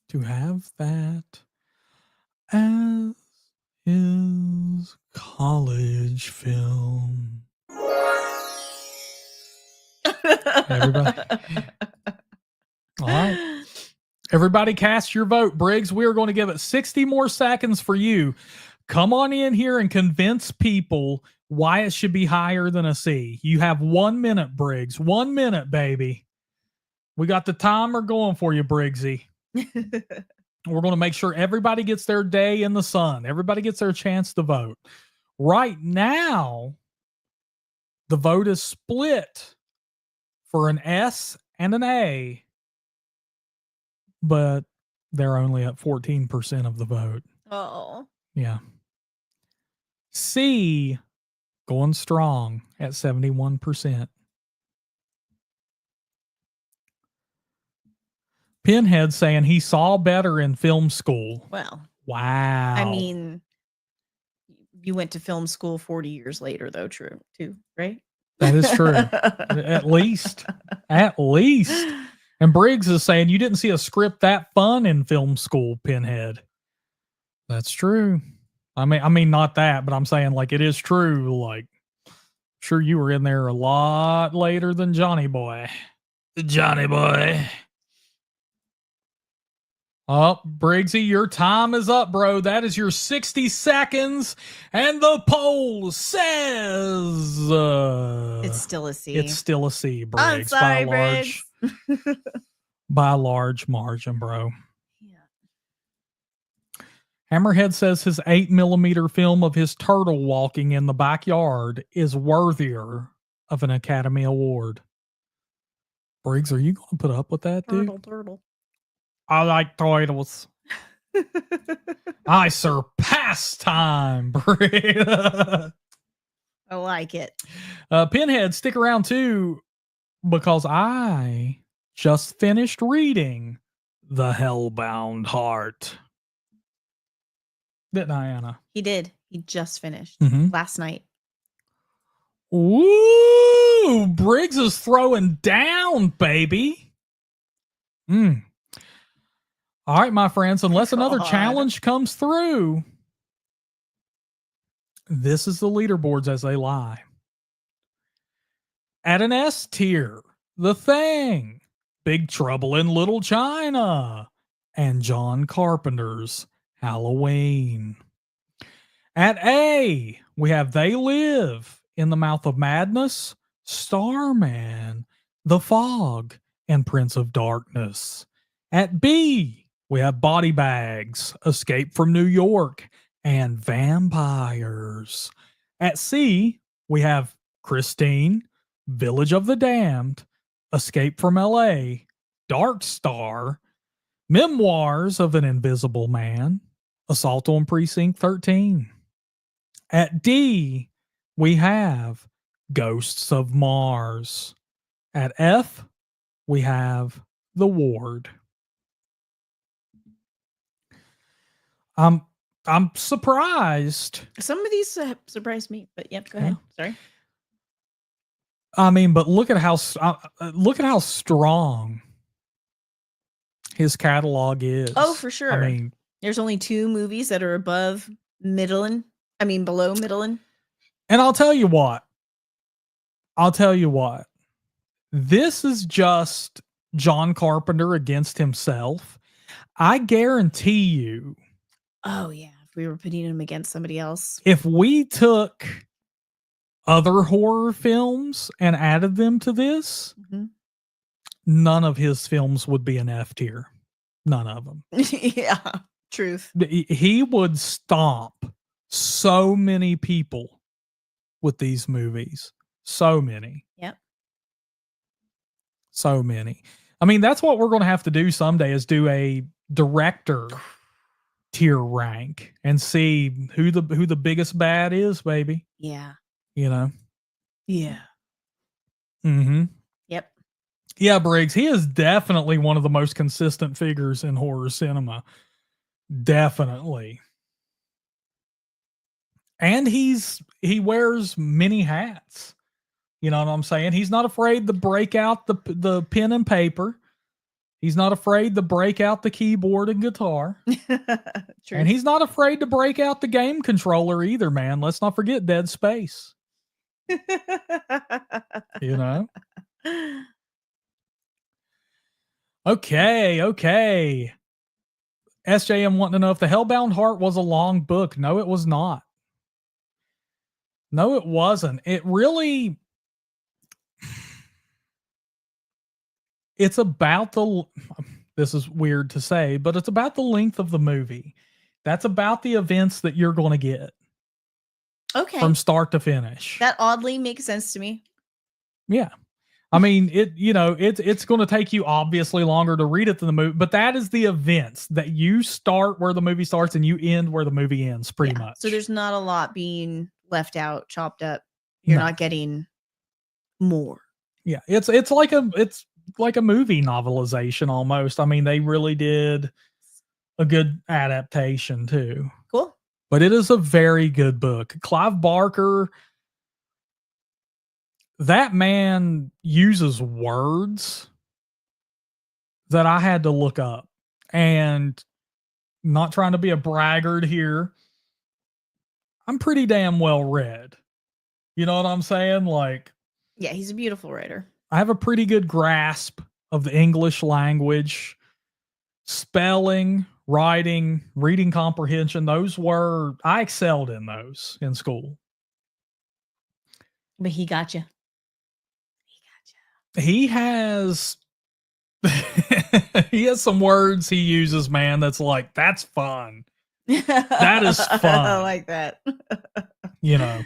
To have that as his college film. Everybody. All right. Everybody cast your vote. Briggs, we are going to give it 60 more seconds for you. Come on in here and convince people why it should be higher than a C. You have 1 minute, Briggs. 1 minute, baby. We got the timer going for you, Briggsy. We're going to make sure everybody gets their day in the sun. Everybody gets their chance to vote. Right now, the vote is split for an S and an A, but they're only at 14% of the vote.
Oh.
Yeah. C going strong at 71%. Pinhead saying he saw better in film school.
Well,
wow.
I mean, you went to film school 40 years later, though, too, right?
That is true. At least. And Briggs is saying you didn't see a script that fun in film school, Pinhead. That's true. I mean, not that, but I'm saying like it is true. Like, sure, you were in there a lot later than Johnny Boy. Johnny Boy. Oh, Briggsy, your time is up, bro. That is your 60 seconds. And the poll says
it's still a C.
It's still a C, Briggs.
I'm sorry, Briggs.
By a large margin, bro.
Yeah.
Hammerhead says his 8mm film of his turtle walking in the backyard is worthier of an Academy Award. Briggs, are you going to put up with that, dude?
Turtle.
I like turtles. I surpass time, Briggs.
I like it.
Pinhead, stick around too, because I just finished reading The Hellbound Heart. Didn't I, Anna?
He did. He just finished last night.
Ooh, Briggs is throwing down, baby. All right, my friends, unless another challenge comes through, this is the leaderboards as they lie. At an S tier, The Thing, Big Trouble in Little China, and John Carpenter's Halloween. At A, we have They Live, In the Mouth of Madness, Starman, The Fog, and Prince of Darkness. At B, we have Body Bags, Escape from New York, and Vampires. At C, we have Christine, Village of the Damned, Escape from L.A., Dark Star, Memoirs of an Invisible Man, Assault on Precinct 13. At D, we have Ghosts of Mars. At F, we have The Ward. I'm surprised.
Some of these surprised me, but yep, go ahead. Sorry.
I mean, but look at how strong his catalog is.
Oh, for sure.
I mean,
there's only 2 movies that are below middling.
And I'll tell you what. This is just John Carpenter against himself. I guarantee you.
Oh, yeah. If we were putting him against somebody else.
If we took other horror films and added them to this, none of his films would be an F tier. None of them.
Yeah, truth.
He would stomp so many people with these movies. So many.
Yep.
So many. I mean, that's what we're going to have to do someday is do a director tier rank and see who the biggest bad is, baby.
Yeah.
You know?
Yeah.
Yep. Yeah, Briggs, he is definitely one of the most consistent figures in horror cinema. Definitely. And he wears many hats. You know what I'm saying? He's not afraid to break out the pen and paper. He's not afraid to break out the keyboard and guitar. And he's not afraid to break out the game controller either, man. Let's not forget Dead Space. You know? Okay. SJM wanting to know if The Hellbound Heart was a long book. No, it was not. No, it wasn't. It really... It's about the... This is weird to say, but it's about the length of the movie. That's about the events that you're going to get.
Okay.
From start to finish.
That oddly makes sense to me.
Yeah. I mean, it's going to take you obviously longer to read it than the movie, but that is the events that you start where the movie starts and you end where the movie ends, pretty much.
So there's not a lot being left out, chopped up. You're not getting more.
Yeah, it's like a movie novelization almost. I mean, they really did a good adaptation too.
Cool.
But it is a very good book. Clive Barker, that man uses words that I had to look up, and not trying to be a braggart here, I'm pretty damn well read. You know what I'm saying? Like,
yeah, he's a beautiful writer.
I have a pretty good grasp of the English language, spelling, writing, reading comprehension. I excelled in those in school.
But he got you.
He has some words he uses, man, that's like, that's fun. That is fun.
I like that.
You know.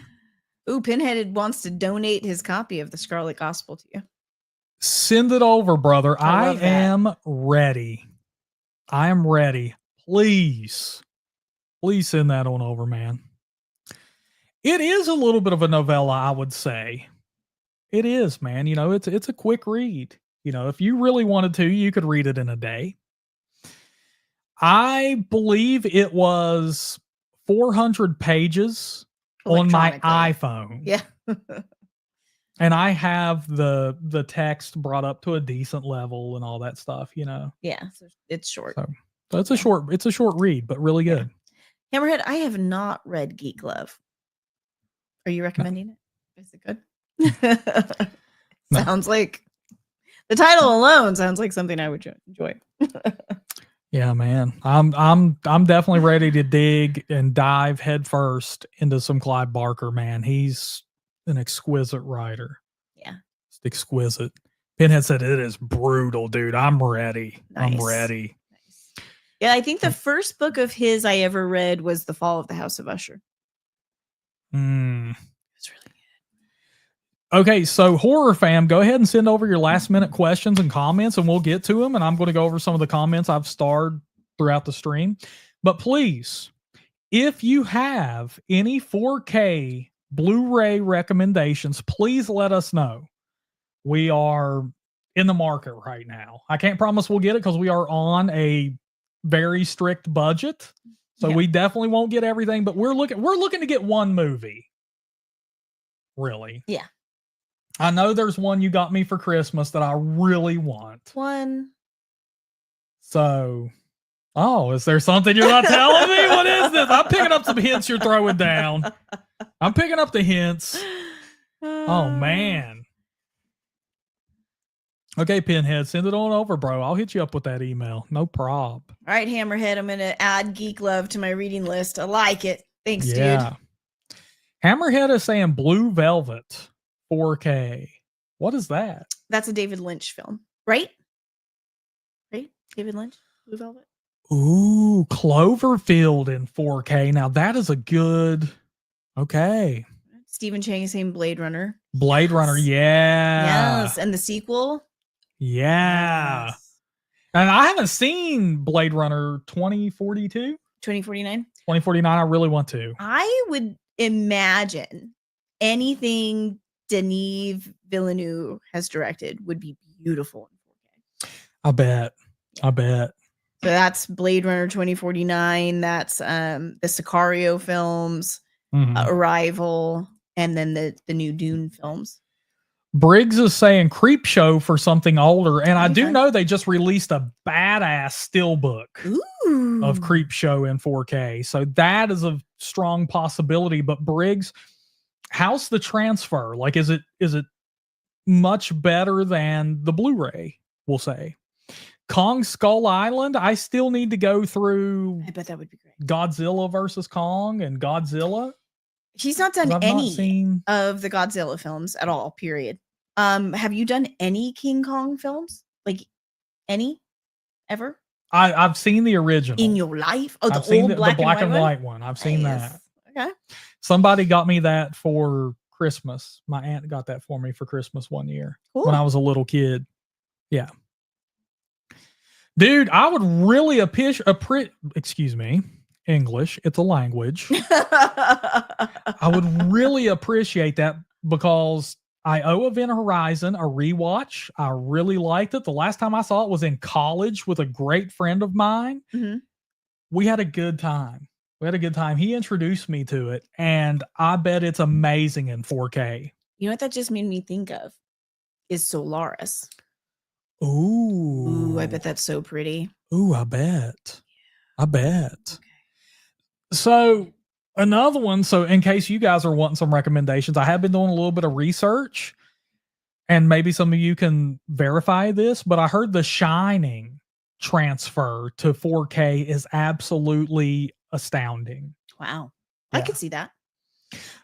Ooh, Pinhead wants to donate his copy of the Scarlet Gospel to you.
Send it over, brother. I am ready. I am ready. Please send that on over, man. It is a little bit of a novella, I would say. It is, man. You know, it's a quick read. You know, if you really wanted to, you could read it in a day. I believe it was 400 pages on my iPhone.
Yeah.
And I have the text brought up to a decent level and all that stuff, you know.
Yeah, so it's short.
So it's a short read, but really good.
Yeah. Hammerhead, I have not read Geek Love. Are you recommending it? Is it good? Sounds like the title alone sounds like something I would enjoy.
Yeah, man. I'm definitely ready to dig and dive headfirst into some Clive Barker, man. He's an exquisite writer.
Yeah.
It's exquisite. Pinhead said it is brutal, dude. I'm ready.
Nice.
I'm ready.
Nice. Yeah, I think the first book of his I ever read was The Fall of the House of Usher. It's really good.
Okay, so HorrorFam, go ahead and send over your last minute questions and comments and we'll get to them. And I'm going to go over some of the comments I've starred throughout the stream. But please, if you have any 4K Blu-ray recommendations, please let us know. We are in the market right now. I can't promise we'll get it because we are on a very strict budget. So we definitely won't get everything, but we're looking to get one movie. Really.
Yeah.
I know there's one you got me for Christmas that I really want.
One.
So, is there something you're not telling me? What is this? I'm picking up some hints you're throwing down. I'm picking up the hints. Oh, man. Okay, Pinhead, send it on over, bro. I'll hit you up with that email. No prob. All
right, Hammerhead, I'm going to add Geek Love to my reading list. I like it. Thanks, dude.
Hammerhead is saying Blue Velvet 4K. What is that?
That's a David Lynch film, right? Right? David Lynch, Blue Velvet.
Ooh, Cloverfield in 4K. Now that is a good. Okay.
Stephen Chang is saying Blade Runner.
Blade Runner, yeah.
Yes, and the sequel.
Yeah. Yes. And I haven't seen Blade Runner 2042.
2049.
2049. I really want to.
I would imagine anything Denis Villeneuve has directed would be beautiful in 4K.
I bet.
So that's Blade Runner 2049. That's the Sicario films, Arrival, and then the new Dune films.
Briggs is saying Creep Show for something older, and I do know they just released a badass steelbook of Creep Show in 4K. So that is a strong possibility. But Briggs, how's the transfer? Like, is it much better than the Blu-ray? We'll say, Kong Skull Island. I still need to go through
I bet that would be great.
Godzilla versus Kong and Godzilla.
He's not done
'Cause I've not
any
seen.
of the Godzilla films at all, period. Have you done any King Kong films? Like any? Ever?
I've seen the original.
In your life? Oh, the
I've seen
old
the
black
and
one?
white one. I've seen
Nice.
that.
Okay.
Somebody got me that for Christmas. My aunt got that for me for Christmas one year when
Cool.
I was a little kid. Yeah. Dude, I would really excuse me, English. It's a language. I would really appreciate that because I owe Event Horizon a rewatch. I really liked it. The last time I saw it was in college with a great friend of mine.
Mhm.
We had a good time. He introduced me to it, and I bet it's amazing in 4K.
You know what that just made me think of? Is Solaris.
Ooh.
Ooh, I bet that's so pretty.
Ooh, I bet.
Okay.
So another one. So in case you guys are wanting some recommendations, I have been doing a little bit of research, and maybe some of you can verify this, but I heard The Shining transfer to 4K is absolutely astounding.
Wow.
Yeah.
I could see that.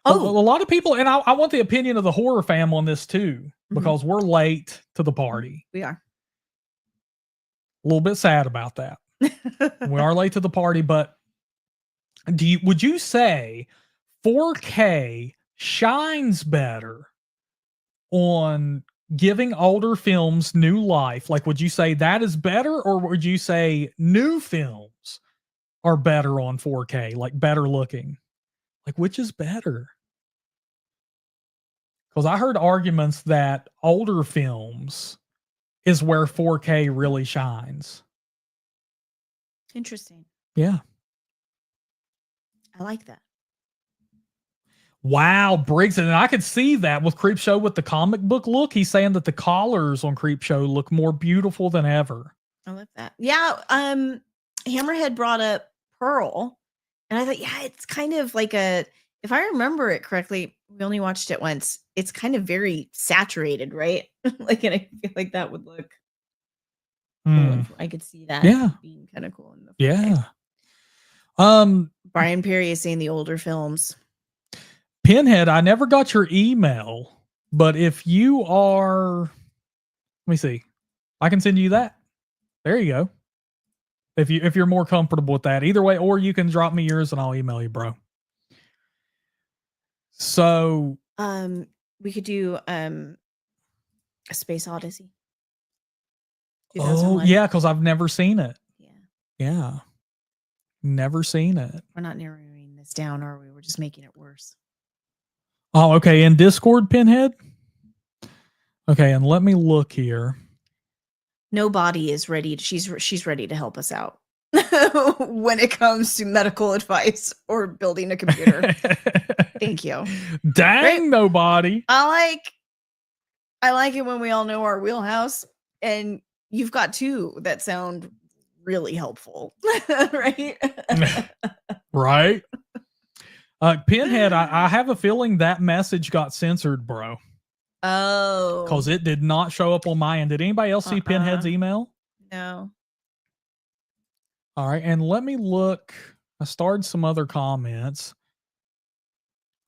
A lot of people, and I want the opinion of the HorrorFam on this too, because we're late to the party.
We are.
A little bit sad about that. We are late to the party, but would you say 4K shines better on giving older films new life? Like, would you say that is better, or would you say new films are better on 4K, like better looking? Like, which is better? Because I heard arguments that older films is where 4K really shines.
Interesting.
Yeah.
I like that.
Wow, Briggs, and I could see that with Creepshow with the comic book look. He's saying that the collars on Creepshow look more beautiful than ever.
I love that. Yeah, Hammerhead brought up Pearl, and I thought, yeah, it's kind of like if I remember it correctly, we only watched it once. It's kind of very saturated, right? Like, and I feel like that would look cool. I could see that being kind of cool in the 4K. Brian Perry is saying the older films.
Pinhead, I never got your email, but if you are, let me see, I can send you that. There you go. If you're more comfortable with that, either way, or you can drop me yours and I'll email you, bro. So,
we could do A Space Odyssey.
Oh yeah, because I've never seen it. Yeah, never seen it.
We're not narrowing this down, are we? We're just making it worse.
Oh, okay. In Discord, Pinhead. Okay, and let me look here.
Nobody is ready. She's ready to help us out when it comes to medical advice or building a computer. Thank you.
Dang, right? Nobody.
I like it when we all know our wheelhouse, and you've got two that sound really helpful, right?
Right. Pinhead, I have a feeling that message got censored, bro.
Oh.
Because it did not show up on my end. Did anybody else see Pinhead's email?
No.
All right, and let me look. I started some other comments.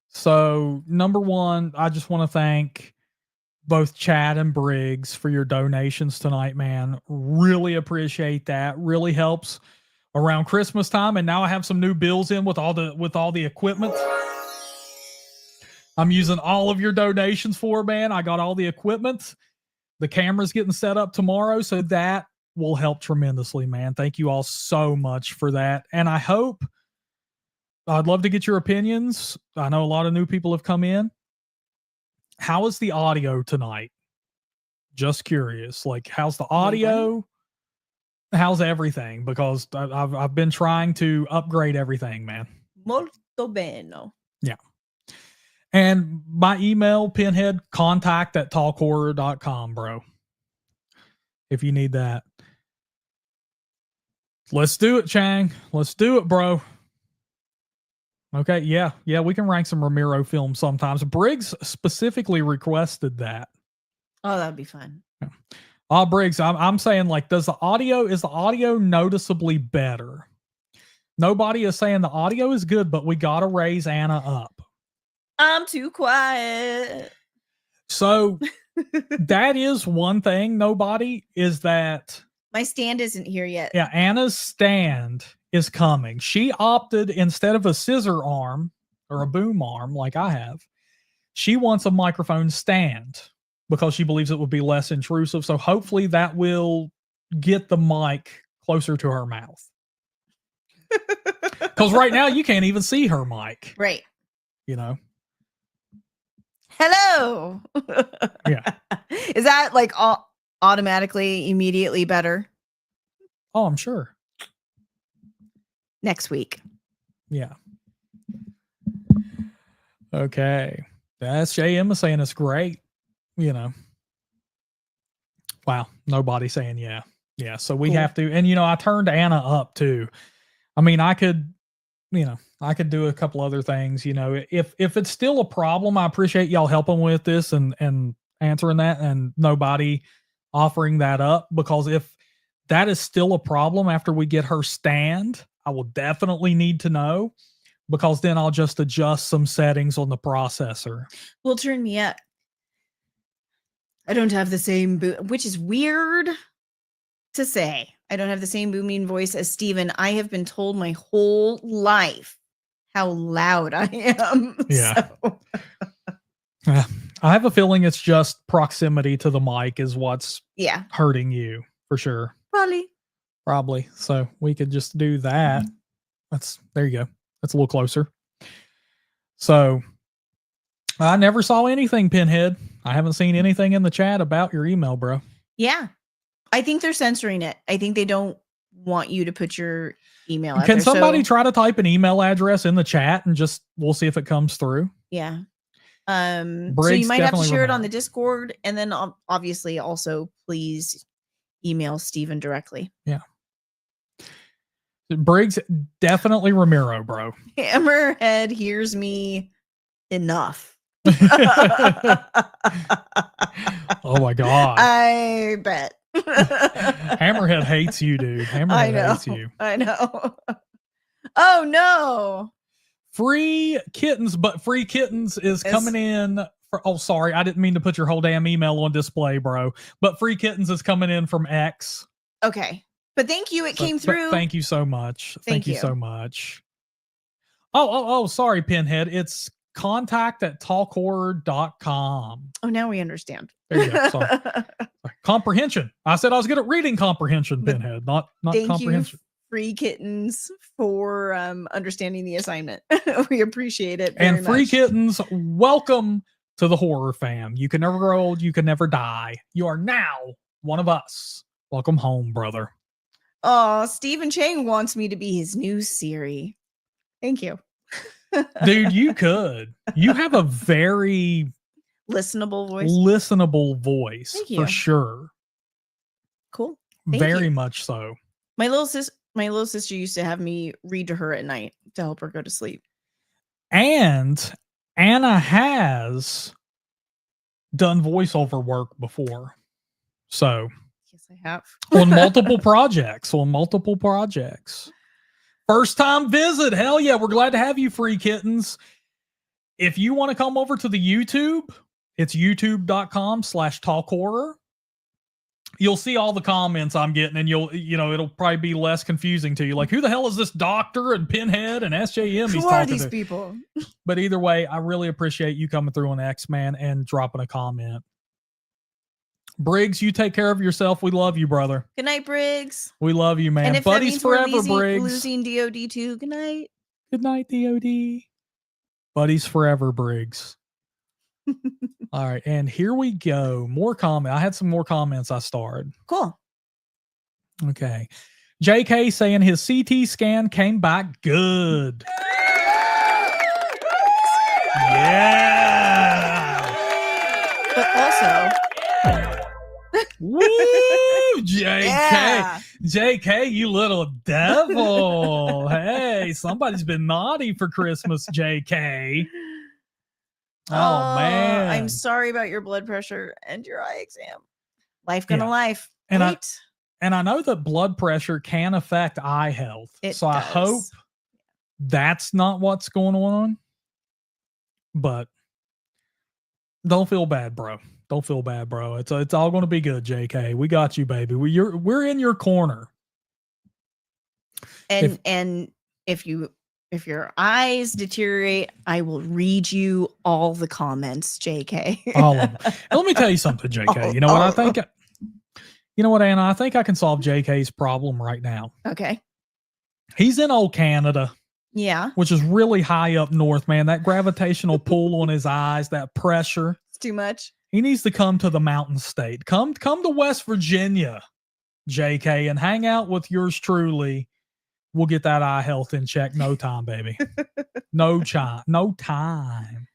So, number one, I just want to thank both Chad and Briggs for your donations tonight, man. Really appreciate that. Really helps around Christmas time. And now I have some new bills in with all the equipment I'm using all of your donations for, man. I got all the equipment. The camera's getting set up tomorrow, so that will help tremendously, man. Thank you all so much for that. And I'd love to get your opinions. I know a lot of new people have come in. How is the audio tonight? Just curious. Like, how's the audio? How's everything? Because I've been trying to upgrade everything, man.
Molto bene.
Yeah. And my email, Pinhead, contact@talkhorror.com, bro. If you need that. Let's do it, Chang. Let's do it, bro. Okay, yeah, we can rank some Romero films sometimes. Briggs specifically requested that.
Oh, that'd be fun.
Yeah. Briggs, I'm saying, like, is the audio noticeably better? Nobody is saying the audio is good, but we got to raise Anna up.
I'm too quiet.
So that is one thing, nobody, is that
my stand isn't here yet.
Yeah, Anna's stand is coming. She opted, instead of a scissor arm or a boom arm like I have, she wants a microphone stand because she believes it would be less intrusive. So hopefully that will get the mic closer to her mouth. Because right now you can't even see her mic.
Right.
You know?
Hello.
Yeah.
Is that like automatically, immediately better?
Oh, I'm sure.
Next week.
Yeah. Okay. That's JM is saying it's great. You know. Wow. Nobody saying yeah. Yeah. So we have to, and I turned Anna up too. I mean, I could do a couple other things, if it's still a problem, I appreciate y'all helping with this and answering that, and nobody offering that up, because if that is still a problem after we get her stand, I will definitely need to know, because then I'll just adjust some settings on the processor.
Well, turn me up. I don't have the same which is weird to say. I don't have the same booming voice as Steven. I have been told my whole life how loud I am.
Yeah. So. I have a feeling it's just proximity to the mic is what's hurting you, for sure. Probably. So we could just do that. There you go. That's a little closer. So I never saw anything, Pinhead. I haven't seen anything in the chat about your email, bro.
Yeah. I think they're censoring it. I think they don't want you to put your email out
Can somebody try to type an email address in the chat and we'll see if it comes through?
Yeah. So you might have to share it on the Discord, and then obviously also please email Steven directly.
Yeah. Briggs, definitely Ramiro, bro.
Hammerhead hears me enough.
Oh my God.
I bet.
Hammerhead hates you, dude. Hammerhead hates you.
I know. Oh no.
Free Kittens is coming in. Sorry, I didn't mean to put your whole damn email on display, bro. But Free Kittens is coming in from X.
Okay. But thank you. It came through.
Thank you so much. Thank you so much. Oh, sorry, Pinhead. It's contact@talkhorror.com.
Oh, now we understand.
There you go. Sorry. Comprehension. I said I was good at reading comprehension, Pinhead, not comprehension.
You, Free Kittens, for understanding the assignment. We appreciate it very
much. Free
much.
Kittens, welcome to the Horror Fam. You can never grow old. You can never die. You are now one of us. Welcome home, brother.
Oh, Stephen Chang wants me to be his new Siri. Thank you.
Dude, you could. You have a very
listenable
voice for sure.
Cool.
Very much so.
My little sister used to have me read to her at night to help her go to sleep.
And Anna has done voiceover work before. So
yes, I have.
on multiple projects. First time visit. Hell yeah. We're glad to have you, Free Kittens. If you want to come over to the YouTube, it's youtube.com/talkhorror. You'll see all the comments I'm getting, and it'll probably be less confusing to you. Like, who the hell is this doctor and Pinhead and SJM?
Who are these people?
But either way, I really appreciate you coming through on X, man, and dropping a comment. Briggs, you take care of yourself. We love you, brother.
Good night, Briggs.
We love you, man.
And if
Buddies forever, Briggs.
Losing DOD too. Good night.
Good night, DOD. Buddies forever, Briggs. All right, and here we go. More comment. I had some more comments I starred.
Cool.
Okay. JK saying his CT scan came back good. Yeah.
But also,
woo, JK. Yeah. JK, you little devil. Hey, somebody's been naughty for Christmas, JK. Oh man.
I'm sorry about your blood pressure and your eye exam. Life gonna life.
And
Right?
I know that blood pressure can affect eye health. So I hope that's not what's going on. But don't feel bad, bro. Don't feel bad, bro. It's all going to be good, JK. We got you, baby. We're in your corner.
And if your eyes deteriorate, I will read you all the comments, JK.
All of them. Let me tell you something, JK. You know what I think? You know what, Anna? I think I can solve JK's problem right now.
Okay.
He's in old Canada.
Yeah.
Which is really high up north, man. That gravitational pull on his eyes, that pressure.
It's too much.
He needs to come to the mountain state. Come to West Virginia, JK, and hang out with yours truly. We'll get that eye health in check. No time, baby. No time.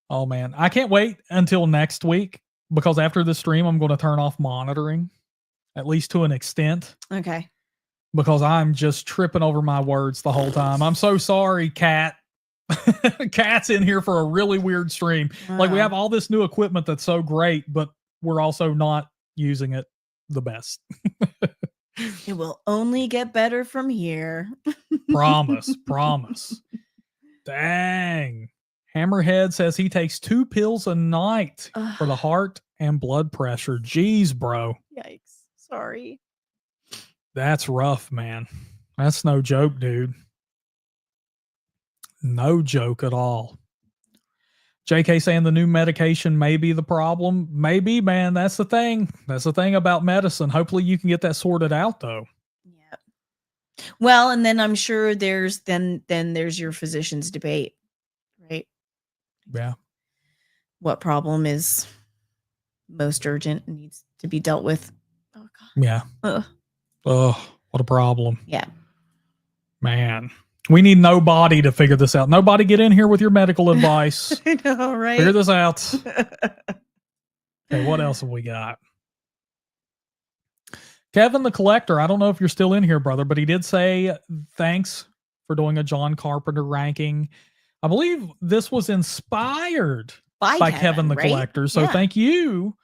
Oh, man. I can't wait until next week because after the stream, I'm going to turn off monitoring, at least to an extent.
Okay.
Because I'm just tripping over my words the whole time. I'm so sorry, Kat. Kat's in here for a really weird stream.
Wow.
Like, we have all this new equipment that's so great, but we're also not using it the best.
It will only get better from here.
Promise. Dang. Hammerhead says he takes 2 pills a night for the heart and blood pressure. Jeez, bro.
Yikes. Sorry.
That's rough, man. That's no joke, dude. No joke at all. JK saying the new medication may be the problem. Maybe, man. That's the thing. That's the thing about medicine. Hopefully you can get that sorted out, though.
Yeah. Well, and then I'm sure there's there's your physician's debate, right?
Yeah.
What problem is most urgent and needs to be dealt with? Oh, God.
Yeah. Oh, what a problem.
Yeah.
Man. We need nobody to figure this out. Nobody get in here with your medical advice.
I know, right?
Figure this out. Okay, what else have we got? Kevin the Collector. I don't know if you're still in here, brother, but he did say thanks for doing a John Carpenter ranking. I believe this was inspired by Kevin the Collector. So thank you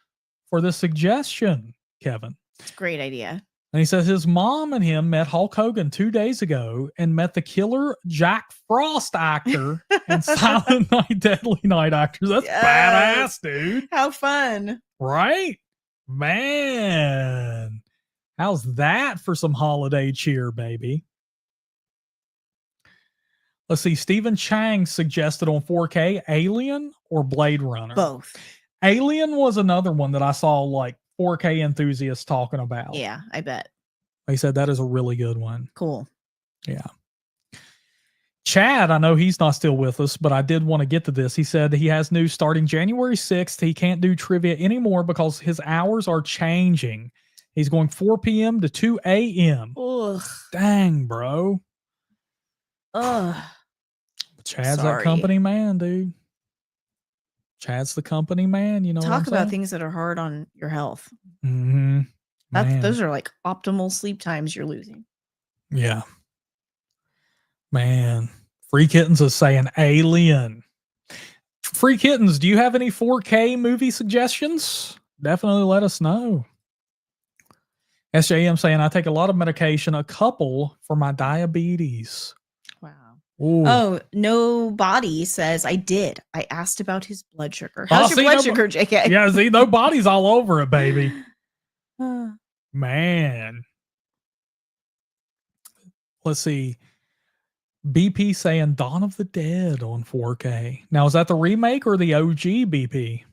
for the suggestion, Kevin.
It's a great idea.
And he says his mom and him met Hulk Hogan 2 days ago and met the killer Jack Frost actor and Silent Night, Deadly Night actors. That's badass, dude.
How fun.
Right? Man. How's that for some holiday cheer, baby? Let's see. Stephen Chang suggested on 4K, Alien or Blade Runner?
Both.
Alien was another one that I saw like 4K enthusiasts talking about.
Yeah, I bet.
He said that is a really good one.
Cool.
Yeah. Chad, I know he's not still with us, but I did want to get to this. He said he has news starting January 6th. He can't do trivia anymore because his hours are changing. He's going 4 p.m. to 2 a.m.
Ugh.
Dang, bro.
Ugh.
Chad's that company man, dude. Chad's the company man. You know,
talk about things that are hard on your health.
Mm-hmm.
Those are like optimal sleep times you're losing.
Yeah. Man. Free Kittens is saying Alien. Free Kittens, do you have any 4K movie suggestions? Definitely let us know. SJM saying I take a lot of medication, a couple for my diabetes.
Wow.
Ooh.
Oh, nobody says I did. I asked about his blood sugar. How's your blood sugar, JK?
Yeah, see, nobody's all over it, baby. Man. Let's see. BP saying Dawn of the Dead on 4K. Now, is that the remake or the OG BP?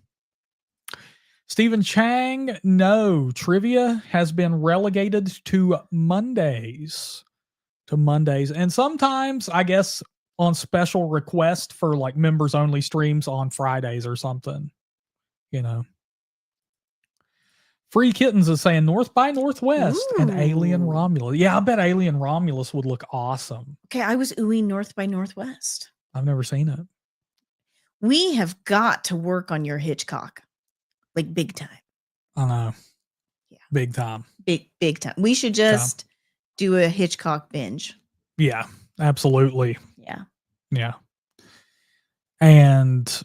Stephen Chang, no. Trivia has been relegated to Mondays. And sometimes, I guess, on special request for like members only streams on Fridays or something. You know. Free Kittens is saying North by Northwest and Alien Romulus. Yeah, I bet Alien Romulus would look awesome.
Okay, I was oohing North by Northwest.
I've never seen it.
We have got to work on your Hitchcock. Like big time.
I know.
Yeah.
Big time.
Big time. We should just do a Hitchcock binge.
Yeah, absolutely.
Yeah.
Yeah. And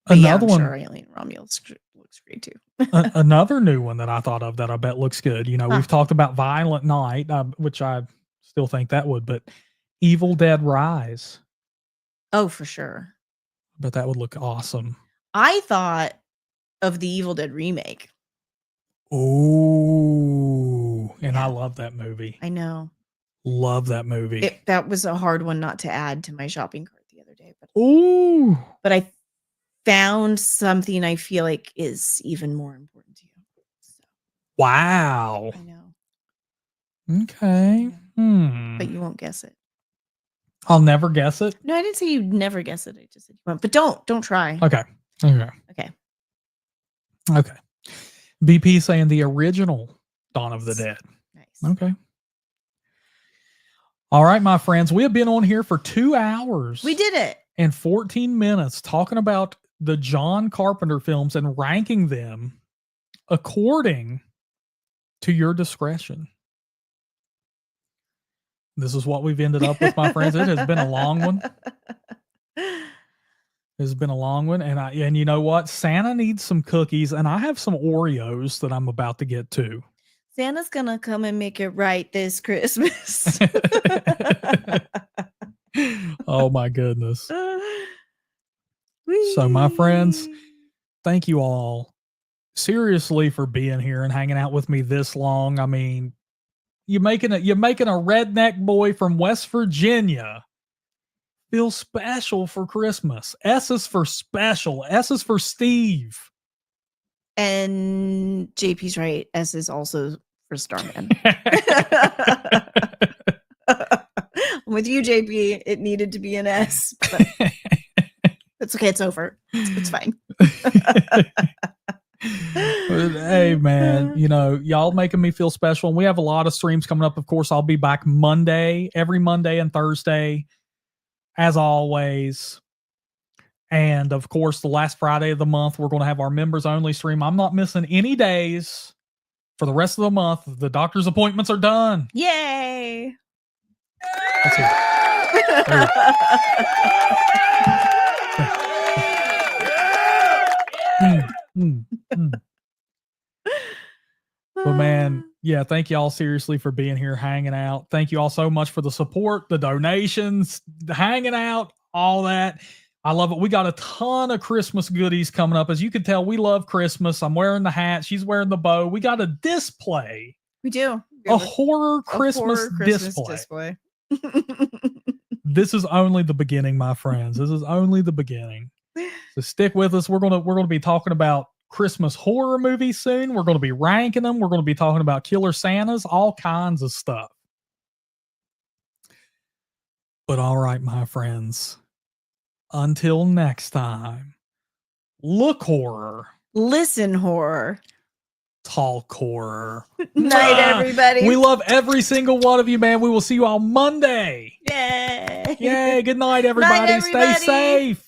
another one.
Sure, Alien Romulus looks great too.
Another new one that I thought of that I bet looks good. You know, we've talked about Violent Night, which I still think that would, but Evil Dead Rise.
Oh, for sure.
But that would look awesome.
I thought of the Evil Dead remake.
Oh, and
Yeah.
I love that movie.
I know.
Love that movie.
That was a hard one not to add to my shopping cart the other day. But I found something I feel like is even more important to you. So,
wow.
I know.
Okay.
But you won't guess it.
I'll never guess it.
No, I didn't say you'd never guess it. I just said you won't. But don't try.
Okay. BP saying the original Dawn of the Dead.
Nice.
Okay. All right, my friends. We have been on here for 2 hours.
We did it.
And 14 minutes talking about the John Carpenter films and ranking them according to your discretion. This is what we've ended up with, my friends. It has been a long one. It's been a long one. And you know what? Santa needs some cookies, and I have some Oreos that I'm about to get to.
Santa's going to come and make it right this Christmas.
Oh, my goodness. So, my friends, thank you all seriously for being here and hanging out with me this long. I mean, you're making a redneck boy from West Virginia feel special for Christmas. S is for special. S is for Steve.
And JP's right. S is also for Starman. I'm with you, JP. It needed to be an S. But it's okay. It's over. It's fine.
Hey, man, you know, y'all making me feel special. And we have a lot of streams coming up. Of course, I'll be back every Monday and Thursday, as always. And of course, the last Friday of the month, we're going to have our members only stream. I'm not missing any days for the rest of the month. The doctor's appointments are done.
Yay.
Let's hear it. Well, man, yeah, thank you all seriously for being here, hanging out. Thank you all so much for the support, the donations, the hanging out, all that. I love it. We got a ton of Christmas goodies coming up. As you can tell, we love Christmas. I'm wearing the hat. She's wearing the bow. We got a display.
We do.
A horror Christmas display. This is only the beginning, my friends. This is only the beginning. So stick with us. We're gonna be talking about Christmas horror movies soon. We're going to be ranking them. We're going to be talking about Killer Santas, all kinds of stuff. But all right, my friends, until next time, look horror,
listen horror,
talk horror.
Night, everybody.
We love every single one of you, man. We will see you all Monday.
Yay.
Yay. Good night, everybody.
Night, everybody.
Stay safe.